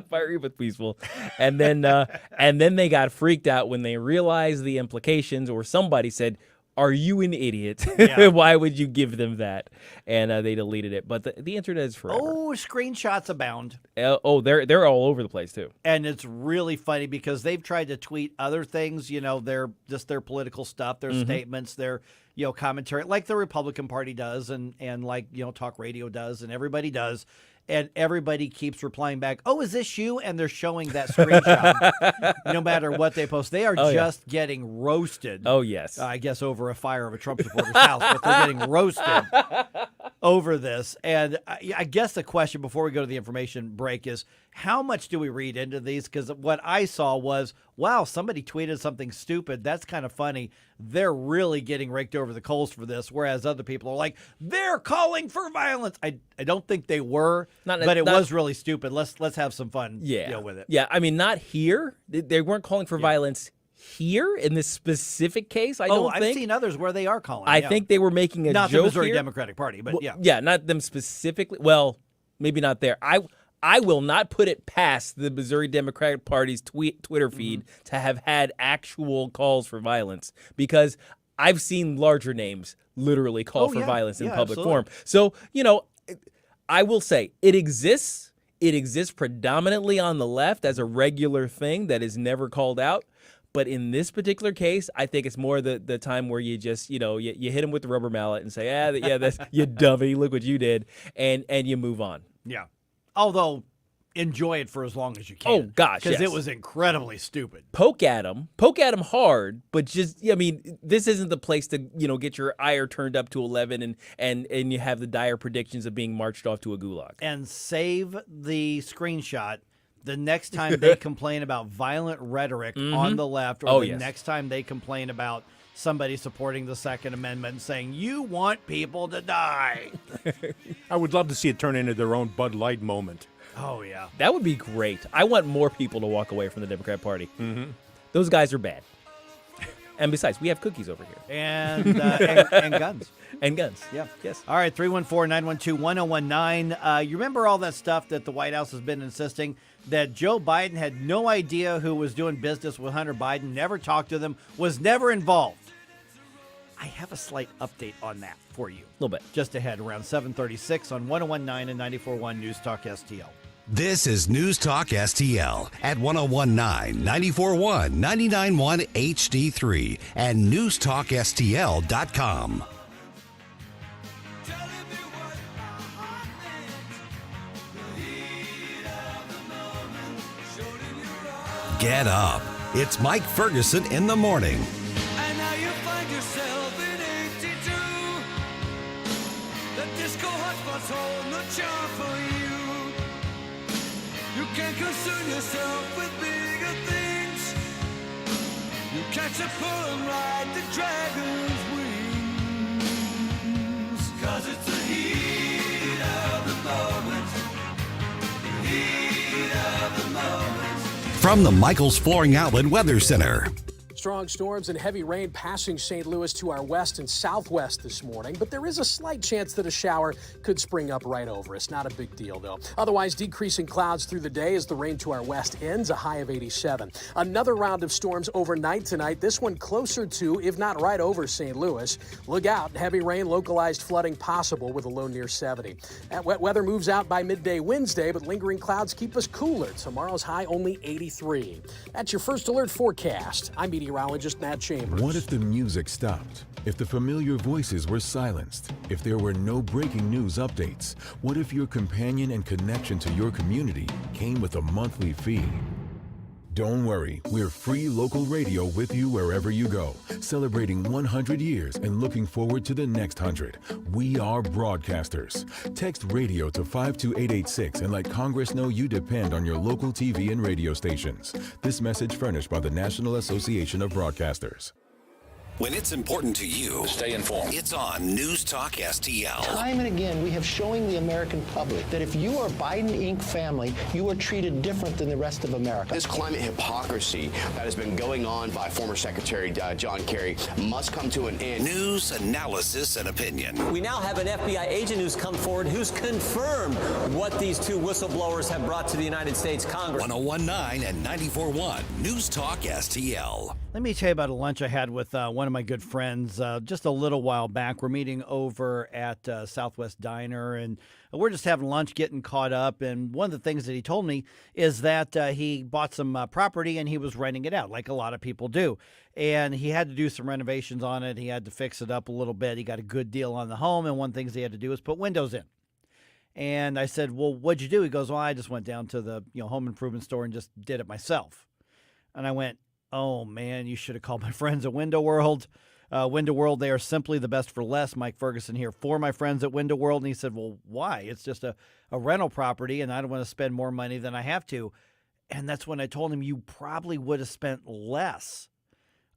Fiery but peaceful, and then they got freaked out when they realized the implications, or somebody said, are you an idiot? Yeah. Why would you give them that? And they deleted it. But the internet is forever. Oh, screenshots abound. They're all over the place too. And it's really funny because they've tried to tweet other things. Their political stuff, their statements, their commentary, like the Republican Party does, and like talk radio does, and everybody does. And everybody keeps replying back, oh, is this you? And they're showing that screenshot no matter what they post. They are just getting roasted. Oh, yes. I guess over a fire of a Trump supporter's house, but they're getting roasted over this. And I guess the question before we go to the information break is, how much do we read into these? Because what I saw was, wow, somebody tweeted something stupid. That's kind of funny. They're really getting raked over the coals for this, whereas other people are like, they're calling for violence. I don't think they were, but it was really stupid. Let's have some fun with it. Yeah, I mean, not here. They weren't calling for violence here in this specific case. I've seen others where they are calling. I think they were making a not joke the Missouri here. Democratic Party, but yeah, not them specifically. Well, maybe not there. I will not put it past the Missouri Democratic Party's Twitter feed to have had actual calls for violence, because I've seen larger names literally call for violence in public forum. So, I will say it exists. It exists predominantly on the left as a regular thing that is never called out. But in this particular case, I think it's more the time where you just, you hit them with the rubber mallet and say, that's you dummy, look what you did, and you move on. Yeah. Although, enjoy it for as long as you can. Oh, gosh, because it was incredibly stupid. Poke at them hard, but just, this isn't the place to, get your ire turned up to 11 and you have the dire predictions of being marched off to a gulag. And save the screenshot the next time they complain about violent rhetoric on the left, or next time they complain about somebody supporting the Second Amendment and saying, you want people to die. I would love to see it turn into their own Bud Light moment. Oh, yeah. That would be great. I want more people to walk away from the Democrat Party. Those guys are bad. And besides, we have cookies over here. And guns. And guns. Yeah. Yes. All right, 314-912-1019. You remember all that stuff that the White House has been insisting that Joe Biden had no idea who was doing business with Hunter Biden, never talked to them, was never involved. I have a slight update on that for you. A little bit. Just ahead, around 7:36 on 101.9 and 94.1 News Talk STL. This is News Talk STL at 101.9, 94.1, 99.1 HD3 and newstalkstl.com. Get up. It's Mike Ferguson in the morning. And now you find yourself in 82. The disco hotspot's holding the charm for you. You can concern yourself with bigger things. You catch a pull and ride the dragon's wings. 'Cause it's the heat of the moment. The heat of the moment. From the Michaels Flooring Outlet Weather Center. Strong storms and heavy rain passing St. Louis to our west and southwest this morning, but there is a slight chance that a shower could spring up right over us. Not a big deal, though. Otherwise, decreasing clouds through the day as the rain to our west ends, a high of 87. Another round of storms overnight tonight, this one closer to, if not right over, St. Louis. Look out, heavy rain, localized flooding possible with a low near 70. That wet weather moves out by midday Wednesday, but lingering clouds keep us cooler. Tomorrow's high only 83. That's your First Alert forecast. I'm meteorologist Matt Chambers. What if the music stopped? If the familiar voices were silenced? If there were no breaking news updates? What if your companion and connection to your community came with a monthly fee? Don't worry, we're free local radio with you wherever you go, celebrating 100 years and looking forward to the next 100. We are broadcasters. Text radio to 52886 and let Congress know you depend on your local TV and radio stations. This message furnished by the National Association of Broadcasters. When it's important to you, stay informed. It's on News Talk STL. Time and again, we have showing the American public that if you are Biden Inc. family, you are treated different than the rest of America. This climate hypocrisy that has been going on by former Secretary John Kerry must come to an end. News, analysis, and opinion. We now have an FBI agent who's come forward who's confirmed what these two whistleblowers have brought to the United States Congress. 101.9 and 94.1 News Talk STL. Let me tell you about a lunch I had with one of my good friends just a little while back. We're meeting over at Southwest Diner, and we're just having lunch, getting caught up. And one of the things that he told me is that he bought some property and he was renting it out, like a lot of people do. And he had to do some renovations on it. He had to fix it up a little bit. He got a good deal on the home, and one of the things he had to do was put windows in. And I said, well, what'd you do? He goes, well, I just went down to the home improvement store and just did it myself. And I went, oh, man, you should have called my friends at Window World. Window World, they are simply the best for less. Mike Ferguson here for my friends at Window World. And he said, well, why? It's just a rental property, and I don't want to spend more money than I have to. And that's when I told him you probably would have spent less.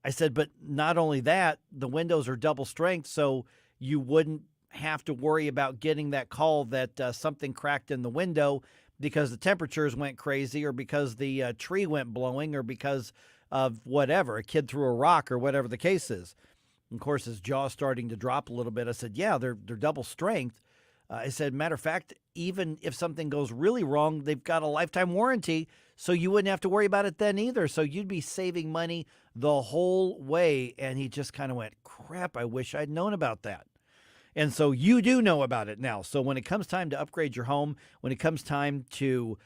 I said, but not only that, the windows are double strength, so you wouldn't have to worry about getting that call that something cracked in the window because the temperatures went crazy or because the tree went blowing or because of whatever, a kid threw a rock or whatever the case is. And of course, his jaw's starting to drop a little bit. I said, yeah, they're double strength. I said, matter of fact, even if something goes really wrong, they've got a lifetime warranty, so you wouldn't have to worry about it then either. So you'd be saving money the whole way. And he just kind of went, crap, I wish I'd known about that. And so you do know about it now. So when it comes time to upgrade your home, when it comes time to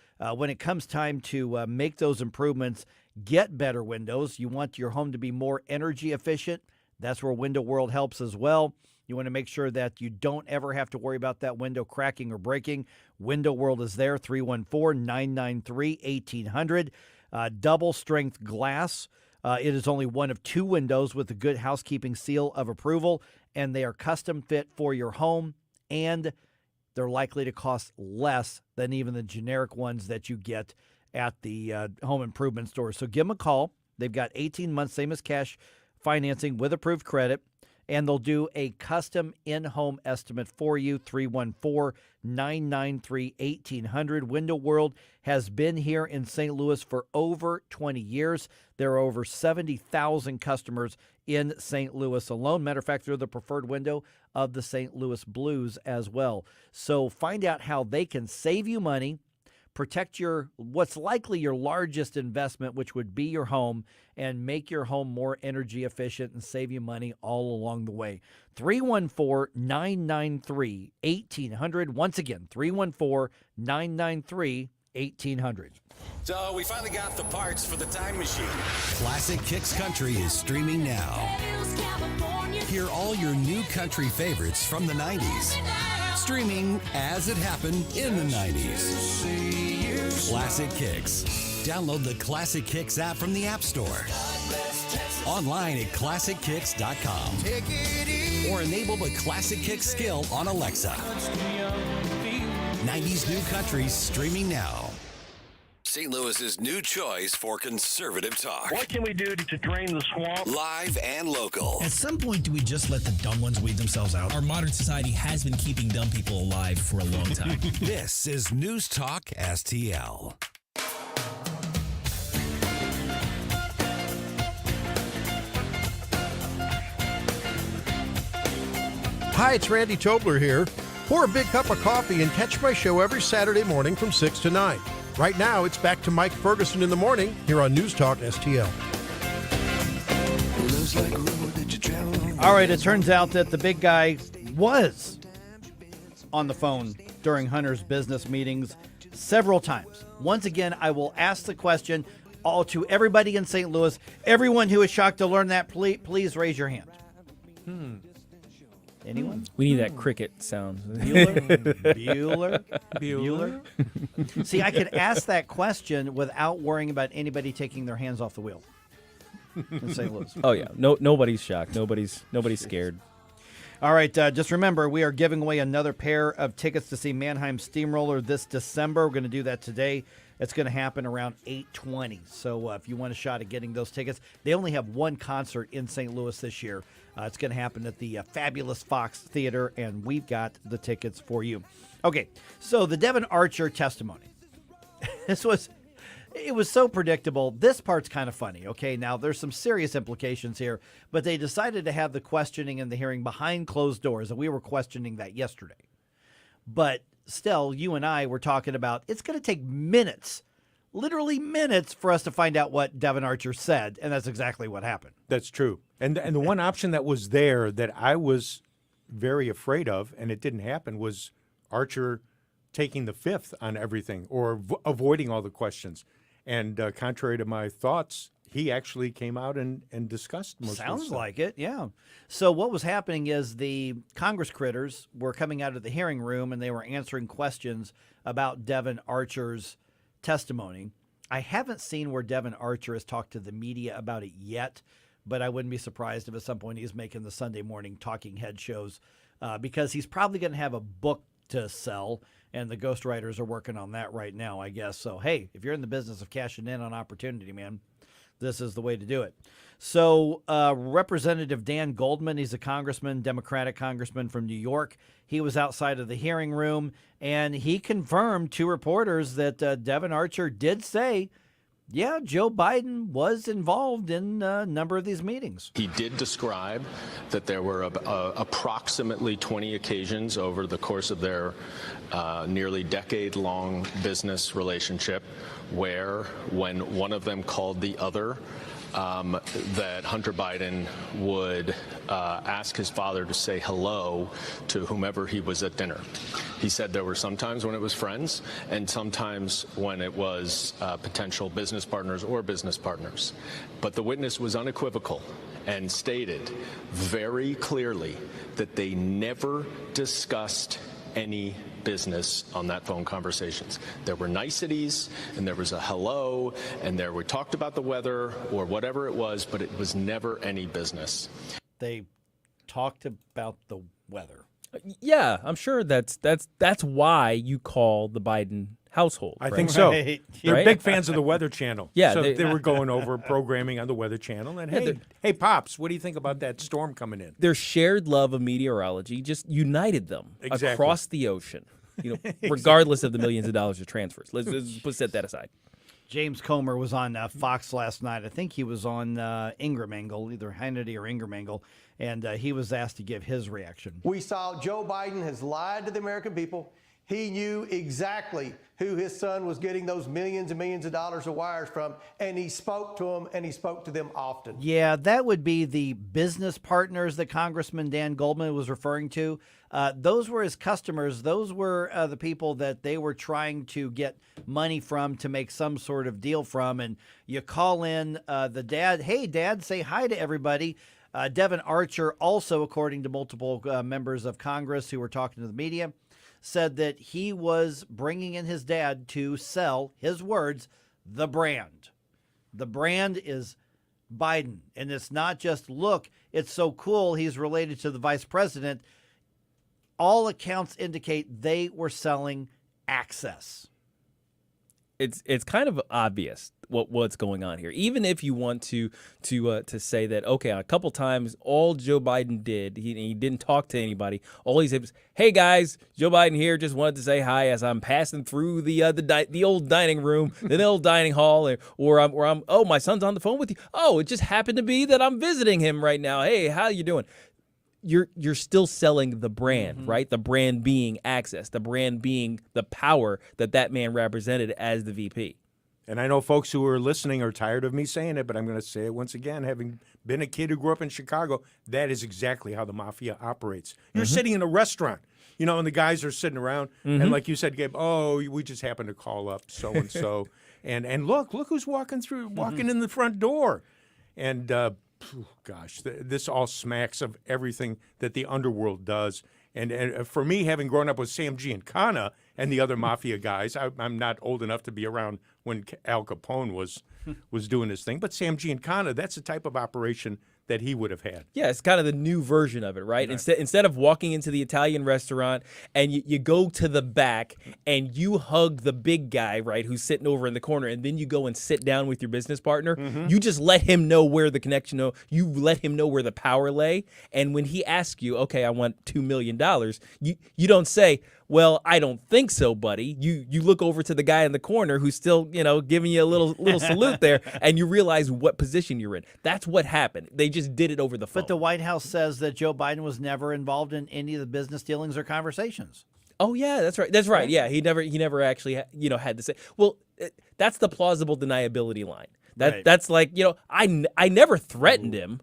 make those improvements, get better windows. You want your home to be more energy efficient. That's where Window World helps as well. You want to make sure that you don't ever have to worry about that window cracking or breaking. Window World is there, 314-993-1800. Double strength glass. It is only one of two windows with a good housekeeping seal of approval, and they are custom fit for your home, and they're likely to cost less than even the generic ones that you get at the home improvement store. So give them a call. They've got 18 months, same as cash financing with approved credit, and they'll do a custom in-home estimate for you, 314-993-1800. Window World has been here in St. Louis for over 20 years. There are over 70,000 customers in St. Louis alone. Matter of fact, they're the preferred window of the St. Louis Blues as well. So find out how they can save you money, protect what's likely your largest investment, which would be your home, and make your home more energy efficient and save you money all along the way. 314-993-1800. Once again, 314-993-1800. So we finally got the parts for the time machine. Classic Kicks Country is streaming now. Hear all your new country favorites from the 90s. Streaming as it happened in the 90s. Classic Kicks. Download the Classic Kicks app from the App Store. Online at ClassicKicks.com. Or enable the Classic Kicks skill on Alexa. 90s new country streaming now. St. Louis's new choice for conservative talk. What can we do to drain the swamp? Live and local. At some point, do we just let the dumb ones weed themselves out? Our modern society has been keeping dumb people alive for a long time. This is News Talk STL. Hi, it's Randy Tobler here. Pour a big cup of coffee and catch my show every Saturday morning from 6 to 9. Right now, it's back to Mike Ferguson in the morning here on News Talk STL. All right, it turns out that the big guy was on the phone during Hunter's business meetings several times. Once again, I will ask the question to everybody in St. Louis. Everyone who is shocked to learn that, please raise your hand. Anyone? We need that cricket sound. Bueller? See, I could ask that question without worrying about anybody taking their hands off the wheel in St. Louis. Oh yeah, nobody's shocked. Nobody's scared. All right, just remember, we are giving away another pair of tickets to see Mannheim Steamroller this December. We're going to do that today. It's going to happen around 8:20. So if you want a shot at getting those tickets, they only have one concert in St. Louis this year. It's going to happen at the Fabulous Fox Theater, and we've got the tickets for you. Okay, so the Devin Archer testimony. It was so predictable. This part's kind of funny, okay? Now, there's some serious implications here, but they decided to have the questioning and the hearing behind closed doors, and we were questioning that yesterday. But still, you and I were talking about it's going to take minutes, literally minutes, for us to find out what Devin Archer said, and that's exactly what happened. That's true. And the one option that was there that I was very afraid of, and it didn't happen, was Archer taking the fifth on everything or avoiding all the questions. And contrary to my thoughts, he actually came out and discussed most of the Sounds stuff. like it, yeah. So what was happening is the Congress critters were coming out of the hearing room and they were answering questions about Devin Archer's testimony. I haven't seen where Devin Archer has talked to the media about it yet, but I wouldn't be surprised if at some point he's making the Sunday morning talking head shows because he's probably going to have a book to sell, and the ghostwriters are working on that right now, I guess. So, hey, if you're in the business of cashing in on opportunity, man, this is the way to do it. So Representative Dan Goldman, he's a congressman, Democratic congressman from New York. He was outside of the hearing room, and he confirmed to reporters that Devin Archer did say, yeah, Joe Biden was involved in a number of these meetings. He did describe that there were approximately 20 occasions over the course of their nearly decade-long business relationship where, when one of them called the other, that Hunter Biden would ask his father to say hello to whomever he was at dinner. He said there were some times when it was friends and sometimes when it was potential business partners or business partners. But the witness was unequivocal and stated very clearly that they never discussed any business on that phone conversations. There were niceties and there was a hello and we talked about the weather or whatever it was, but it was never any business. They talked about the weather. Yeah, I'm sure that's why you call the Biden household. I right? think so. Right? They're big fans of the Weather Channel. Yeah, so they were going over programming on the Weather Channel. And hey, Pops, what do you think about that storm coming in? Their shared love of meteorology just united them across the ocean, regardless of the millions of dollars of transfers. Let's set that aside. James Comer was on Fox last night. I think he was on Ingram Angle, either Hannity or Ingram Angle, and he was asked to give his reaction. We saw Joe Biden has lied to the American people. He knew exactly who his son was getting those millions and millions of dollars of wires from, and he spoke to them, and he spoke to them often. Yeah, that would be the business partners that Congressman Dan Goldman was referring to. Those were his customers. Those were the people that they were trying to get money from to make some sort of deal from. And you call in the dad, hey, Dad, say hi to everybody. Devin Archer, also, according to multiple members of Congress who were talking to the media, said that he was bringing in his dad to sell, his words, the brand. The brand is Biden. And it's not just, look, it's so cool he's related to the vice president. All accounts indicate they were selling access. It's kind of obvious what's going on here. Even if you want to say that, okay, a couple times all Joe Biden did, he didn't talk to anybody. All he said was, "Hey guys, Joe Biden here. Just wanted to say hi as I'm passing through the old dining room, the old dining hall, or I'm oh, my son's on the phone with you. Oh, it just happened to be that I'm visiting him right now. Hey, how you doing?" you're still selling the brand, right? The brand being access, the brand being the power that man represented as the VP. And I know folks who are listening are tired of me saying it, but I'm going to say it once again. Having been a kid who grew up in Chicago, that is exactly how the mafia operates. You're sitting in a restaurant, and the guys are sitting around, and like you said, Gabe, we just happened to call up so and so, and look who's walking in the front door, and gosh, this all smacks of everything that the underworld does. And for me, having grown up with Sam Giancana and the other mafia guys, I'm not old enough to be around when Al Capone was doing his thing. But Sam Giancana, that's the type of operation that he would have had. Yeah, it's kind of the new version of it, right? Instead of walking into the Italian restaurant and you go to the back and you hug the big guy, right, who's sitting over in the corner, and then you go and sit down with your business partner, you just let him know where the connection, you let him know where the power lay. And when he asks you, okay, I want $2 million, you don't say, well, I don't think so, buddy. You look over to the guy in the corner who's still, giving you a little salute there, and you realize what position you're in. That's what happened. They just did it over the phone. But the White House says that Joe Biden was never involved in any of the business dealings or conversations. Oh yeah, that's right. That's right. Yeah, he never actually had to say. Well, that's the plausible deniability line. That's like, I never threatened him.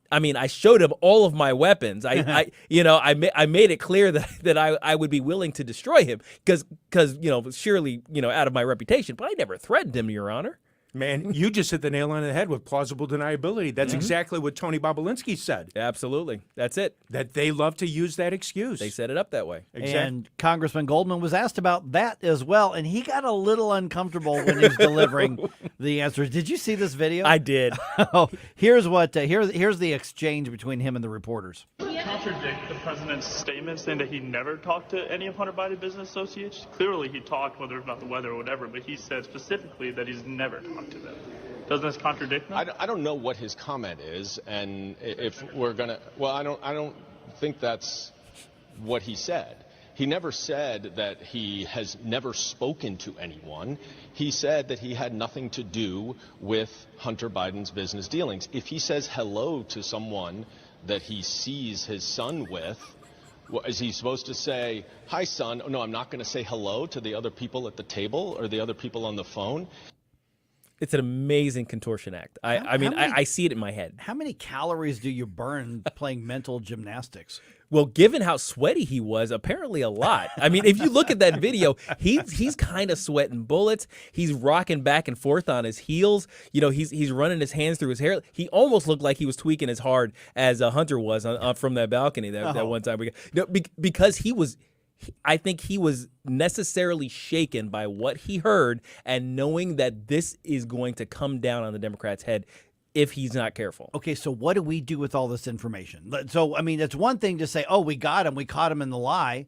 I mean, I showed him all of my weapons. I made it clear that I would be willing to destroy him because surely out of my reputation. But I never threatened him, Your Honor. Man, you just hit the nail on the head with plausible deniability. That's exactly what Tony Bobolinsky said. Absolutely. That's it. That they love to use that excuse. They set it up that way. Exactly. And Congressman Goldman was asked about that as well, and he got a little uncomfortable when he was delivering the answers. Did you see this video? I did. Here's the exchange between him and the reporters. Contradict the president's statement saying that he never talked to any of Hunter Biden business associates? Clearly he talked, whether it's about the weather or whatever, but he said specifically that he's never talked to them. Doesn't this contradict them? I don't know what his comment is, and if we're gonna, well, I don't think that's what he said. He never said that he has never spoken to anyone. He said that he had nothing to do with Hunter Biden's business dealings. If he says hello to someone that he sees his son with, is he supposed to say, hi, son? No, I'm not going to say hello to the other people at the table or the other people on the phone. It's an amazing contortion act. I see it in my head. How many calories do you burn playing mental gymnastics? Well, given how sweaty he was, apparently a lot. I mean, if you look at that video, he's kind of sweating bullets. He's rocking back and forth on his heels. He's running his hands through his hair. He almost looked like he was tweaking as hard as Hunter was from that balcony that one time. Because I think he was necessarily shaken by what he heard and knowing that this is going to come down on the Democrats' head if he's not careful. Okay, so what do we do with all this information? So, I mean, it's one thing to say, oh, we got him, we caught him in the lie.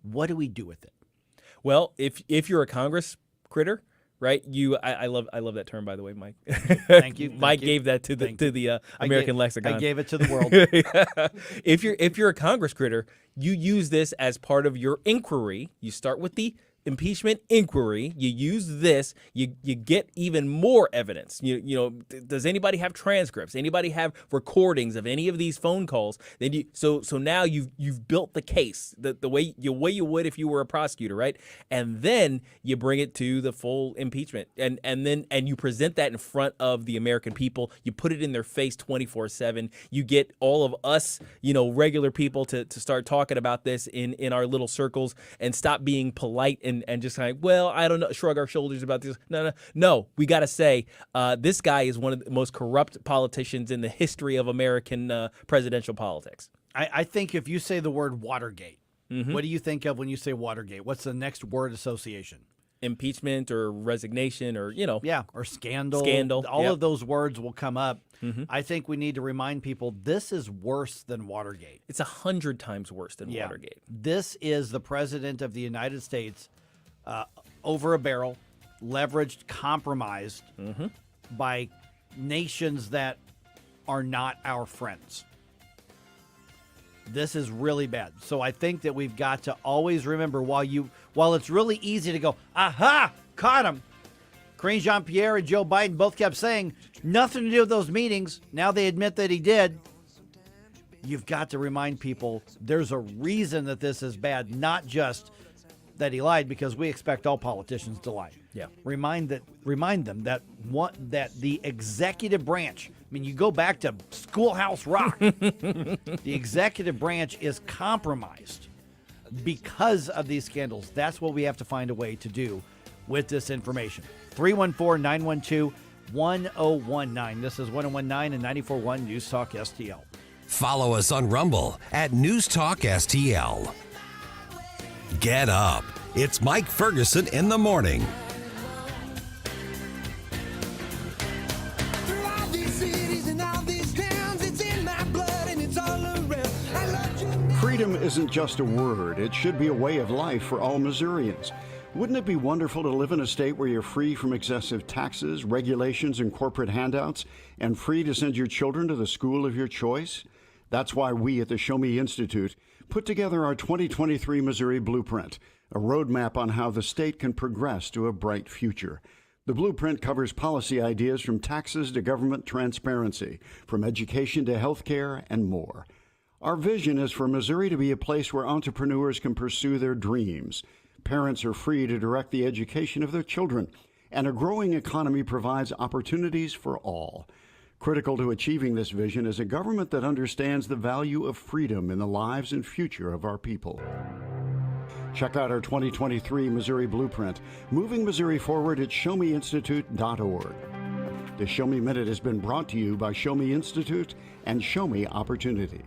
What do we do with it? Well, if you're a Congress critter, right? I love that term, by the way, Mike. Thank you. Mike gave that to the American lexicon. I gave it to the world. If you're a Congress critter, you use this as part of your inquiry. You start with the impeachment inquiry. You use this. You get even more evidence. Does anybody have transcripts? Anybody have recordings of any of these phone calls? Then so now you've built the case the way you would if you were a prosecutor, right? And then you bring it to the full impeachment, and you present that in front of the American people. You put it in their face 24/7. You get all of us, regular people to start talking about this in our little circles and stop being polite and just kind of, well, I don't know, shrug our shoulders about this. No. We got to say this guy is one of the most corrupt politicians in the history of American presidential politics. I think if you say the word Watergate, what do you think of when you say Watergate? What's the next word association? Impeachment or resignation or, or scandal. Scandal. All of those words will come up. I think we need to remind people this is worse than Watergate. It's 100 times worse than Watergate. This is the president of the United States over a barrel, leveraged, compromised by nations that are not our friends. This is really bad. So I think that we've got to always remember while it's really easy to go, aha, caught him. Karine Jean-Pierre and Joe Biden both kept saying nothing to do with those meetings. Now they admit that he did. you've got to remind people there's a reason that this is bad, not just that he lied, because we expect all politicians to lie. Yeah. Remind them that the executive branch, I mean, you go back to Schoolhouse Rock, the executive branch is compromised because of these scandals. That's what we have to find a way to do with this information. 314-912-1019. This is 1019 and 94.1 News Talk STL. Follow us on Rumble at News Talk STL. Get up. It's Mike Ferguson in the morning. Freedom isn't just a word. It should be a way of life for all Missourians. Wouldn't it be wonderful to live in a state where you're free from excessive taxes, regulations, and corporate handouts, and free to send your children to the school of your choice? That's why we at the Show Me Institute put together our 2023 Missouri Blueprint, a roadmap on how the state can progress to a bright future. The blueprint covers policy ideas from taxes to government transparency, from education to health care, and more. Our vision is for Missouri to be a place where entrepreneurs can pursue their dreams. Parents are free to direct the education of their children, and a growing economy provides opportunities for all. Critical to achieving this vision is a government that understands the value of freedom in the lives and future of our people. Check out our 2023 Missouri Blueprint, moving Missouri forward at showmeinstitute.org. The Show Me Minute has been brought to you by Show Me Institute and Show Me Opportunity.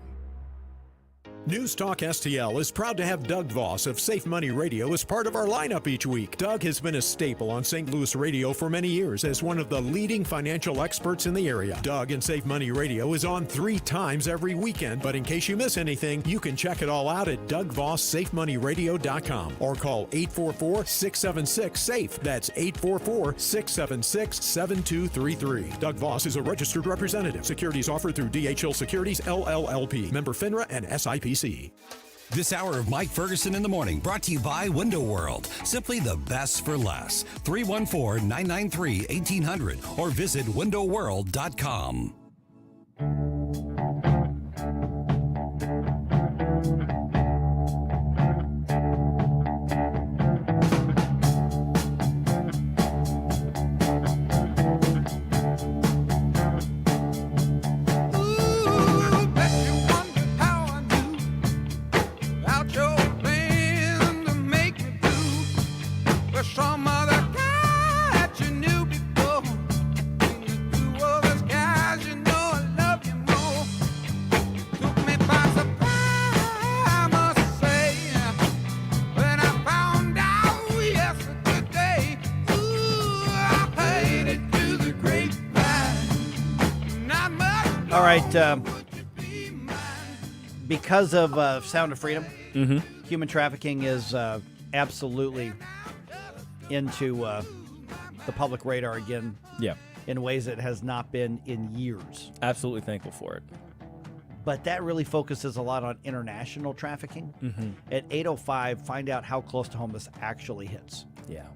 News Talk STL is proud to have Doug Voss of Safe Money Radio as part of our lineup each week. Doug has been a staple on St. Louis radio for many years as one of the leading financial experts in the area. Doug and Safe Money Radio is on 3 times every weekend, but in case you miss anything, you can check it all out at DougVossSafeMoneyRadio.com or call 844-676-SAFE. That's 844-676-7233. Doug Voss is a registered representative. Securities offered through DHL Securities, LLLP. Member FINRA and SIPC. This hour of Mike Ferguson in the morning brought to you by Window World. Simply the best for less. 314-993-1800 or visit windowworld.com. All right, because of Sound of Freedom, human trafficking is absolutely into the public radar again. Yeah. In ways it has not been in years. Absolutely thankful for it. But that really focuses a lot on international trafficking. At 8:05, find out how close to home this actually hits. Yeah.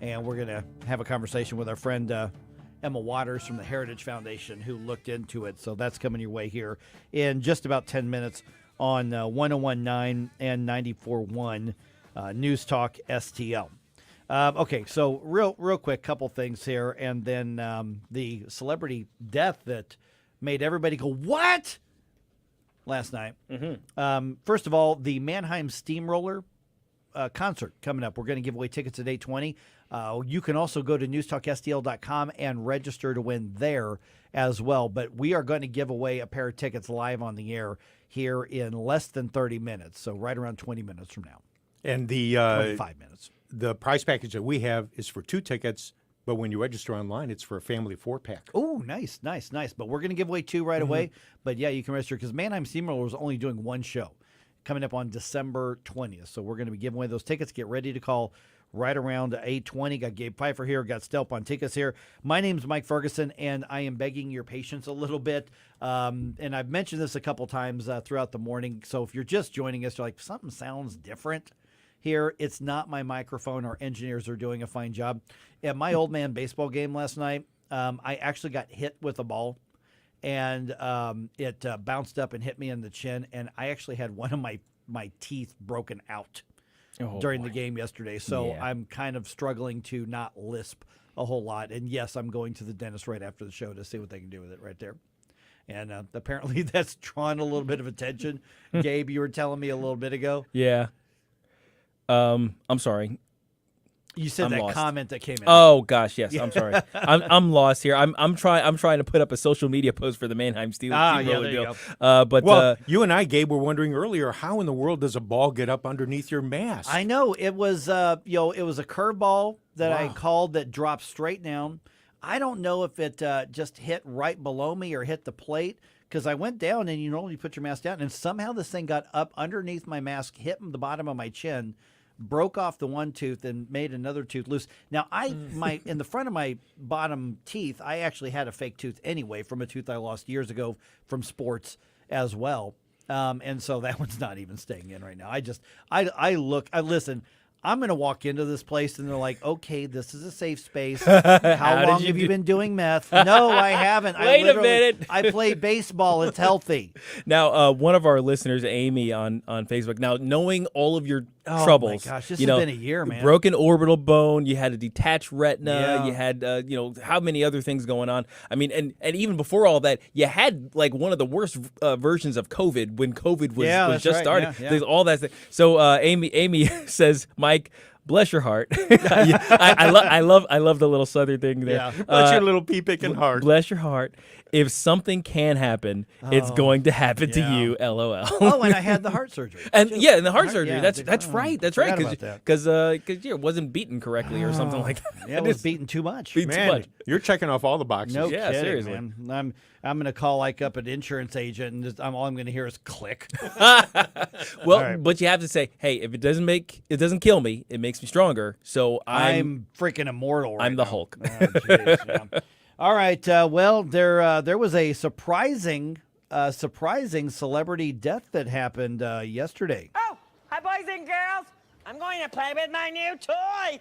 And we're going to have a conversation with our friend Emma Waters from the Heritage Foundation, who looked into it. So that's coming your way here in just about 10 minutes on 1019 and 94.1 News Talk STL. Okay, so real quick, couple things here, and then the celebrity death that made everybody go, what? Last night. First of all, the Mannheim Steamroller concert coming up. We're going to give away tickets at 8:20. You can also go to newstalkstl.com and register to win there as well. But we are going to give away a pair of tickets live on the air here in less than 30 minutes, so right around 20 minutes from now. And the 25 minutes. The prize package that we have is for 2 tickets, but when you register online, it's for a family 4-pack. Oh, nice. But we're going to give away 2 right away. But yeah, you can register because Mannheim Steamroller is only doing 1 show coming up on December 20th. So we're going to be giving away those tickets. Get ready to call right around 8:20. Got Gabe Pfeiffer here. Got Stelp on tickets here. My name's Mike Ferguson, and I am begging your patience a little bit. And I've mentioned this a couple times throughout the morning. So if you're just joining us, you're like, something sounds different here. It's not my microphone. Our engineers are doing a fine job. At my old man baseball game last night, I actually got hit with a ball. and it bounced up and hit me in the chin, and I actually had one of my teeth broken out during the game yesterday. So I'm kind of struggling to not lisp a whole lot. And yes, I'm going to the dentist right after the show to see what they can do with it right there. And apparently that's drawn a little bit of attention. Gabe, you were telling me a little bit ago. Yeah. I'm sorry. You said I'm that lost. comment that came in. Oh gosh, yes. I'm sorry. I'm lost here. I'm trying to put up a social media post for the Mannheim Steelers. There you go. But you and I, Gabe, were wondering earlier, how in the world does a ball get up underneath your mask? I know it was it was a curveball that I called that dropped straight down. I don't know if it just hit right below me or hit the plate, because I went down and you normally put your mask down, and somehow this thing got up underneath my mask, hit the bottom of my chin, broke off the one tooth and made another tooth loose. Now, in the front of my bottom teeth, I actually had a fake tooth anyway from a tooth I lost years ago from sports as well. And so that one's not even staying in right now. Listen, I'm going to walk into this place and they're like, okay, this is a safe space. How long have you been doing meth? No, I haven't. Wait a minute. I play baseball. It's healthy. Now, one of our listeners, Amy, on Facebook. Now, knowing all of your troubles, my gosh, this has been a year, man. Broken orbital bone. You had a detached retina. Yeah. You had, how many other things going on? I mean, and even before all that, you had like one of the worst versions of COVID when COVID was just starting. Yeah. There's all that. So Amy says, Mike, bless your heart. I love the little southern thing there. Yeah. Bless your little pea-picking heart. Bless your heart. If something can happen, it's going to happen to you. LOL. Oh, and I had the heart surgery. And the heart surgery. Yeah, that's right. That's right. Because it wasn't beaten correctly or something like that. Yeah, it was beaten too much. Too much. You're checking off all the boxes. No Yeah, kidding, seriously. man. I'm going to call up an insurance agent, and all I'm going to hear is click. Well, right. but you have to say, hey, if it doesn't kill me, it makes me stronger. So I'm freaking immortal. Right I'm the now. Hulk. Oh, geez, yeah. All right. Well, there was a surprising celebrity death that happened yesterday. Oh, hi, boys and girls. I'm going to play with my new toy.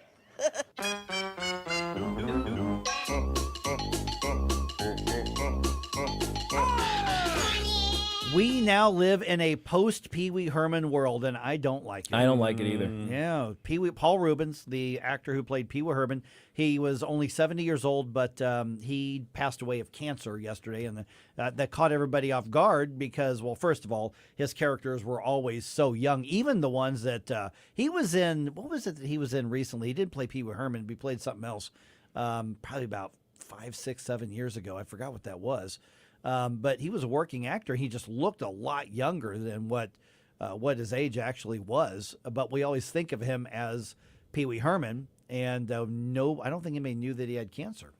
We now live in a post-Pee Wee Herman world, and I don't like it. I don't like it either. Yeah, Paul Rubens, the actor who played Pee Wee Herman, he was only 70 years old, but he passed away of cancer yesterday, and that caught everybody off guard because, well, first of all, his characters were always so young, even the ones that he was in. What was it that he was in recently? He didn't play Pee Wee Herman, but he played something else probably about 5, 6, 7 years ago. I forgot what that was. But he was a working actor. He just looked a lot younger than what his age actually was. But we always think of him as Pee Wee Herman. And no, I don't think anybody knew that he had cancer.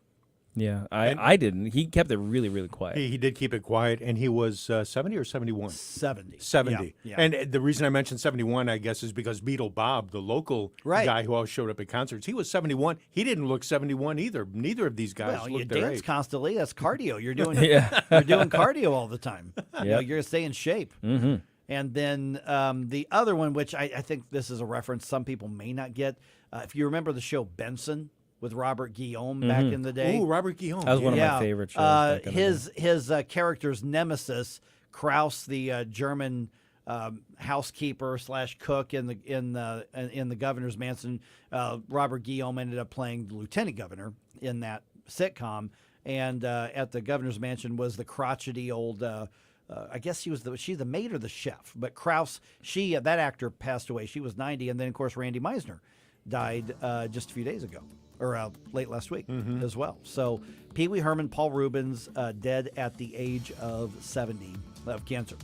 Yeah, I didn't. He kept it really, really quiet. He did keep it quiet, and he was 70 or 71? 70. 70. Yeah. And the reason I mentioned 71, I guess, is because Beetle Bob, the local guy who always showed up at concerts, he was 71. He didn't look 71 either. Neither of these guys Well, you looked their dance age. constantly. That's cardio. You're doing you're doing cardio all the time. Yeah. You're going to stay in shape. Mm-hmm. And then the other one, which I think this is a reference some people may not get, if you remember the show Benson with Robert Guillaume back in the day. Ooh, Robert Guillaume. That was one of my favorite shows. back in the day. His character's nemesis, Kraus, the German housekeeper / cook in the governor's mansion. Robert Guillaume ended up playing the lieutenant governor in that sitcom, and at the governor's mansion was the crotchety old. I guess she's the maid or the chef, but Kraus, that actor passed away. She was 90, and then of course Randy Meisner died just a few days ago, or late last week as well. So Pee Wee Herman, Paul Rubens, dead at the age of 70 of cancer.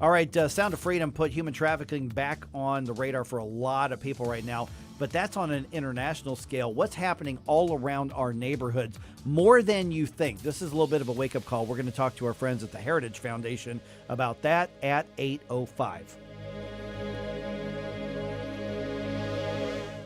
All right, Sound of Freedom put human trafficking back on the radar for a lot of people right now, but that's on an international scale. What's happening all around our neighborhoods? More than you think. This is a little bit of a wake-up call. We're going to talk to our friends at the Heritage Foundation about that at 8:05.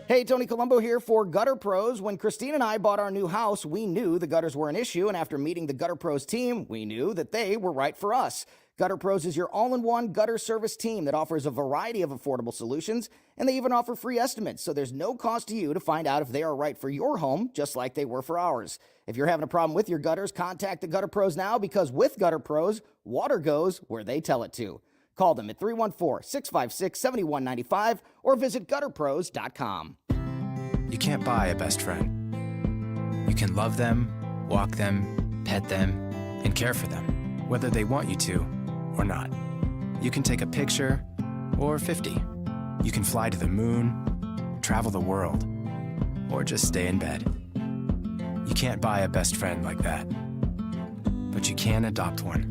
Hey, Tony Colombo here for Gutter Pros. When Christine and I bought our new house, we knew the gutters were an issue, and after meeting the Gutter Pros team, we knew that they were right for us. Gutter Pros is your all-in-one gutter service team that offers a variety of affordable solutions, and they even offer free estimates, so there's no cost to you to find out if they are right for your home, just like they were for ours. If you're having a problem with your gutters, contact the Gutter Pros now, because with Gutter Pros, water goes where they tell it to. Call them at 314-656-7195 or visit gutterpros.com. You can't buy a best friend. You can love them, walk them, pet them, and care for them, whether they want you to or not. You can take a picture or 50. You can fly to the moon, travel the world, or just stay in bed. You can't buy a best friend like that, but you can adopt one.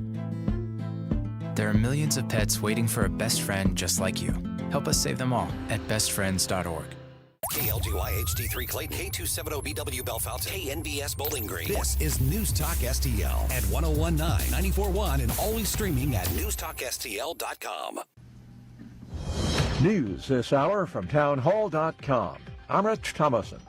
There are millions of pets waiting for a best friend just like you. Help us save them all at bestfriends.org. KLGY HD3 Clayton, K270BW Bellefonte, KNBS Bowling Green. This is News Talk STL at 1019, 94.1, and always streaming at newstalkstl.com. News this hour from townhall.com. I'm Rich Thomason.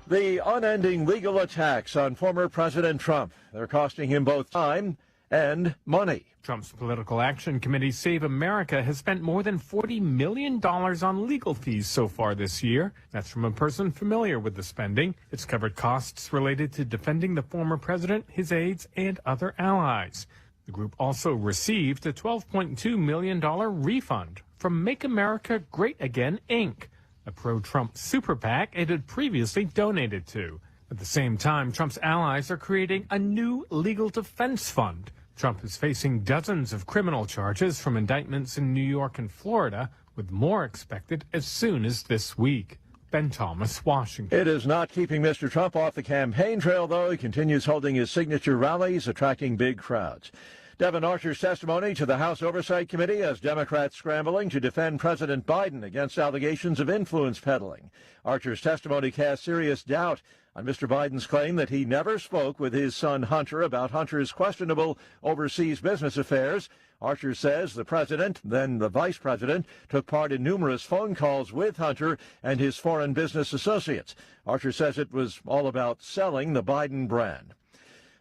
The unending legal attacks on former President Trump, they're costing him both time and money. Trump's Political Action Committee Save America has spent more than $40 million on legal fees so far this year. That's from a person familiar with the spending. It's covered costs related to defending the former president, his aides, and other allies. The group also received a $12.2 million refund from Make America Great Again, Inc., a pro-Trump super PAC it had previously donated to. At the same time, Trump's allies are creating a new legal defense fund. Trump is facing dozens of criminal charges from indictments in New York and Florida, with more expected as soon as this week. Ben Thomas, Washington. It is not keeping Mr. Trump off the campaign trail, though. He continues holding his signature rallies, attracting big crowds. Devin Archer's testimony to the House Oversight Committee as Democrats scrambling to defend President Biden against allegations of influence peddling. Archer's testimony cast serious doubt on Mr. Biden's claim that he never spoke with his son Hunter about Hunter's questionable overseas business affairs. Archer says the president, then the vice president, took part in numerous phone calls with Hunter and his foreign business associates. Archer says it was all about selling the Biden brand.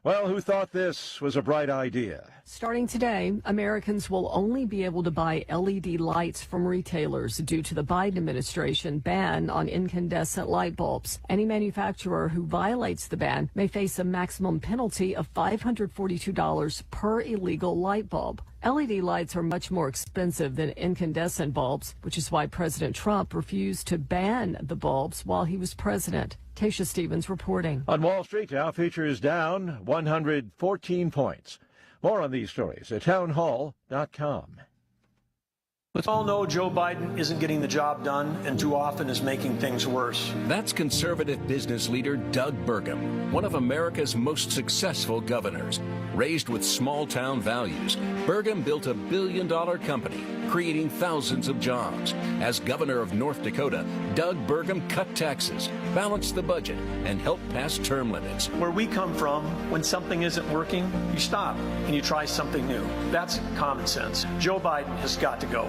Well, who thought this was a bright idea? Starting today, Americans will only be able to buy LED lights from retailers due to the Biden administration ban on incandescent light bulbs. Any manufacturer who violates the ban may face a maximum penalty of $542 per illegal light bulb. LED lights are much more expensive than incandescent bulbs, which is why President Trump refused to ban the bulbs while he was president. Tasha Stevens reporting. On Wall Street, Dow futures down 114 points. More on these stories at townhall.com. We all know Joe Biden isn't getting the job done and too often is making things worse. That's conservative business leader Doug Burgum, one of America's most successful governors. Raised with small-town values, Burgum built a billion-dollar company, creating thousands of jobs. As governor of North Dakota, Doug Burgum cut taxes, balanced the budget, and helped pass term limits. Where we come from, when something isn't working, you stop and you try something new. That's common sense. Joe Biden has got to go.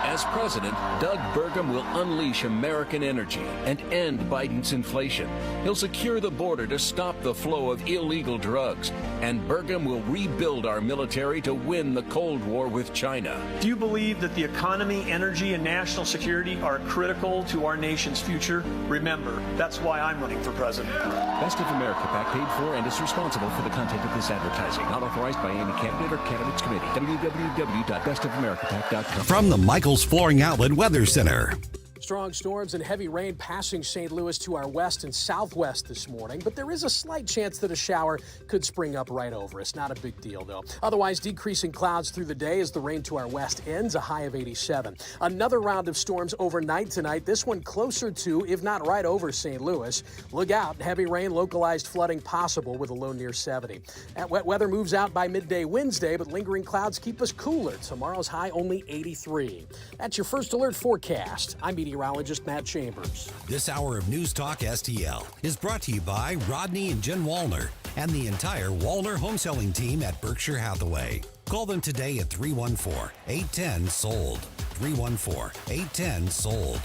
As president, Doug Burgum will unleash American energy and end Biden's inflation. He'll secure the border to stop the flow of illegal drugs. And Burgum will rebuild our military to win the Cold War with China. Do you believe that the economy, energy, and national security are critical to our nation's future? Remember, that's why I'm running for president. Best of America PAC paid for and is responsible for the content of this advertising. Not authorized by any candidate or candidates committee. www.bestofamericapac.com. From the Michael's Flooring Outlet Weather Center. Strong storms and heavy rain passing St. Louis to our west and southwest this morning, but there is a slight chance that a shower could spring up right over us. Not a big deal, though. Otherwise, decreasing clouds through the day as the rain to our west ends, a high of 87. Another round of storms overnight tonight, this one closer to, if not right over, St. Louis. Look out, heavy rain, localized flooding possible with a low near 70. That wet weather moves out by midday Wednesday, but lingering clouds keep us cooler. Tomorrow's high only 83. That's your first alert forecast. I'm meteorologist Matt Chambers. This hour of News Talk STL is brought to you by Rodney and Jen Wallner and the entire Wallner home selling team at Berkshire Hathaway. Call them today at 314-810-SOLD. 314-810-SOLD.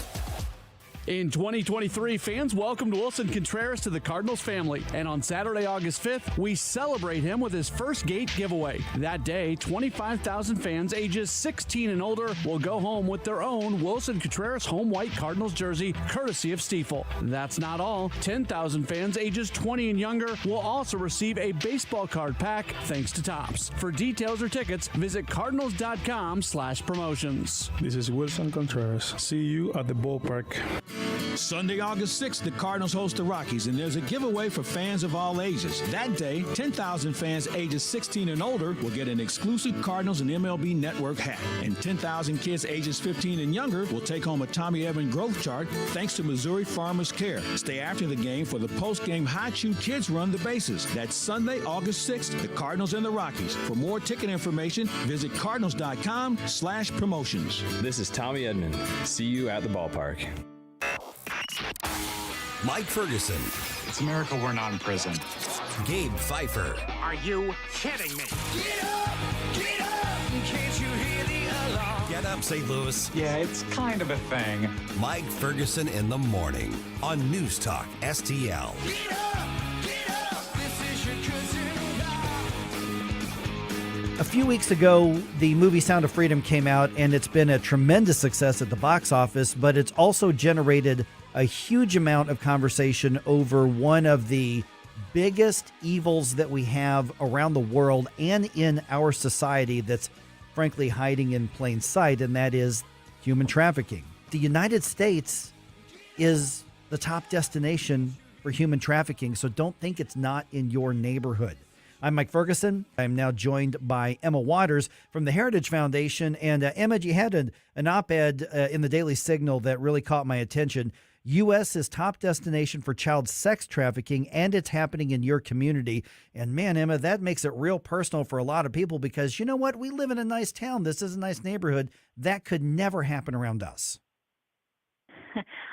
In 2023, fans welcomed Wilson Contreras to the Cardinals family, and on Saturday, August 5th, we celebrate him with his first gate giveaway. That day, 25,000 fans ages 16 and older will go home with their own Wilson Contreras home white Cardinals jersey, courtesy of Stiefel. That's not all. 10,000 fans ages 20 and younger will also receive a baseball card pack thanks to Topps. For details or tickets, visit cardinals.com/promotions. This is Wilson Contreras. See you at the ballpark. Sunday, August 6th, the Cardinals host the Rockies, and there's a giveaway for fans of all ages. That day, 10,000 fans ages 16 and older will get an exclusive Cardinals and MLB Network hat, and 10,000 kids ages 15 and younger will take home a Tommy Evans growth chart thanks to Missouri Farmers Care. Stay after the game for the post-game High Chew Kids Run the Bases. That's Sunday, August 6th, the Cardinals and the Rockies. For more ticket information, visit cardinals.com/promotions. This is Tommy Edmond. See you at the ballpark. Mike Ferguson. It's a miracle we're not in prison. Gabe Pfeiffer. Are you kidding me? Get up! Get up! Can't you hear the alarm? Get up, St. Louis. Yeah, it's kind of a thing. Mike Ferguson in the morning on News Talk STL. Get up! Get up! This is your cousin. A few weeks ago, the movie Sound of Freedom came out, and it's been a tremendous success at the box office, but it's also generated a huge amount of conversation over one of the biggest evils that we have around the world and in our society that's frankly hiding in plain sight, and that is human trafficking. The United States is the top destination for human trafficking, so don't think it's not in your neighborhood. I'm Mike Ferguson. I'm now joined by Emma Waters from the Heritage Foundation. And Emma, you had an op-ed in the Daily Signal that really caught my attention. U.S. is top destination for child sex trafficking, and it's happening in your community. And man, Emma, that makes it real personal for a lot of people because, you know what? We live in a nice town. This is a nice neighborhood. That could never happen around us.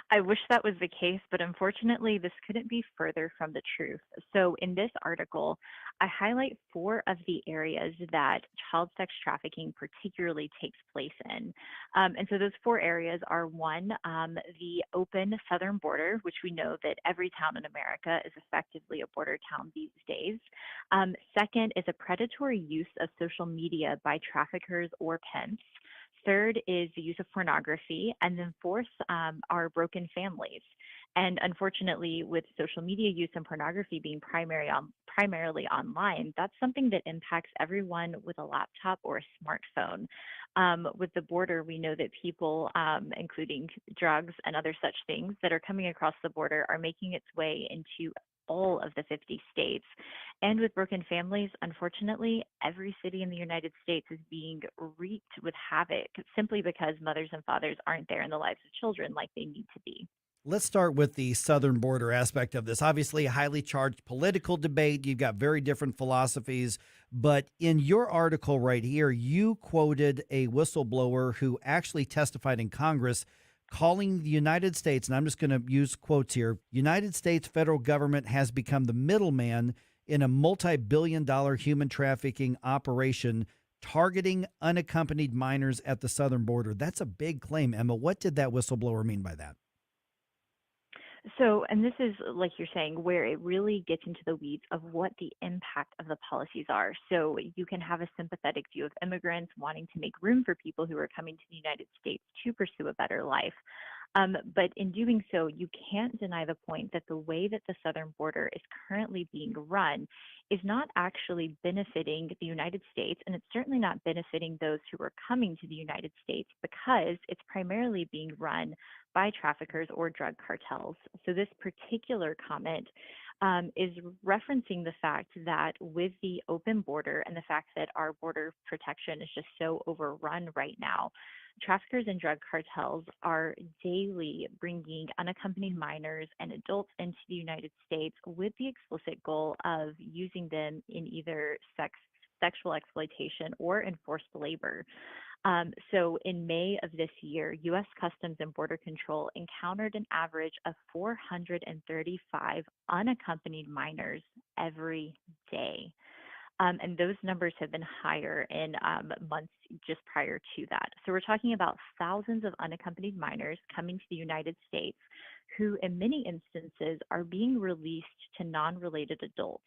I wish that was the case, but unfortunately, this couldn't be further from the truth. So in this article, I highlight 4 of the areas that child sex trafficking particularly takes place in. And so those 4 areas are 1, the open southern border, which we know that every town in America is effectively a border town these days. Second is a predatory use of social media by traffickers or pimps. Third is the use of pornography, and then fourth are broken families. And unfortunately, with social media use and pornography being primarily online, that's something that impacts everyone with a laptop or a smartphone. With the border, we know that people, including drugs and other such things that are coming across the border, are making its way into all of the 50 states. And with broken families, unfortunately, every city in the United States is being wreaked with havoc simply because mothers and fathers aren't there in the lives of children like they need to be. Let's start with the southern border aspect of this. Obviously, a highly charged political debate. You've got very different philosophies. But in your article right here, you quoted a whistleblower who actually testified in Congress calling the United States, and I'm just going to use quotes here, United States federal government has become the middleman in a multi-billion-dollar human trafficking operation targeting unaccompanied minors at the southern border. That's a big claim, Emma. What did that whistleblower mean by that? So, and this is, like you're saying, where it really gets into the weeds of what the impact of the policies are. So you can have a sympathetic view of immigrants wanting to make room for people who are coming to the United States to pursue a better life. But in doing so, you can't deny the point that the way that the southern border is currently being run is not actually benefiting the United States, and it's certainly not benefiting those who are coming to the United States because it's primarily being run by traffickers or drug cartels. So this particular comment is referencing the fact that with the open border and the fact that our border protection is just so overrun right now, traffickers and drug cartels are daily bringing unaccompanied minors and adults into the United States with the explicit goal of using them in either sexual exploitation or enforced labor. So in May of this year, U.S. Customs and Border Control encountered an average of 435 unaccompanied minors every day. And those numbers have been higher in months just prior to that. So we're talking about thousands of unaccompanied minors coming to the United States who, in many instances, are being released to non related adults.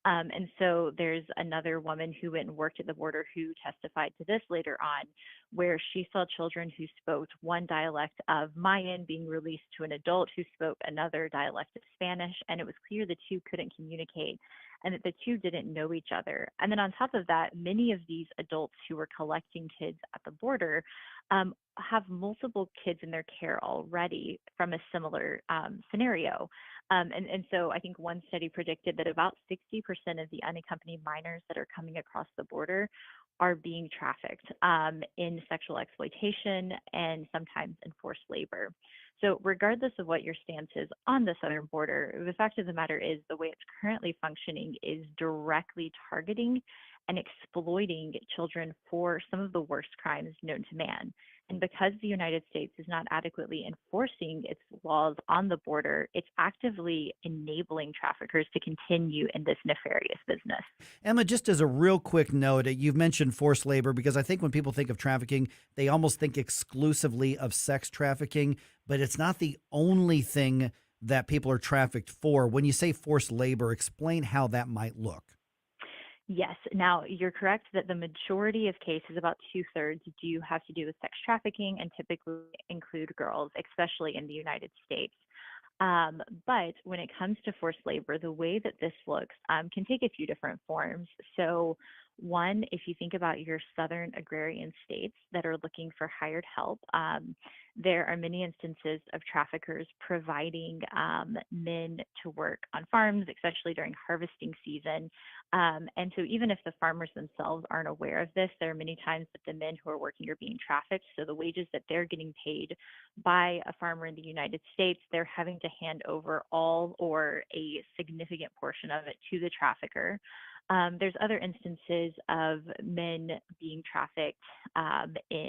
And so there's another woman who went and worked at the border who testified to this later on, where she saw children who spoke one dialect of Mayan being released to an adult who spoke another dialect of Spanish, and it was clear the two couldn't communicate and that the two didn't know each other. And then on top of that, many of these adults who were collecting kids at the border have multiple kids in their care already from a similar scenario. And so I think one study predicted that about 60% of the unaccompanied minors that are coming across the border are being trafficked in sexual exploitation and sometimes in forced labor. So regardless of what your stance is on the southern border, the fact of the matter is the way it's currently functioning is directly targeting and exploiting children for some of the worst crimes known to man. And because the United States is not adequately enforcing its laws on the border, it's actively enabling traffickers to continue in this nefarious business. Emma, just as a real quick note, you've mentioned forced labor because I think when people think of trafficking, they almost think exclusively of sex trafficking, but it's not the only thing that people are trafficked for. When you say forced labor, explain how that might look. Yes. Now, you're correct that the majority of cases, about 2/3, do have to do with sex trafficking and typically include girls, especially in the United States. But when it comes to forced labor, the way that this looks can take a few different forms. So one, if you think about your southern agrarian states that are looking for hired help, there are many instances of traffickers providing men to work on farms, especially during harvesting season. And so even if the farmers themselves aren't aware of this, there are many times that the men who are working are being trafficked. So the wages that they're getting paid by a farmer in the United States, they're having to hand over all or a significant portion of it to the trafficker. There's other instances of men being trafficked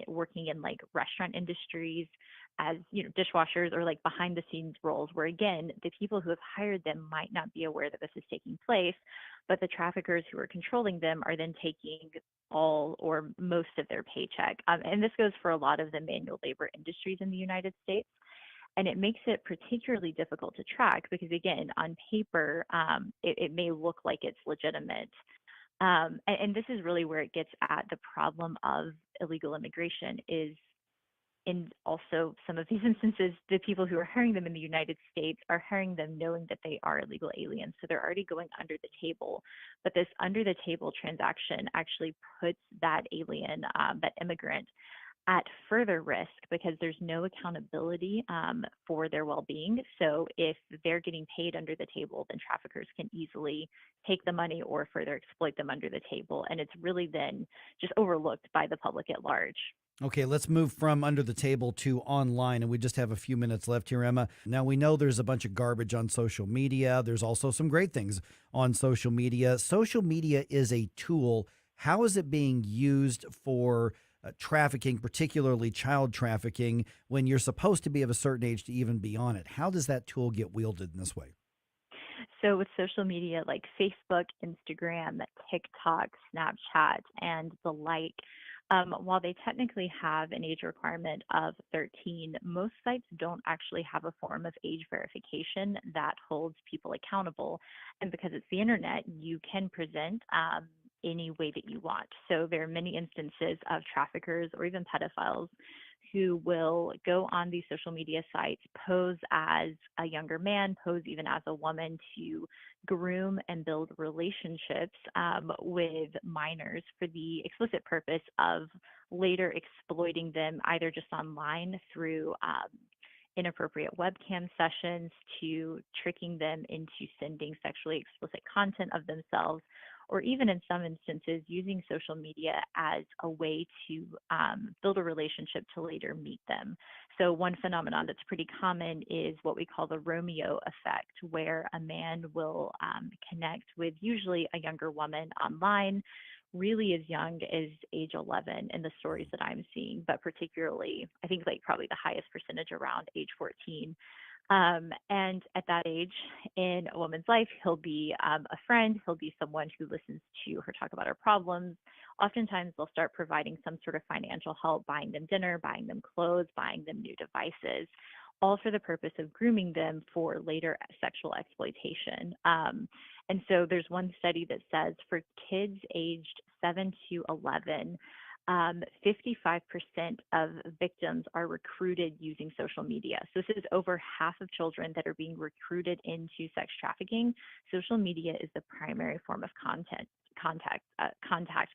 working in like restaurant industries as dishwashers or like behind the scenes roles where again the people who have hired them might not be aware that this is taking place, but the traffickers who are controlling them are then taking all or most of their paycheck. And this goes for a lot of the manual labor industries in the United States. And it makes it particularly difficult to track because, again, on paper, it may look like it's legitimate. And this is really where it gets at the problem of illegal immigration is in also some of these instances, the people who are hiring them in the United States are hiring them knowing that they are illegal aliens. So they're already going under the table. But this under the table transaction actually puts that alien, that immigrant, at further risk because there's no accountability for their well-being. So if they're getting paid under the table, then traffickers can easily take the money or further exploit them under the table. And it's really then just overlooked by the public at large. Okay, let's move from under the table to online, and we just have a few minutes left here, Emma. Now, we know there's a bunch of garbage on social media. There's also some great things on social media. Social media is a tool. How is it being used for trafficking, particularly child trafficking, when you're supposed to be of a certain age to even be on it? How does that tool get wielded in this way? So with social media like Facebook, Instagram, TikTok, Snapchat, and the like, while they technically have an age requirement of 13, most sites don't actually have a form of age verification that holds people accountable. And because it's the internet, you can present any way that you want. So there are many instances of traffickers or even pedophiles who will go on these social media sites, pose as a younger man, pose even as a woman to groom and build relationships with minors for the explicit purpose of later exploiting them either just online through inappropriate webcam sessions to tricking them into sending sexually explicit content of themselves, or even in some instances using social media as a way to build a relationship to later meet them. So one phenomenon that's pretty common is what we call the Romeo effect, where a man will connect with usually a younger woman online, really as young as age 11 in the stories that I'm seeing, but particularly, I think like probably the highest percentage around age 14. And at that age in a woman's life, he'll be a friend, he'll be someone who listens to her talk about her problems. Oftentimes, they'll start providing some sort of financial help, buying them dinner, buying them clothes, buying them new devices, all for the purpose of grooming them for later sexual exploitation. And so there's one study that says for kids aged 7 to 11, 55% of victims are recruited using social media. So this is over half of children that are being recruited into sex trafficking. Social media is the primary form of contact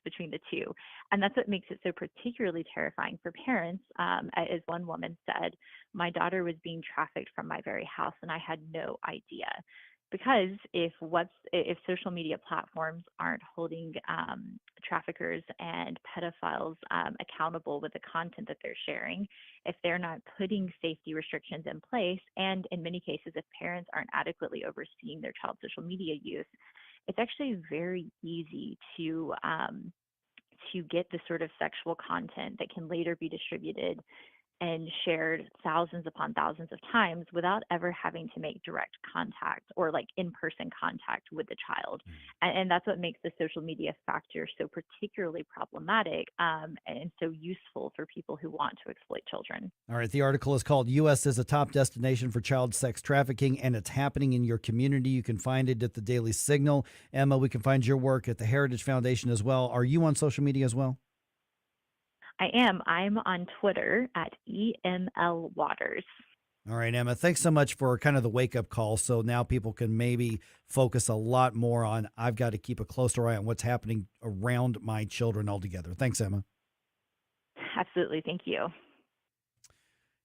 between the two. And that's what makes it so particularly terrifying for parents. As one woman said, my daughter was being trafficked from my very house and I had no idea. Because if social media platforms aren't holding traffickers and pedophiles accountable with the content that they're sharing, if they're not putting safety restrictions in place, and in many cases, if parents aren't adequately overseeing their child's social media use, it's actually very easy to get the sort of sexual content that can later be distributed and shared thousands upon thousands of times without ever having to make direct contact or like in-person contact with the child. And that's what makes the social media factor so particularly problematic and so useful for people who want to exploit children. All right, the article is called U.S. is a Top Destination for Child Sex Trafficking, and it's happening in your community. You can find it at the Daily Signal. Emma, we can find your work at the Heritage Foundation as well. Are you on social media as well? I am. I'm on Twitter at EML Waters. All right, Emma, thanks so much for kind of the wake-up call. So now people can maybe focus a lot more on, I've got to keep a closer eye on what's happening around my children altogether. Thanks, Emma. Absolutely. Thank you.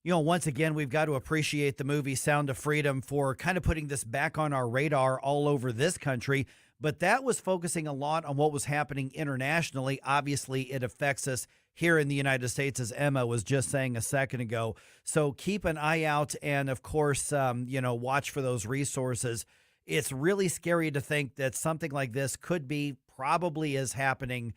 You know, once again, we've got to appreciate the movie Sound of Freedom for kind of putting this back on our radar all over this country. But that was focusing a lot on what was happening internationally. Obviously, it affects us here in the United States, as Emma was just saying a second ago. So keep an eye out and, of course, watch for those resources. It's really scary to think that something like this probably is happening,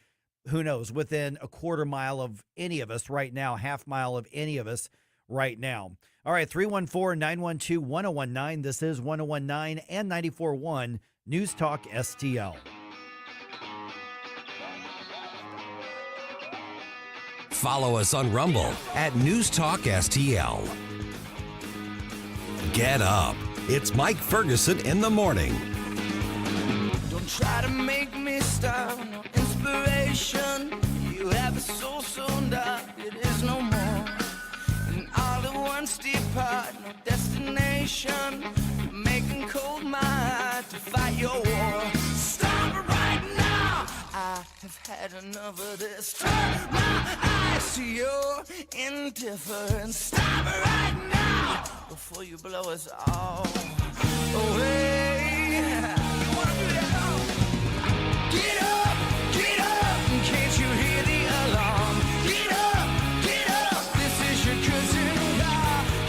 who knows, within a quarter mile of any of us right now, half mile of any of us right now. All right, 314-912-1019. This is 1019 and 94.1 News Talk STL. Follow us on Rumble at News Talk STL. Get up. It's Mike Ferguson in the morning. Don't try to make me stop, no inspiration. You have a soul so dark, it is no more. And all at once depart, no destination. Making cold my heart to fight your war. Stop it right now. I have had enough of this. Turn my eyes to your indifference. Stop it right now before you blow us all away. You wanna do that? Get up, can't you hear the alarm? Get up, this is your cousin.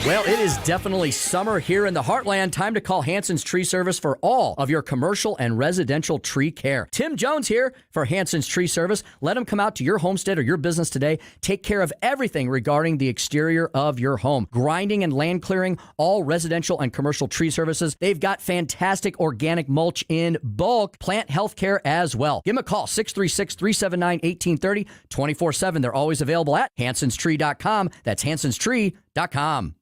Well, it is definitely summer here in the heartland. Time to call Hanson's Tree Service for all of your commercial and residential tree care. Tim Jones here for Hanson's Tree Service. Let them come out to your homestead or your business today. Take care of everything regarding the exterior of your home. Grinding and land clearing, all residential and commercial tree services. They've got fantastic organic mulch in bulk. Plant health care as well. Give them a call, 636-379-1830, 24/7. They're always available at hansonstree.com. That's hansonstree.com.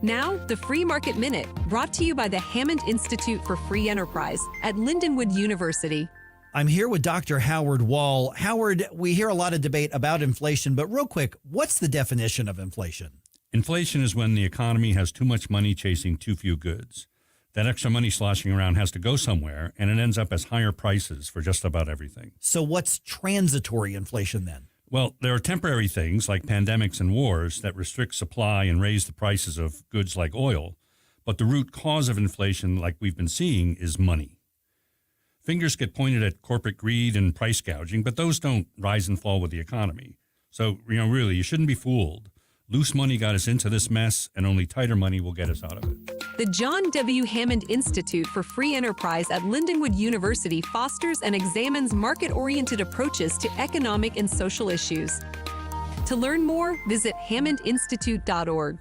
Now, the Free Market Minute, brought to you by the Hammond Institute for Free Enterprise at Lindenwood University. I'm here with Dr. Howard Wall. Howard, we hear a lot of debate about inflation, but real quick, what's the definition of inflation? Inflation is when the economy has too much money chasing too few goods. That extra money sloshing around has to go somewhere, and it ends up as higher prices for just about everything. So what's transitory inflation then? Well, there are temporary things like pandemics and wars that restrict supply and raise the prices of goods like oil, but the root cause of inflation, like we've been seeing, is money. Fingers get pointed at corporate greed and price gouging, but those don't rise and fall with the economy. So, really, you shouldn't be fooled. Loose money got us into this mess, and only tighter money will get us out of it. The John W. Hammond Institute for Free Enterprise at Lindenwood University fosters and examines market-oriented approaches to economic and social issues. To learn more, visit hammondinstitute.org.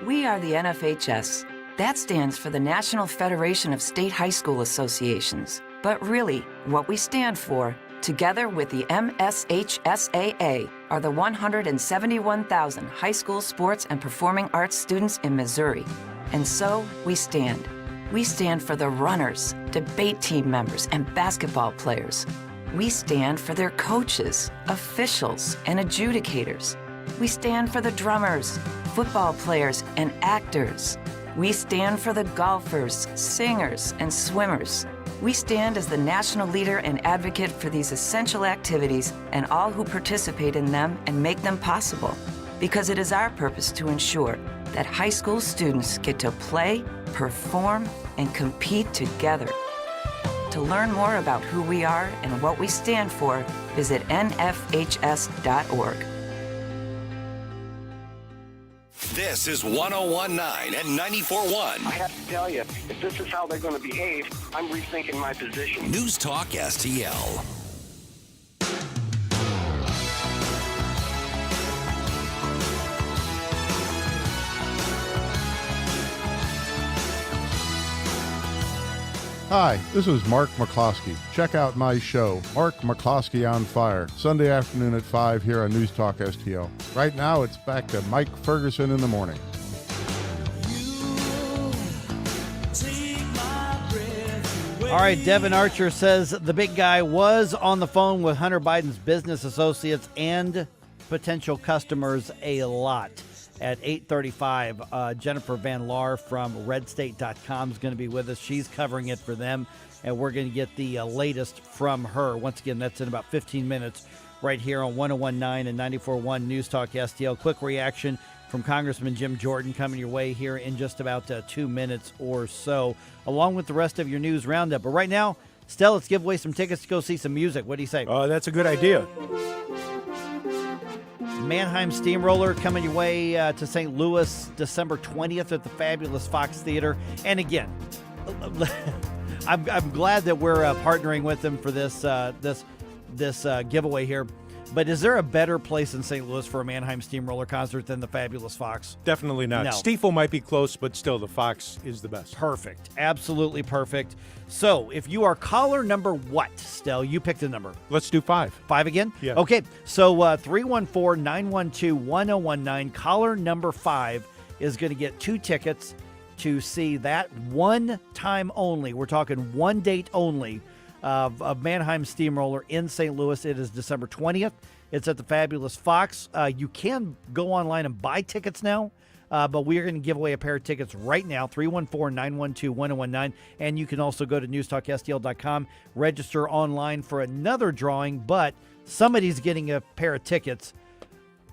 We are the NFHS. That stands for the National Federation of State High School Associations. But really, what we stand for, together with the MSHSAA, are the 171,000 high school sports and performing arts students in Missouri. And so, we stand. We stand for the runners, debate team members, and basketball players. We stand for their coaches, officials, and adjudicators. We stand for the drummers, football players, and actors. We stand for the golfers, singers, and swimmers. We stand as the national leader and advocate for these essential activities and all who participate in them and make them possible. Because it is our purpose to ensure that high school students get to play, perform, and compete together. To learn more about who we are and what we stand for, visit nfhs.org. This is 1019 and 94.1. I have to tell you, if this is how they're going to behave, I'm rethinking my position. News Talk STL. Hi, this is Mark McCloskey. Check out my show, Mark McCloskey on Fire, Sunday afternoon at 5 here on News Talk STL. Right now, it's back to Mike Ferguson in the morning. All right, Devin Archer says the big guy was on the phone with Hunter Biden's business associates and potential customers a lot. At 8:35, Jennifer Van Laar from redstate.com is going to be with us. She's covering it for them, and we're going to get the latest from her. Once again, that's in about 15 minutes right here on 1019 and 94.1 News Talk STL. Quick reaction from Congressman Jim Jordan coming your way here in just about 2 minutes or so, along with the rest of your news roundup. But right now, Stell, let's give away some tickets to go see some music. What do you say? Oh, that's a good idea. Mannheim Steamroller coming your way to St. Louis December 20th at the fabulous Fox Theater. And again, I'm glad that we're partnering with them for this giveaway here. But is there a better place in St. Louis for a Mannheim Steamroller concert than the fabulous Fox? Definitely not. No. Stiefel might be close, but still, the Fox is the best. Perfect. Absolutely perfect. So, if you are caller number what, Stell? You picked a number. Let's do 5. 5 again? Yeah. Okay. So, 314-912-1019. Caller number 5 is going to get 2 tickets to see that one time only. We're talking one date only of Mannheim Steamroller in St. Louis. It is December 20th. It's at the fabulous Fox. You can go online and buy tickets now, but we are going to give away a pair of tickets right now, 314-912-1019. And you can also go to newstalkstl.com, register online for another drawing, but somebody's getting a pair of tickets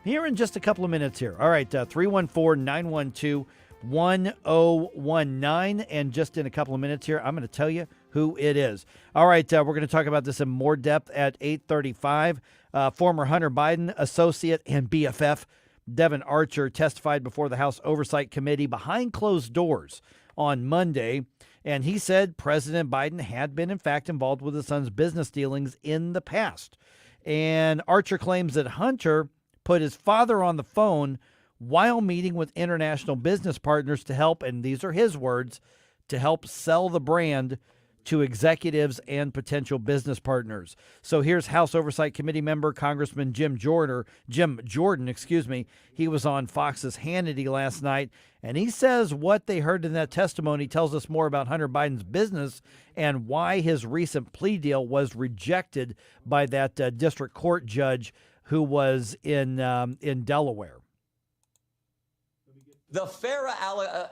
here in just a couple of minutes here. All right, 314-912-1019. And just in a couple of minutes here, I'm going to tell you who it is. All right, we're going to talk about this in more depth at 8:35. Former Hunter Biden associate and BFF Devin Archer testified before the House Oversight Committee behind closed doors on Monday, and he said President Biden had been, in fact, involved with his son's business dealings in the past. And Archer claims that Hunter put his father on the phone while meeting with international business partners to help, and these are his words, to help sell the brand to executives and potential business partners. So here's House Oversight Committee member Congressman Jim Jordan. He was on Fox's Hannity last night, and he says what they heard in that testimony tells us more about Hunter Biden's business and why his recent plea deal was rejected by that district court judge who was in Delaware. The FARA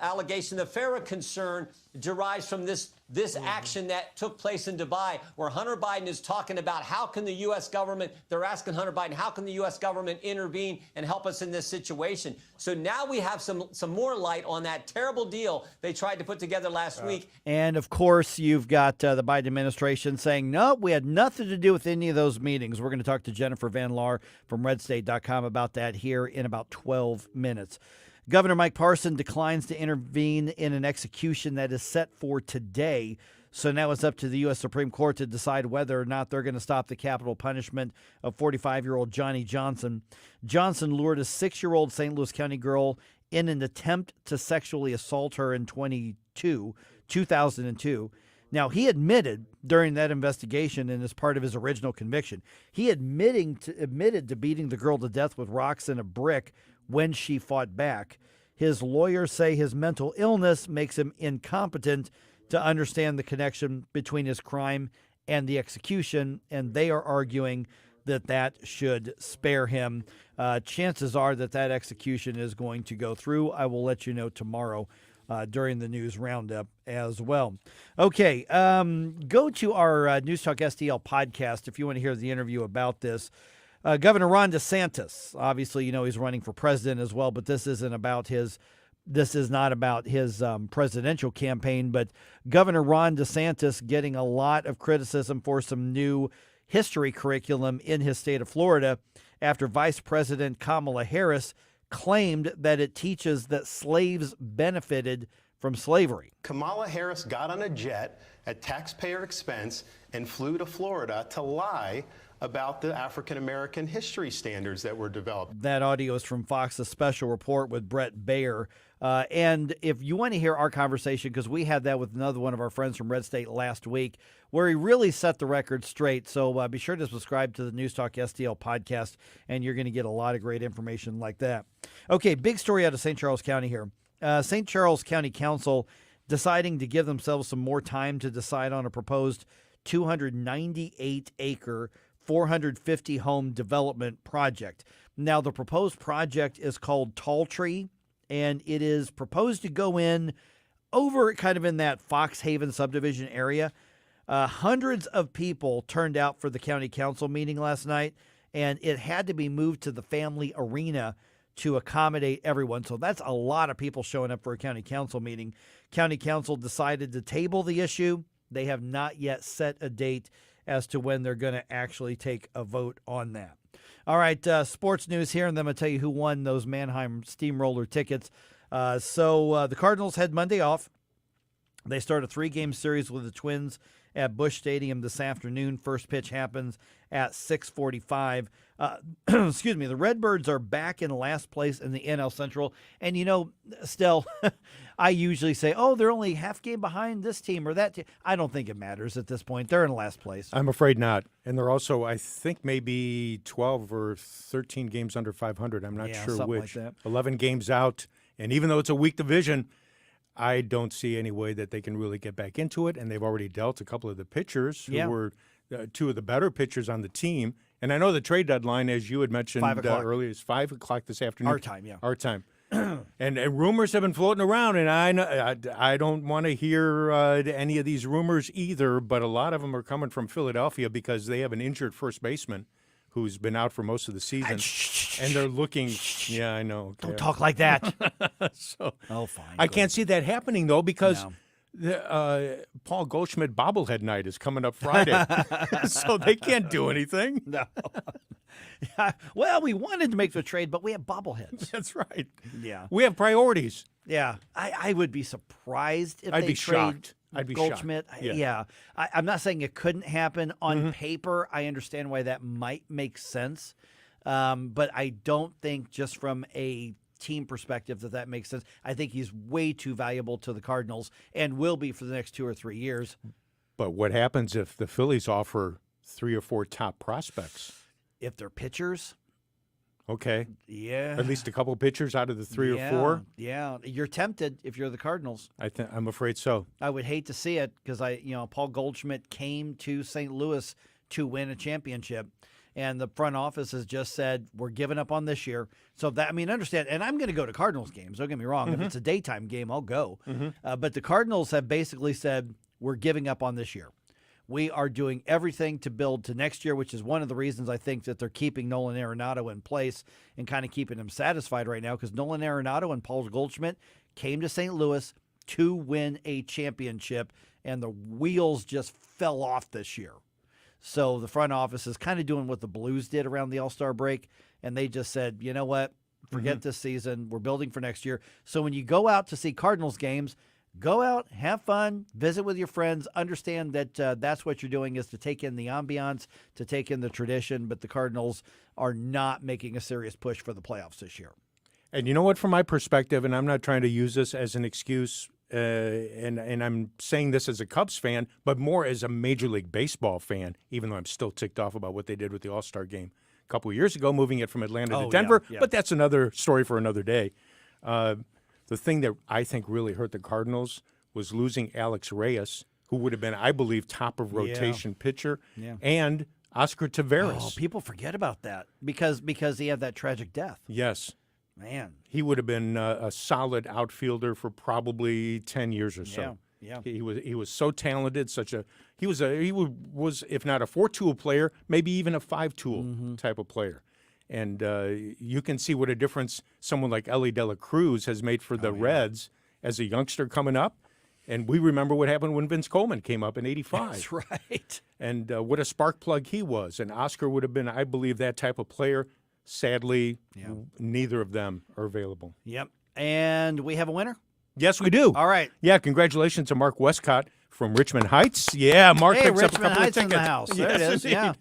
allegation, the FARA concern derives from this action that took place in Dubai, where Hunter Biden is talking about how can the U.S. government, they're asking Hunter Biden, how can the U.S. government intervene and help us in this situation? So now we have some more light on that terrible deal they tried to put together last week. And, of course, you've got the Biden administration saying, no, we had nothing to do with any of those meetings. We're going to talk to Jennifer Van Laar from redstate.com about that here in about 12 minutes. Governor Mike Parson declines to intervene in an execution that is set for today. So now it's up to the U.S. Supreme Court to decide whether or not they're going to stop the capital punishment of 45-year-old Johnny Johnson. Johnson lured a 6-year-old St. Louis County girl in an attempt to sexually assault her in 2002. Now, he admitted during that investigation, and as part of his original conviction, he admitted to beating the girl to death with rocks and a brick when she fought back. His lawyers say his mental illness makes him incompetent to understand the connection between his crime and the execution, and they are arguing that should spare him. Chances are that execution is going to go through. I will let you know tomorrow during the news roundup as well. Okay, go to our News Talk STL podcast if you want to hear the interview about this. Governor Ron DeSantis, obviously, he's running for president as well, but this is not about his presidential campaign. But Governor Ron DeSantis getting a lot of criticism for some new history curriculum in his state of Florida after Vice President Kamala Harris claimed that it teaches that slaves benefited from slavery. Kamala Harris got on a jet at taxpayer expense and flew to Florida to lie about the African-American history standards that were developed. That audio is from Fox's special report with Brett Baer. And if you want to hear our conversation, because we had that with another one of our friends from Red State last week, where he really set the record straight. So be sure to subscribe to the News Talk STL podcast, and you're going to get a lot of great information like that. Okay, big story out of St. Charles County here. St. Charles County Council deciding to give themselves some more time to decide on a proposed 298-acre 450-home development project. Now, the proposed project is called Tall Tree, and it is proposed to go in over kind of in that Fox Haven subdivision area. Hundreds of people turned out for the county council meeting last night, and it had to be moved to the family arena to accommodate everyone. So that's a lot of people showing up for a county council meeting. County council decided to table the issue. They have not yet set a date as to when they're going to actually take a vote on that. All right, sports news here, and then I'm going to tell you who won those Mannheim Steamroller tickets. So the Cardinals had Monday off. They start a 3-game series with the Twins at Busch Stadium this afternoon. First pitch happens at 6:45. Excuse me. The Redbirds are back in last place in the NL Central. And, Stell, I usually say, they're only half game behind this team or that team. I don't think it matters at this point. They're in last place. I'm afraid not. And they're also, I think, maybe 12 or 13 games under 500. I'm not sure which. Like that. 11 games out. And even though it's a weak division, I don't see any way that they can really get back into it. And they've already dealt a couple of the pitchers who were two of the better pitchers on the team. And I know the trade deadline, as you had mentioned earlier, is 5 o'clock this afternoon. Our time, yeah. Our time. and rumors have been floating around, and I don't want to hear any of these rumors either, but a lot of them are coming from Philadelphia because they have an injured first baseman who's been out for most of the season. And they're looking, yeah, I know. Don't talk like that. So fine. I can't see that happening, though, because Paul Goldschmidt bobblehead night is coming up Friday. So they can't do anything. No. Well, we wanted to make the trade, but we have bobbleheads. That's right. Yeah. We have priorities. Yeah. I would be surprised if I'd they be trade shocked. I'd be Goldschmidt. shocked. Yeah. I'm not saying it couldn't happen. On paper, I understand why that might make sense. But I don't think just from a team perspective that makes sense. I think he's way too valuable to the Cardinals and will be for the next 2 or 3 years. But what happens if the Phillies offer 3 or 4 top prospects? If they're pitchers? Okay. Yeah. At least a couple pitchers out of the 3 or 4? Yeah. You're tempted if you're the Cardinals. I'm afraid so. I would hate to see it because Paul Goldschmidt came to St. Louis to win a championship. And the front office has just said, we're giving up on this year. So understand. And I'm going to go to Cardinals games. Don't get me wrong. If it's a daytime game, I'll go. But the Cardinals have basically said, we're giving up on this year. We are doing everything to build to next year, which is one of the reasons I think that they're keeping Nolan Arenado in place and kind of keeping him satisfied right now, because Nolan Arenado and Paul Goldschmidt came to St. Louis to win a championship, and the wheels just fell off this year. So the front office is kind of doing what the Blues did around the All-Star break, and they just said, you know what, forget this season. We're building for next year. So when you go out to see Cardinals games, go out, have fun, visit with your friends, understand that that's what you're doing is to take in the ambiance, to take in the tradition, but the Cardinals are not making a serious push for the playoffs this year. And you know what, from my perspective, and I'm not trying to use this as an excuse, and I'm saying this as a Cubs fan, but more as a Major League Baseball fan, even though I'm still ticked off about what they did with the All-Star game a couple of years ago, moving it from Atlanta to Denver. Yeah. But that's another story for another day. The thing that I think really hurt the Cardinals was losing Alex Reyes, who would have been, I believe, top of rotation pitcher, and Oscar Taveras. Oh, people forget about that because he had that tragic death. Yes. Man. He would have been a solid outfielder for probably 10 years or so. Yeah. He was so talented, he was if not a 4-tool player, maybe even a 5-tool type of player. And you can see what a difference someone like Ellie De La Cruz has made for the Reds as a youngster coming up. And we remember what happened when Vince Coleman came up in '85. That's right. And what a spark plug he was. And Oscar would have been, I believe, that type of player. Sadly, neither of them are available. Yep. And we have a winner? Yes, we do. All right. Yeah, congratulations to Mark Westcott from Richmond Heights. Yeah, Mark picks up a Richmond couple Heights of in tickets. the house. There it is, indeed.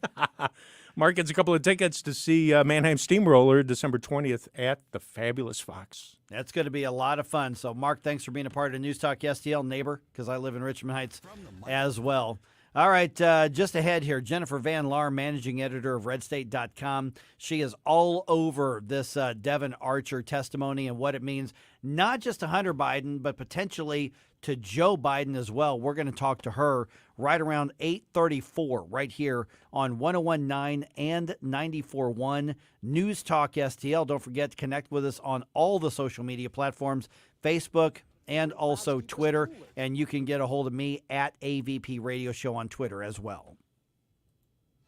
Mark gets a couple of tickets to see Mannheim Steamroller December 20th at the Fabulous Fox. That's going to be a lot of fun. So, Mark, thanks for being a part of News Talk STL, neighbor, because I live in Richmond Heights as well. All right, just ahead here, Jennifer Van Laar, managing editor of RedState.com. She is all over this Devin Archer testimony and what it means, not just to Hunter Biden, but potentially to Joe Biden as well. We're going to talk to her right around 8:34 right here on 101.9 and 94.1 News Talk STL. Don't forget to connect with us on all the social media platforms, Facebook, and also Twitter. And you can get a hold of me at AVP Radio Show on Twitter as well.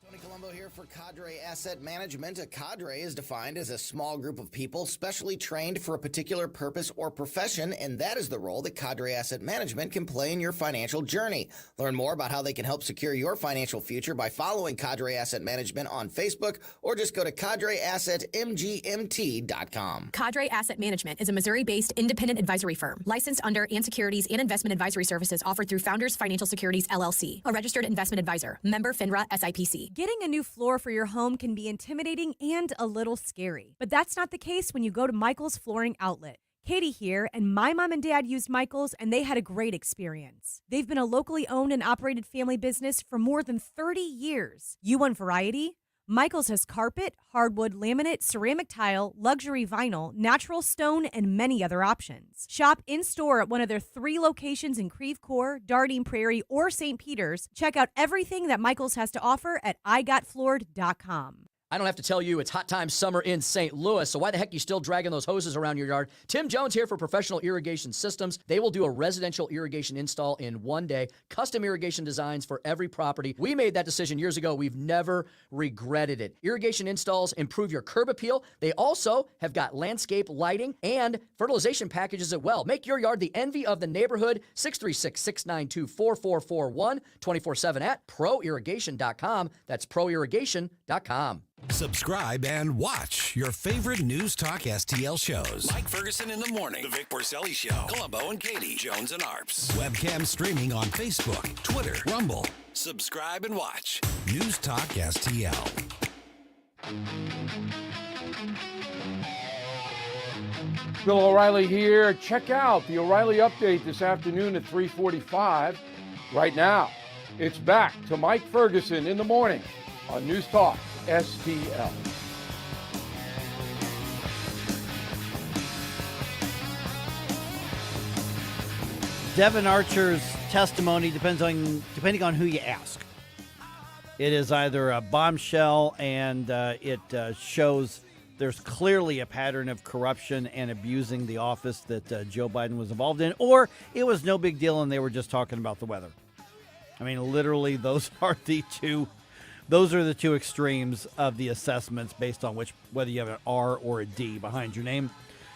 Tony Colombo here for Cadre Asset Management. A cadre is defined as a small group of people specially trained for a particular purpose or profession, and that is the role that Cadre Asset Management can play in your financial journey. Learn more about how they can help secure your financial future by following Cadre Asset Management on Facebook, or just go to cadreassetmgmt.com. Cadre Asset Management is a Missouri-based independent advisory firm licensed under and securities and investment advisory services offered through Founders Financial Securities, LLC, a registered investment advisor, member FINRA SIPC. Getting a new floor for your home can be intimidating and a little scary. But that's not the case when you go to Michael's Flooring Outlet. Katie here, and my mom and dad used Michael's, and they had a great experience. They've been a locally owned and operated family business for more than 30 years. You want variety? Michael's has carpet, hardwood, laminate, ceramic tile, luxury vinyl, natural stone, and many other options. Shop in-store at one of their 3 locations in Creve Coeur, Dardine Prairie, or St. Peter's. Check out everything that Michael's has to offer at igotfloored.com. I don't have to tell you it's hot time summer in St. Louis, so why the heck are you still dragging those hoses around your yard? Tim Jones here for Professional Irrigation Systems. They will do a residential irrigation install in one day, custom irrigation designs for every property. We made that decision years ago. We've never regretted it. Irrigation installs improve your curb appeal. They also have got landscape lighting and fertilization packages as well. Make your yard the envy of the neighborhood. 636-692-4441, 24/7 at proirrigation.com. That's proirrigation.com. Subscribe and watch your favorite News Talk STL shows. Mike Ferguson in the morning. The Vic Porcelli Show. Colombo and Katie. Jones and Arps. Webcam streaming on Facebook, Twitter, Rumble. Subscribe and watch. News Talk STL. Bill O'Reilly here. Check out the O'Reilly Update this afternoon at 3:45. Right now, it's back to Mike Ferguson in the morning on News Talk STL. Devin Archer's testimony depending on who you ask. It is either a bombshell, and it shows there's clearly a pattern of corruption and abusing the office that Joe Biden was involved in, or it was no big deal and they were just talking about the weather. I mean, literally, those are the two extremes of the assessments based on whether you have an R or a D behind your name.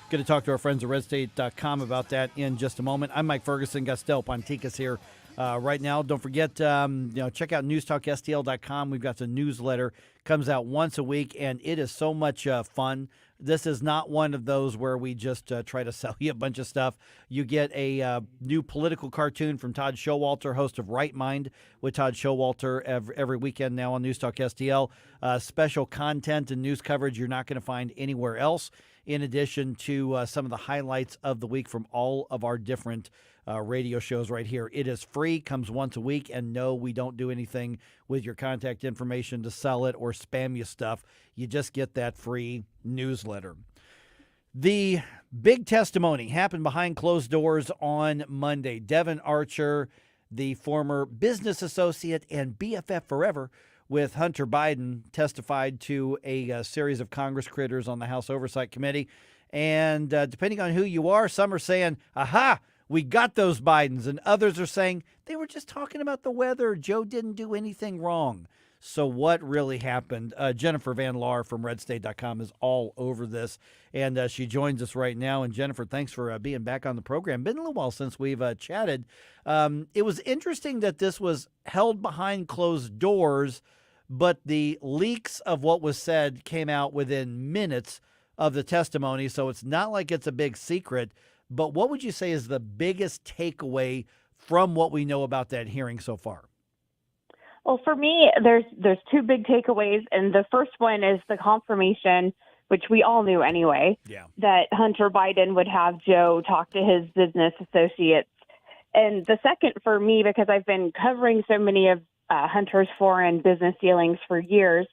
Going to talk to our friends at RedState.com about that in just a moment. I'm Mike Ferguson. Gastel Ponticus here right now. Don't forget, check out newstalkstl.com. We've got the newsletter. Comes out once a week, and it is so much fun. This is not one of those where we just try to sell you a bunch of stuff. You get a new political cartoon from Todd Showalter, host of Right Mind with Todd Showalter every weekend now on News Talk STL. Special content and news coverage you're not going to find anywhere else. in addition to some of the highlights of the week from all of our different radio shows right here. It is free, comes once a week, and no, we don't do anything with your contact information to sell it or spam you stuff. You just get that free newsletter. The big testimony happened behind closed doors on Monday. Devin Archer, the former business associate and BFF forever with Hunter Biden, testified to a series of Congress critters on the House Oversight Committee. And depending on who you are, some are saying, aha, we got those Bidens. And others are saying they were just talking about the weather. Joe didn't do anything wrong. So what really happened? Jennifer Van Laar from redstate.com is all over this, and she joins us right now. And Jennifer, thanks for being back on the program. Been a little while since we've chatted. It was interesting that this was held behind closed doors, but the leaks of what was said came out within minutes of the testimony, so it's not like it's a big secret. But what would you say is the biggest takeaway from what we know about that hearing so far? Well, for me, there's two big takeaways, and the first one is the confirmation, which we all knew anyway, that Hunter Biden would have Joe talk to his business associates. And the second for me, because I've been covering so many of Hunter's foreign business dealings for years,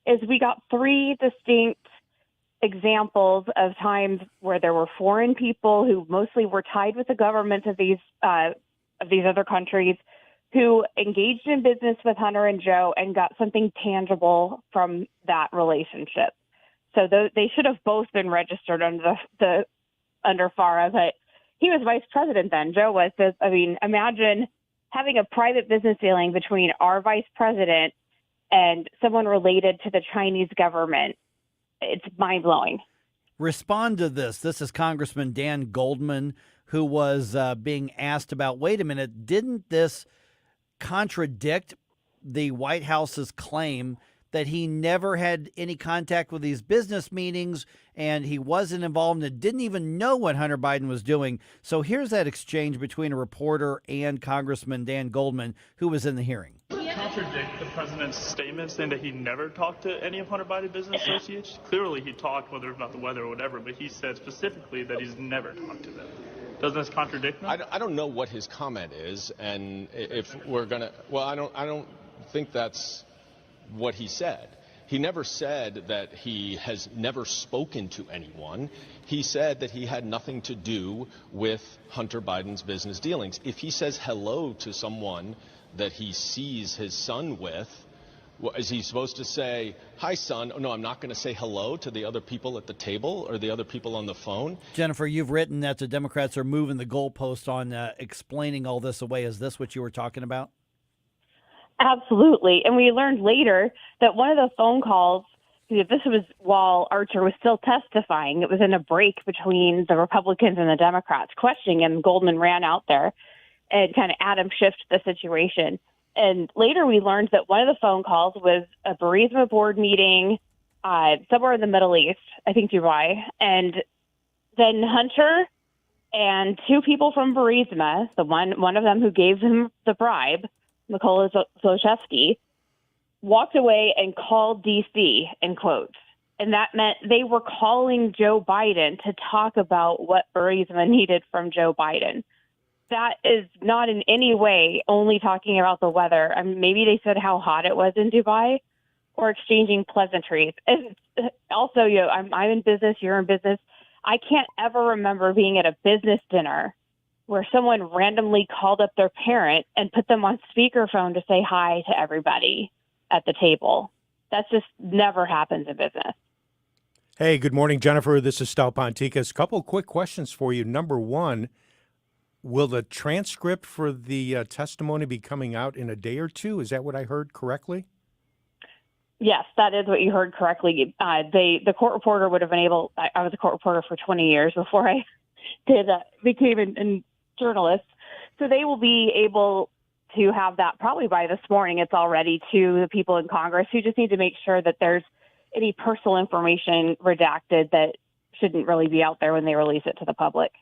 is we got three distinct examples of times where there were foreign people who mostly were tied with the government of these other countries who engaged in business with Hunter and Joe and got something tangible from that relationship. So they should have both been registered under FARA, but he was vice president then. Joe was. I mean, imagine having a private business dealing between our vice president and someone related to the Chinese government. It's mind-blowing. Respond to this. This is Congressman Dan Goldman, who was being asked about, wait a minute, didn't this contradict the White House's claim that he never had any contact with these business meetings and he wasn't involved and didn't even know what Hunter Biden was doing? So here's that exchange between a reporter and Congressman Dan Goldman, who was in the hearing. Contradict the president's statement saying that he never talked to any of Hunter Biden's business associates? Clearly he talked, whether it's about the weather or whatever, but he said specifically that he's never talked to them. Doesn't this contradict them? I don't know what his comment is, and if we're gonna, well, I don't think that's what he said. He never said that he has never spoken to anyone. He said that he had nothing to do with Hunter Biden's business dealings. If he says hello to someone that he sees his son with, is he supposed to say, hi, son? Oh, no, I'm not going to say hello to the other people at the table or the other people on the phone. Jennifer, you've written that the Democrats are moving the goalpost on explaining all this away. Is this what you were talking about? Absolutely. And we learned later that one of the phone calls, this was while Archer was still testifying. It was in a break between the Republicans and the Democrats questioning him. Goldman ran out there and kind of Adam shifted the situation. And later we learned that one of the phone calls was a Burisma board meeting somewhere in the Middle East, I think Dubai. And then Hunter and two people from Burisma, one of them who gave him the bribe, Mykola Zlochevsky, walked away and called D.C. in quotes. And that meant they were calling Joe Biden to talk about what Burisma needed from Joe Biden. That is not in any way only talking about the weather. I mean, maybe they said how hot it was in Dubai or exchanging pleasantries. And also, I'm in business, you're in business. I can't ever remember being at a business dinner where someone randomly called up their parent and put them on speakerphone to say hi to everybody at the table. That just never happens in business. Hey, good morning, Jennifer. This is Stal Ponticus. Couple quick questions for you. Number one, will the transcript for the testimony be coming out in a day or two? Is that what I heard correctly? Yes, that is what you heard correctly. The court reporter would have been able. I was a court reporter for 20 years before I became a journalist. So they will be able to have that probably by this morning. It's already to the people in Congress who just need to make sure that there's any personal information redacted that shouldn't really be out there when they release it to the public.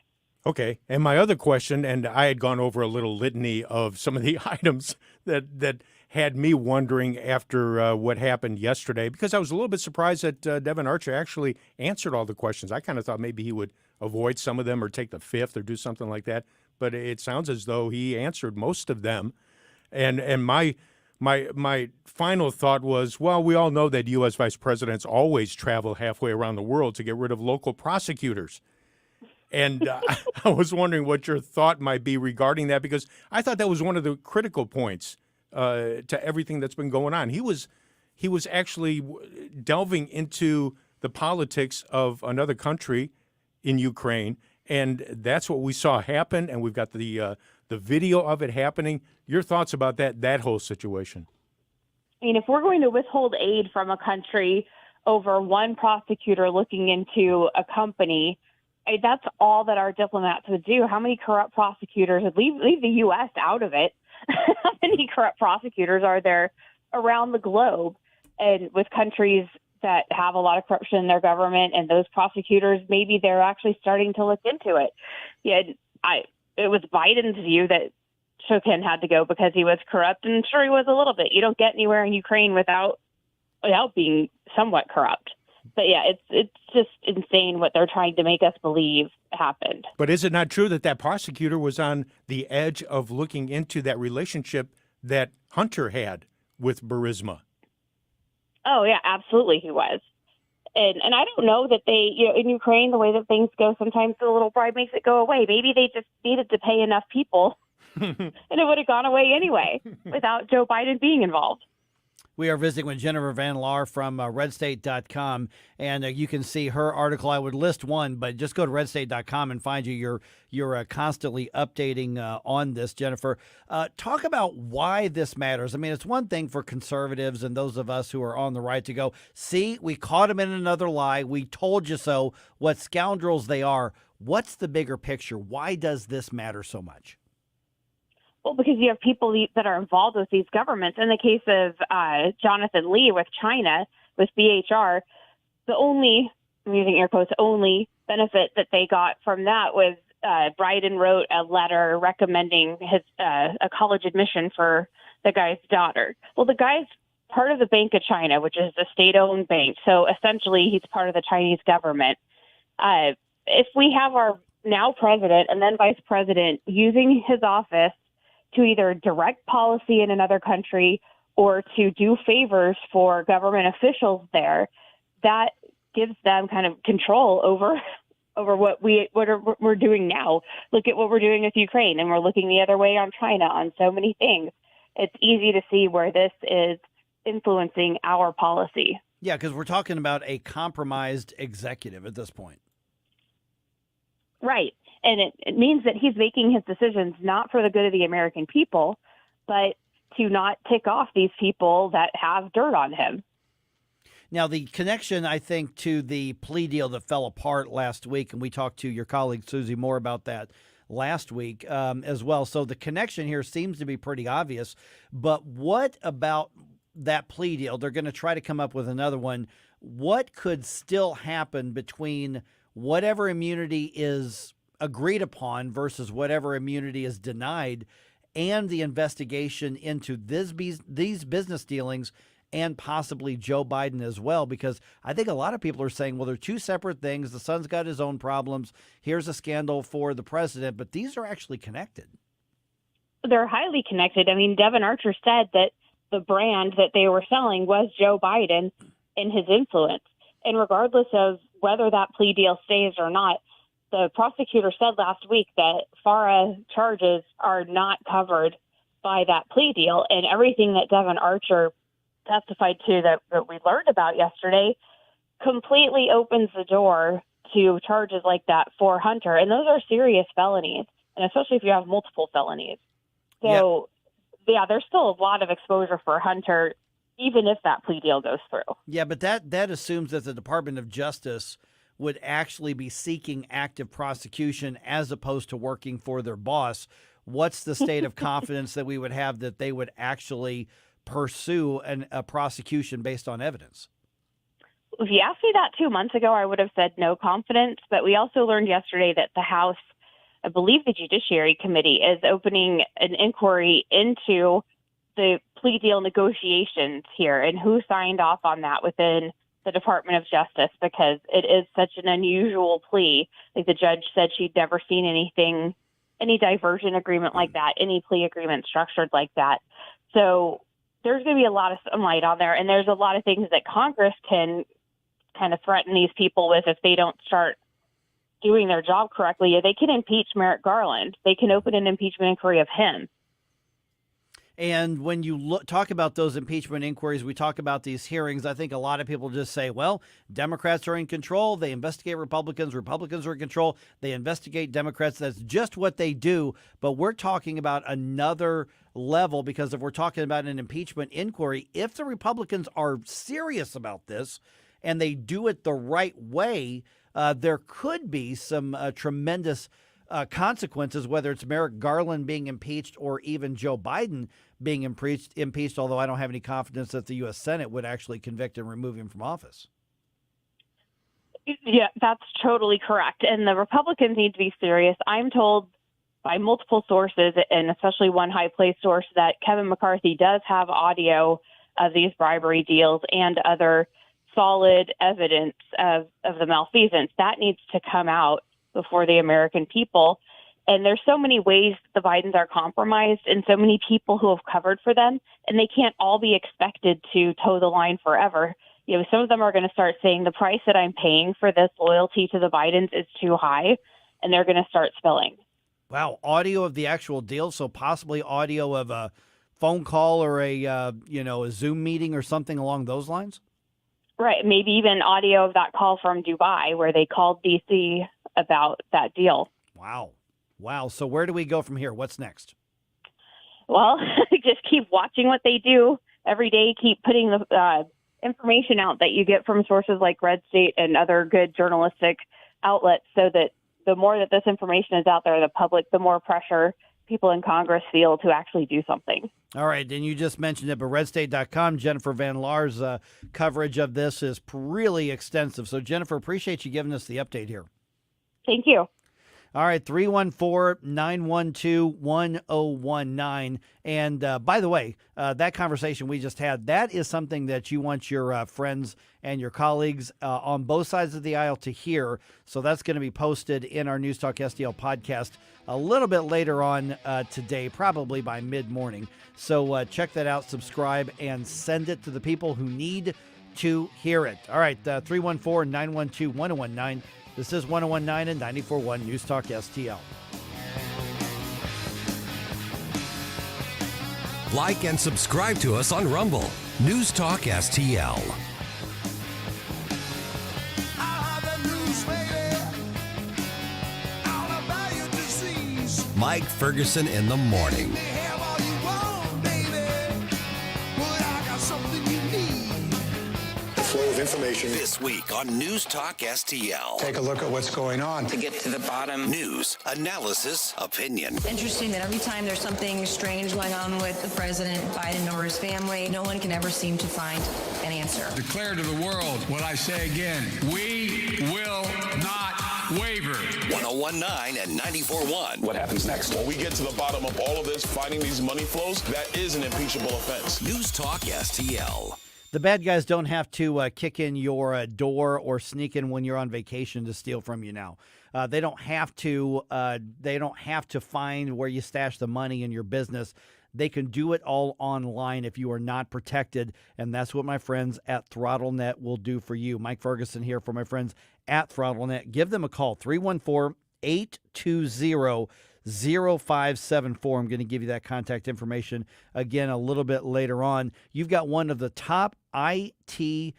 Okay. And my other question, and I had gone over a little litany of some of the items that had me wondering after what happened yesterday, because I was a little bit surprised that Devin Archer actually answered all the questions. I kind of thought maybe he would avoid some of them or take the fifth or do something like that. But it sounds as though he answered most of them. And my final thought was, well, we all know that U.S. vice presidents always travel halfway around the world to get rid of local prosecutors. And I was wondering what your thought might be regarding that, because I thought that was one of the critical points to everything that's been going on. He was actually delving into the politics of another country in Ukraine, and that's what we saw happen. And we've got the video of it happening. Your thoughts about that whole situation? I mean, if we're going to withhold aid from a country over one prosecutor looking into a company, that's all that our diplomats would do. How many corrupt prosecutors would leave the U.S. out of it? How many corrupt prosecutors are there around the globe, and with countries that have a lot of corruption in their government, and those prosecutors, maybe they're actually starting to look into it. It was Biden's view that Shokin had to go because he was corrupt, and sure, he was a little bit. You don't get anywhere in Ukraine without being somewhat corrupt. But yeah, it's just insane what they're trying to make us believe happened. But is it not true that prosecutor was on the edge of looking into that relationship that Hunter had with Burisma? Oh yeah, absolutely, he was. And I don't know that they, in Ukraine, the way that things go, sometimes the little bribe makes it go away. Maybe they just needed to pay enough people, and it would have gone away anyway without Joe Biden being involved. We are visiting with Jennifer Van Laar from redstate.com, and you can see her article. I would list one, but just go to redstate.com and find you're constantly updating on this, Jennifer. Talk about why this matters. I mean, it's one thing for conservatives and those of us who are on the right to go, see, we caught them in another lie. We told you so. What scoundrels they are. What's the bigger picture? Why does this matter so much? Well, because you have people that are involved with these governments. In the case of Jonathan Lee with China, with BHR, the only, I'm using air quotes, only benefit that they got from that was Biden wrote a letter recommending a college admission for the guy's daughter. Well, the guy's part of the Bank of China, which is a state-owned bank. So essentially, he's part of the Chinese government. If we have our now president and then vice president using his office to either direct policy in another country or to do favors for government officials there, that gives them kind of control over what we're doing now. Look at what we're doing with Ukraine, and we're looking the other way on China on so many things. It's easy to see where this is influencing our policy. Yeah, because we're talking about a compromised executive at this point. Right. And it means that he's making his decisions not for the good of the American people, but to not tick off these people that have dirt on him. Now, the connection, I think, to the plea deal that fell apart last week, and we talked to your colleague Susie Moore about that last week as well. So the connection here seems to be pretty obvious. But what about that plea deal? They're going to try to come up with another one. What could still happen between whatever immunity is agreed upon versus whatever immunity is denied, and the investigation into these business dealings and possibly Joe Biden as well? Because I think a lot of people are saying, well, they're two separate things. The son's got his own problems. Here's a scandal for the president, but these are actually connected. They're highly connected. I mean, Devin Archer said that the brand that they were selling was Joe Biden and his influence. And regardless of whether that plea deal stays or not, the prosecutor said last week that FARA charges are not covered by that plea deal. And everything that Devin Archer testified to that we learned about yesterday completely opens the door to charges like that for Hunter. And those are serious felonies, and especially if you have multiple felonies. So, yeah, there's still a lot of exposure for Hunter, even if that plea deal goes through. Yeah, but that assumes that the Department of Justice would actually be seeking active prosecution as opposed to working for their boss. What's the state of confidence that we would have that they would actually pursue a prosecution based on evidence? If you asked me that 2 months ago, I would have said no confidence. But we also learned yesterday that the House I believe the Judiciary Committee is opening an inquiry into the plea deal negotiations here and who signed off on that within the Department of Justice, because it is such an unusual plea. Like the judge said, she'd never seen anything, any diversion agreement like that, any plea agreement structured like that. So there's going to be a lot of sunlight on there, and there's a lot of things that Congress can kind of threaten these people with if they don't start doing their job correctly. They can impeach Merrick Garland. They can open an impeachment inquiry of him. And when you talk about those impeachment inquiries, we talk about these hearings, I think a lot of people just say, well, Democrats are in control. They investigate Republicans. Republicans are in control. They investigate Democrats. That's just what they do. But we're talking about another level, because if we're talking about an impeachment inquiry, if the Republicans are serious about this and they do it the right way, there could be some tremendous consequences, whether it's Merrick Garland being impeached or even Joe Biden being impeached, although I don't have any confidence that the U.S. Senate would actually convict and remove him from office. Yeah, that's totally correct. And the Republicans need to be serious. I'm told by multiple sources, and especially one high-placed source, that Kevin McCarthy does have audio of these bribery deals and other solid evidence of the malfeasance. That needs to come out before the American people. And there's so many ways the Bidens are compromised and so many people who have covered for them, and they can't all be expected to toe the line forever. You know, some of them are going to start saying the price that I'm paying for this loyalty to the Bidens is too high, and they're going to start spilling. Wow, audio of the actual deal, so possibly audio of a phone call or a Zoom meeting or something along those lines? Right, maybe even audio of that call from Dubai where they called D.C. about that deal. Wow. So where do we go from here? What's next? Well, just keep watching what they do every day. Keep putting the information out that you get from sources like Red State and other good journalistic outlets, so that the more that this information is out there, the public, the more pressure people in Congress feel to actually do something. All right, and you just mentioned it, but redstate.com, Jennifer Van Laar's coverage of this is really extensive. So, Jennifer, appreciate you giving us the update here. Thank you. All right, 314-912-1019. And by the way, that conversation we just had, that is something that you want your friends and your colleagues on both sides of the aisle to hear. So that's going to be posted in our News Talk STL podcast a little bit later on today, probably by mid-morning. So check that out, subscribe, and send it to the people who need to hear it. All right, 314-912-1019. This is 1019 and 94.1 News Talk STL. Like and subscribe to us on Rumble. News Talk STL. Mike Ferguson in the morning. Flow of information this week on News Talk STL. Take a look at what's going on. To get to the bottom. News, analysis, opinion. It's interesting that every time there's something strange going on with the president, Biden, or his family, no one can ever seem to find an answer. Declare to the world what I say again. We will not waver. 1019 and 94.1. What happens next? When we get to the bottom of all of this, finding these money flows, that is an impeachable offense. News Talk STL. The bad guys don't have to kick in your door or sneak in when you're on vacation to steal from you now. They don't have to. They don't have to find where you stash the money in your business. They can do it all online if you are not protected, and that's what my friends at ThrottleNet will do for you. Mike Ferguson here for my friends at ThrottleNet. Give them a call, 314-820-0574. I'm going to give you that contact information again a little bit later on. You've got one of the top IT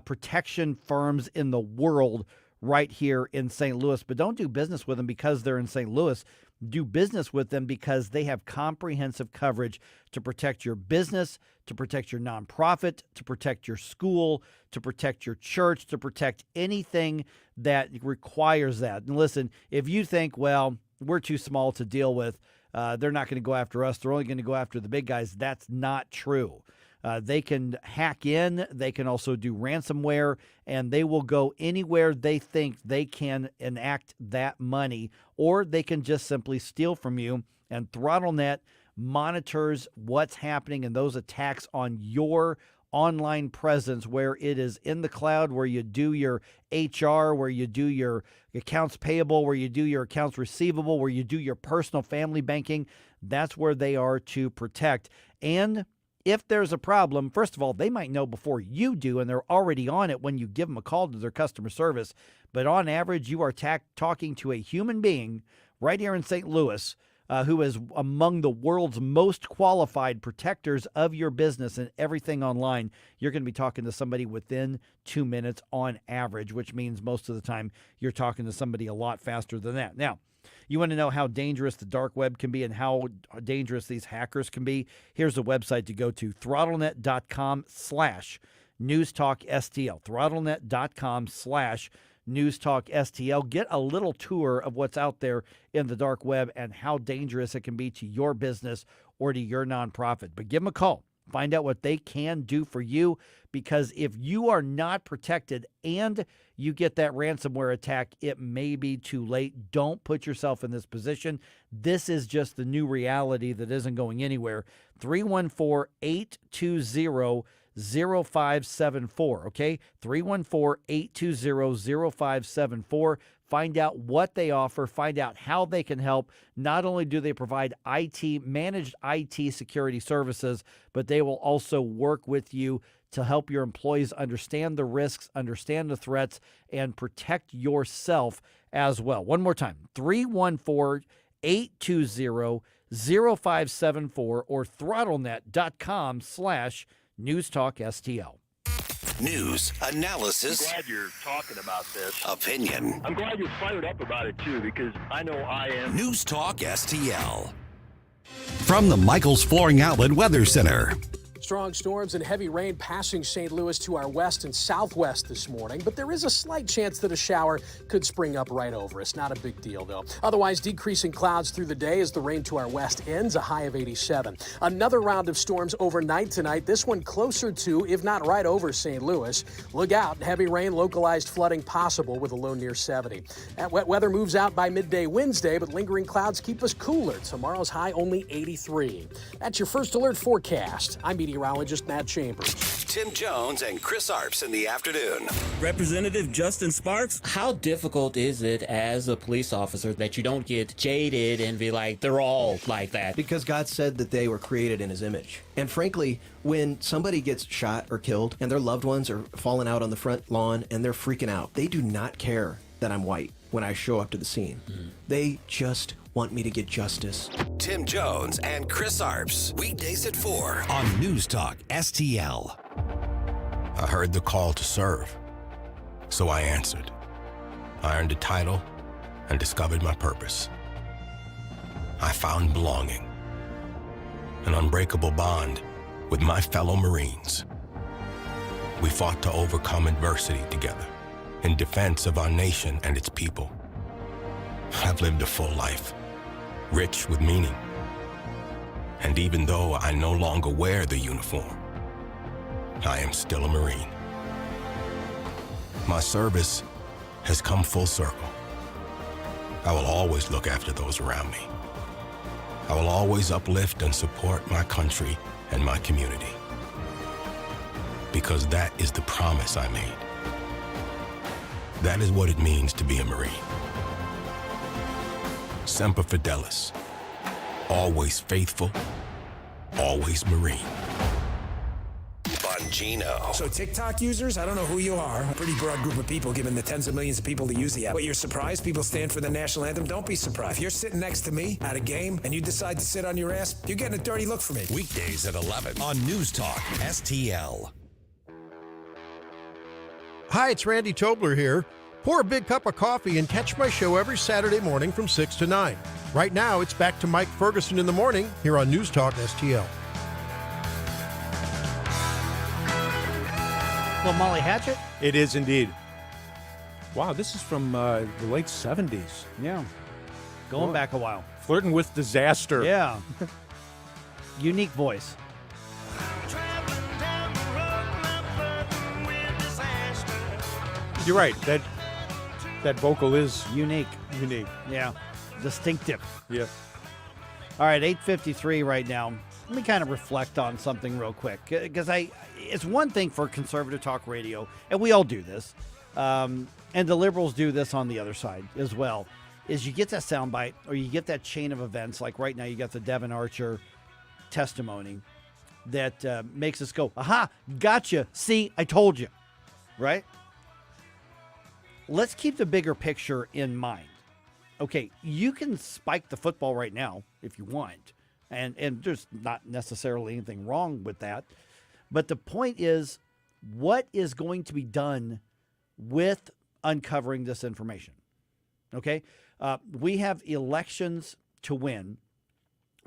protection firms in the world right here in St. Louis, but don't do business with them because they're in St. Louis. Do business with them because they have comprehensive coverage to protect your business, to protect your nonprofit, to protect your school, to protect your church, to protect anything that requires that. And listen, if you think, well, we're too small to deal with, they're not going to go after us, they're only going to go after the big guys, that's not true. They can hack in. They can also do ransomware, and they will go anywhere they think they can enact that money, or they can just simply steal from you. And ThrottleNet monitors what's happening in those attacks on your online presence, where it is in the cloud, where you do your HR, where you do your accounts payable, where you do your accounts receivable, where you do your personal family banking. That's where they are to protect. And if there's a problem, first of all, they might know before you do, and they're already on it when you give them a call to their customer service. But on average, you are talking to a human being right here in St. Louis who is among the world's most qualified protectors of your business and everything online. You're going to be talking to somebody within 2 minutes on average, which means most of the time you're talking to somebody a lot faster than that. Now, you want to know how dangerous the dark web can be and how dangerous these hackers can be? Here's a website to go to, throttlenet.com/newstalkstl. throttlenet.com/newstalkstl. Get a little tour of what's out there in the dark web and how dangerous it can be to your business or to your nonprofit. But give them a call. Find out what they can do for you, because if you are not protected and you get that ransomware attack, it may be too late. Don't put yourself in this position. This is just the new reality that isn't going anywhere. 314-820-0574, okay? 314-820-0574. Find out what they offer. Find out how they can help. Not only do they provide managed IT security services, but they will also work with you to help your employees understand the risks, understand the threats, and protect yourself as well. One more time, 314-820-0574 or throttlenet.com/newstalkstl. News, analysis. I'm glad you're talking about this. Opinion. I'm glad you're fired up about it, too, because I know I am. News Talk STL. From the Michaels Flooring Outlet Weather Center. Strong storms and heavy rain passing St. Louis to our west and southwest this morning, but there is a slight chance that a shower could spring up right over us. Not a big deal, though. Otherwise, decreasing clouds through the day as the rain to our west ends, a high of 87. Another round of storms overnight tonight, this one closer to, if not right over, St. Louis. Look out, heavy rain, localized flooding possible with a low near 70. That wet weather moves out by midday Wednesday, but lingering clouds keep us cooler. Tomorrow's high only 83. That's your first alert forecast. I'm meteorologist Matt Chambers. Tim Jones and Chris Arps in the afternoon. Representative Justin Sparks. How difficult is it as a police officer that you don't get jaded and be like, they're all like that? Because God said that they were created in his image. And frankly, when somebody gets shot or killed and their loved ones are falling out on the front lawn and they're freaking out, they do not care that I'm white when I show up to the scene. They just want me to get justice. Tim Jones and Chris Arps. Weekdays at 4 on News Talk STL. I heard the call to serve, so I answered. I earned a title and discovered my purpose. I found belonging, an unbreakable bond with my fellow Marines. We fought to overcome adversity together in defense of our nation and its people. I've lived a full life, rich with meaning. And even though I no longer wear the uniform, I am still a Marine. My service has come full circle. I will always look after those around me. I will always uplift and support my country and my community. Because that is the promise I made. That is what it means to be a Marine. Semper Fidelis. Always faithful, always Marine. Bongino. So TikTok users, I don't know who you are. A pretty broad group of people given the tens of millions of people that use the app. But you're surprised people stand for the national anthem? Don't be surprised. If you're sitting next to me at a game and you decide to sit on your ass, you're getting a dirty look from me. Weekdays at 11 on News Talk STL. Hi, it's Randy Tobler here. Pour a big cup of coffee and catch my show every Saturday morning from 6 to 9. Right now, it's back to Mike Ferguson in the morning here on News Talk STL. Well, Molly Hatchet? It is indeed. Wow, this is from the late 70s. Yeah. Going back a while. Flirting with disaster. Yeah. Unique voice. You're right. That vocal is unique. Unique. Yeah. Distinctive. Yeah. All right, 8:53 right now. Let me kind of reflect on something real quick, because it's one thing for conservative talk radio, and we all do this, and the liberals do this on the other side as well, is you get that soundbite or you get that chain of events, like right now you got the Devin Archer testimony that makes us go, aha, gotcha, see, I told you, right? Let's keep the bigger picture in mind. Okay, you can spike the football right now if you want, and there's not necessarily anything wrong with that. But the point is, what is going to be done with uncovering this information? Okay, we have elections to win.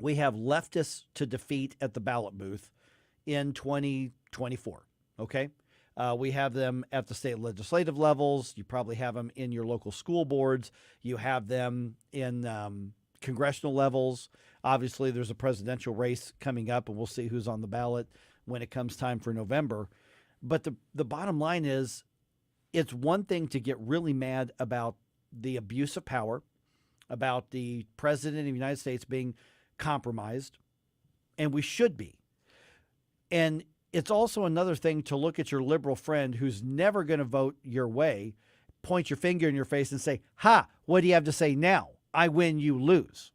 We have leftists to defeat at the ballot booth in 2024. Okay. We have them at the state legislative levels. You probably have them in your local school boards. You have them in congressional levels. Obviously, there's a presidential race coming up, and we'll see who's on the ballot when it comes time for November. But the bottom line is, it's one thing to get really mad about the abuse of power, about the president of the United States being compromised, and we should be. And it's also another thing to look at your liberal friend who's never going to vote your way, point your finger in your face and say, ha, what do you have to say now? I win, you lose.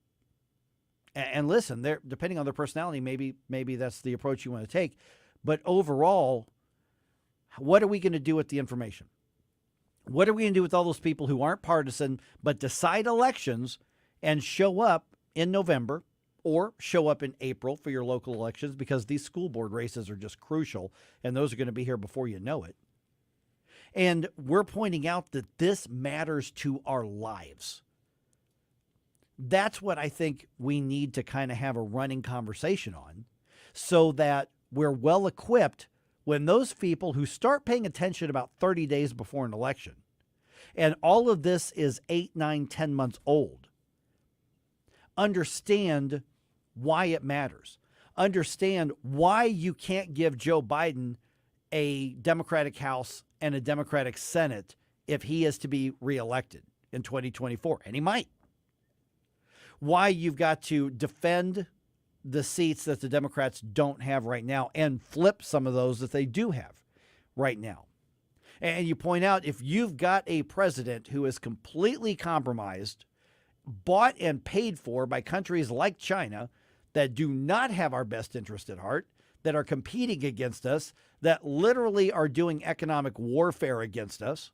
And listen, depending on their personality, maybe that's the approach you want to take. But overall, what are we going to do with the information? What are we going to do with all those people who aren't partisan but decide elections and show up in November or show up in April for your local elections, because these school board races are just crucial, and those are going to be here before you know it. And we're pointing out that this matters to our lives. That's what I think we need to kind of have a running conversation on, so that we're well equipped when those people who start paying attention about 30 days before an election, and all of this is 8, 9, 10 months old, understand why it matters. Understand why you can't give Joe Biden a Democratic House and a Democratic Senate if he is to be reelected in 2024, and he might. Why you've got to defend the seats that the Democrats don't have right now and flip some of those that they do have right now. And you point out, if you've got a president who is completely compromised, bought and paid for by countries like China that do not have our best interest at heart, that are competing against us, that literally are doing economic warfare against us,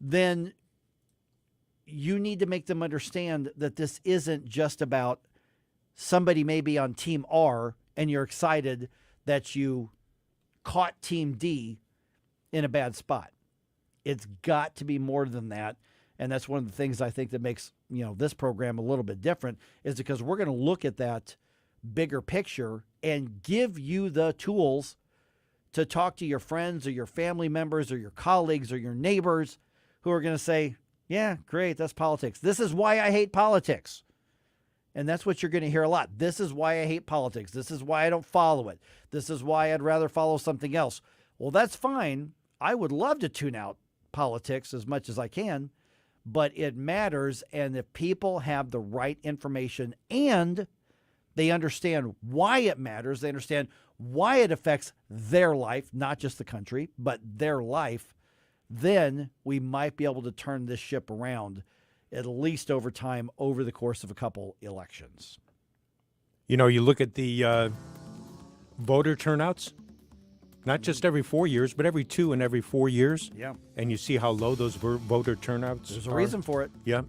then you need to make them understand that this isn't just about somebody maybe on Team R and you're excited that you caught Team D in a bad spot. It's got to be more than that. And that's one of the things I think that makes, this program a little bit different, is because we're going to look at that bigger picture and give you the tools to talk to your friends or your family members or your colleagues or your neighbors who are going to say, yeah, great, that's politics. This is why I hate politics. And that's what you're going to hear a lot. This is why I hate politics. This is why I don't follow it. This is why I'd rather follow something else. Well, that's fine. I would love to tune out politics as much as I can, but it matters. And if people have the right information and they understand why it matters, they understand why it affects their life, not just the country, but their life, then we might be able to turn this ship around, at least over time, over the course of a couple elections. You look at the voter turnouts, not just every 4 years, but every 2 and every 4 years. Yeah. And you see how low those voter turnouts There's are. a reason for it. Yeah.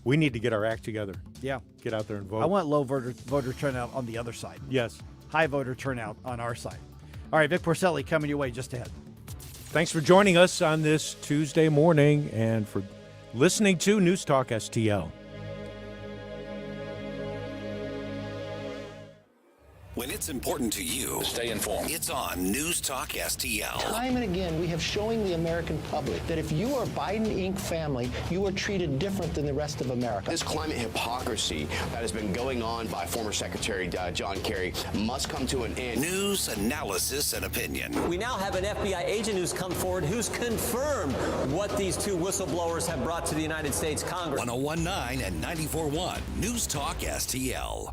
We need to get our act together. Yeah. Get out there and vote. I want low voter turnout on the other side. Yes. High voter turnout on our side. All right, Vic Porcelli coming your way just ahead. Thanks for joining us on this Tuesday morning and for listening to News Talk STL. When it's important to you. Stay informed. It's on News Talk STL. Time and again, we have shown the American public that if you are Biden Inc. family, you are treated different than the rest of America. This climate hypocrisy that has been going on by former Secretary John Kerry must come to an end. News, analysis, and opinion. We now have an FBI agent who's come forward who's confirmed what these two whistleblowers have brought to the United States Congress. 101.9 and 94.1 News Talk STL.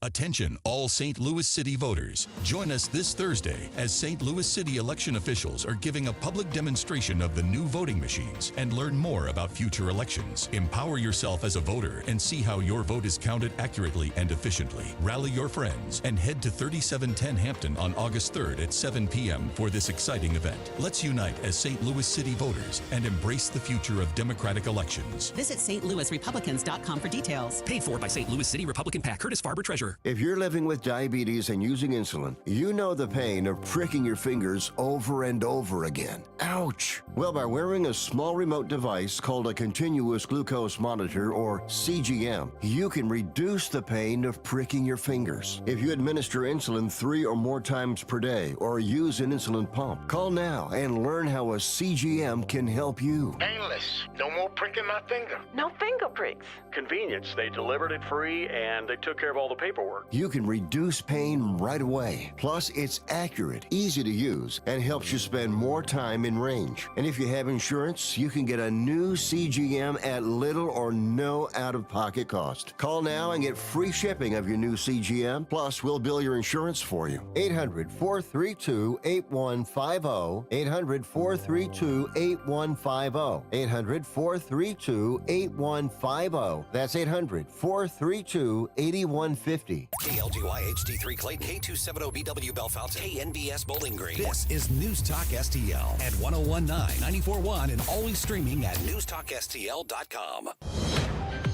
Attention, all St. Louis City voters. Join us this Thursday as St. Louis City election officials are giving a public demonstration of the new voting machines and learn more about future elections. Empower yourself as a voter and see how your vote is counted accurately and efficiently. Rally your friends and head to 3710 Hampton on August 3rd at 7 p.m. for this exciting event. Let's unite as St. Louis City voters and embrace the future of democratic elections. Visit stlouisrepublicans.com for details. Paid for by St. Louis City Republican PAC, Curtis Farber, Treasurer. If you're living with diabetes and using insulin, you know the pain of pricking your fingers over and over again. Ouch! Well, by wearing a small remote device called a continuous glucose monitor, or CGM, you can reduce the pain of pricking your fingers. If you administer insulin 3 or more times per day or use an insulin pump, call now and learn how a CGM can help you. Painless. No more pricking my finger. No finger pricks. Convenience. They delivered it free and they took care of all the paperwork. You can reduce pain right away. Plus, it's accurate, easy to use, and helps you spend more time in range. And if you have insurance, you can get a new CGM at little or no out-of-pocket cost. Call now and get free shipping of your new CGM. Plus, we'll bill your insurance for you. 800-432-8150. 800-432-8150. 800-432-8150. That's 800-432-8150. KLGY HD3 Clayton, K270BW Bellefonte, KNBS Bowling Green. This is News Talk STL at 101.9, 94.1, and always streaming at newstalkstl.com.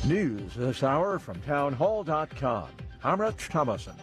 News this hour from townhall.com. I'm Rich Thomason.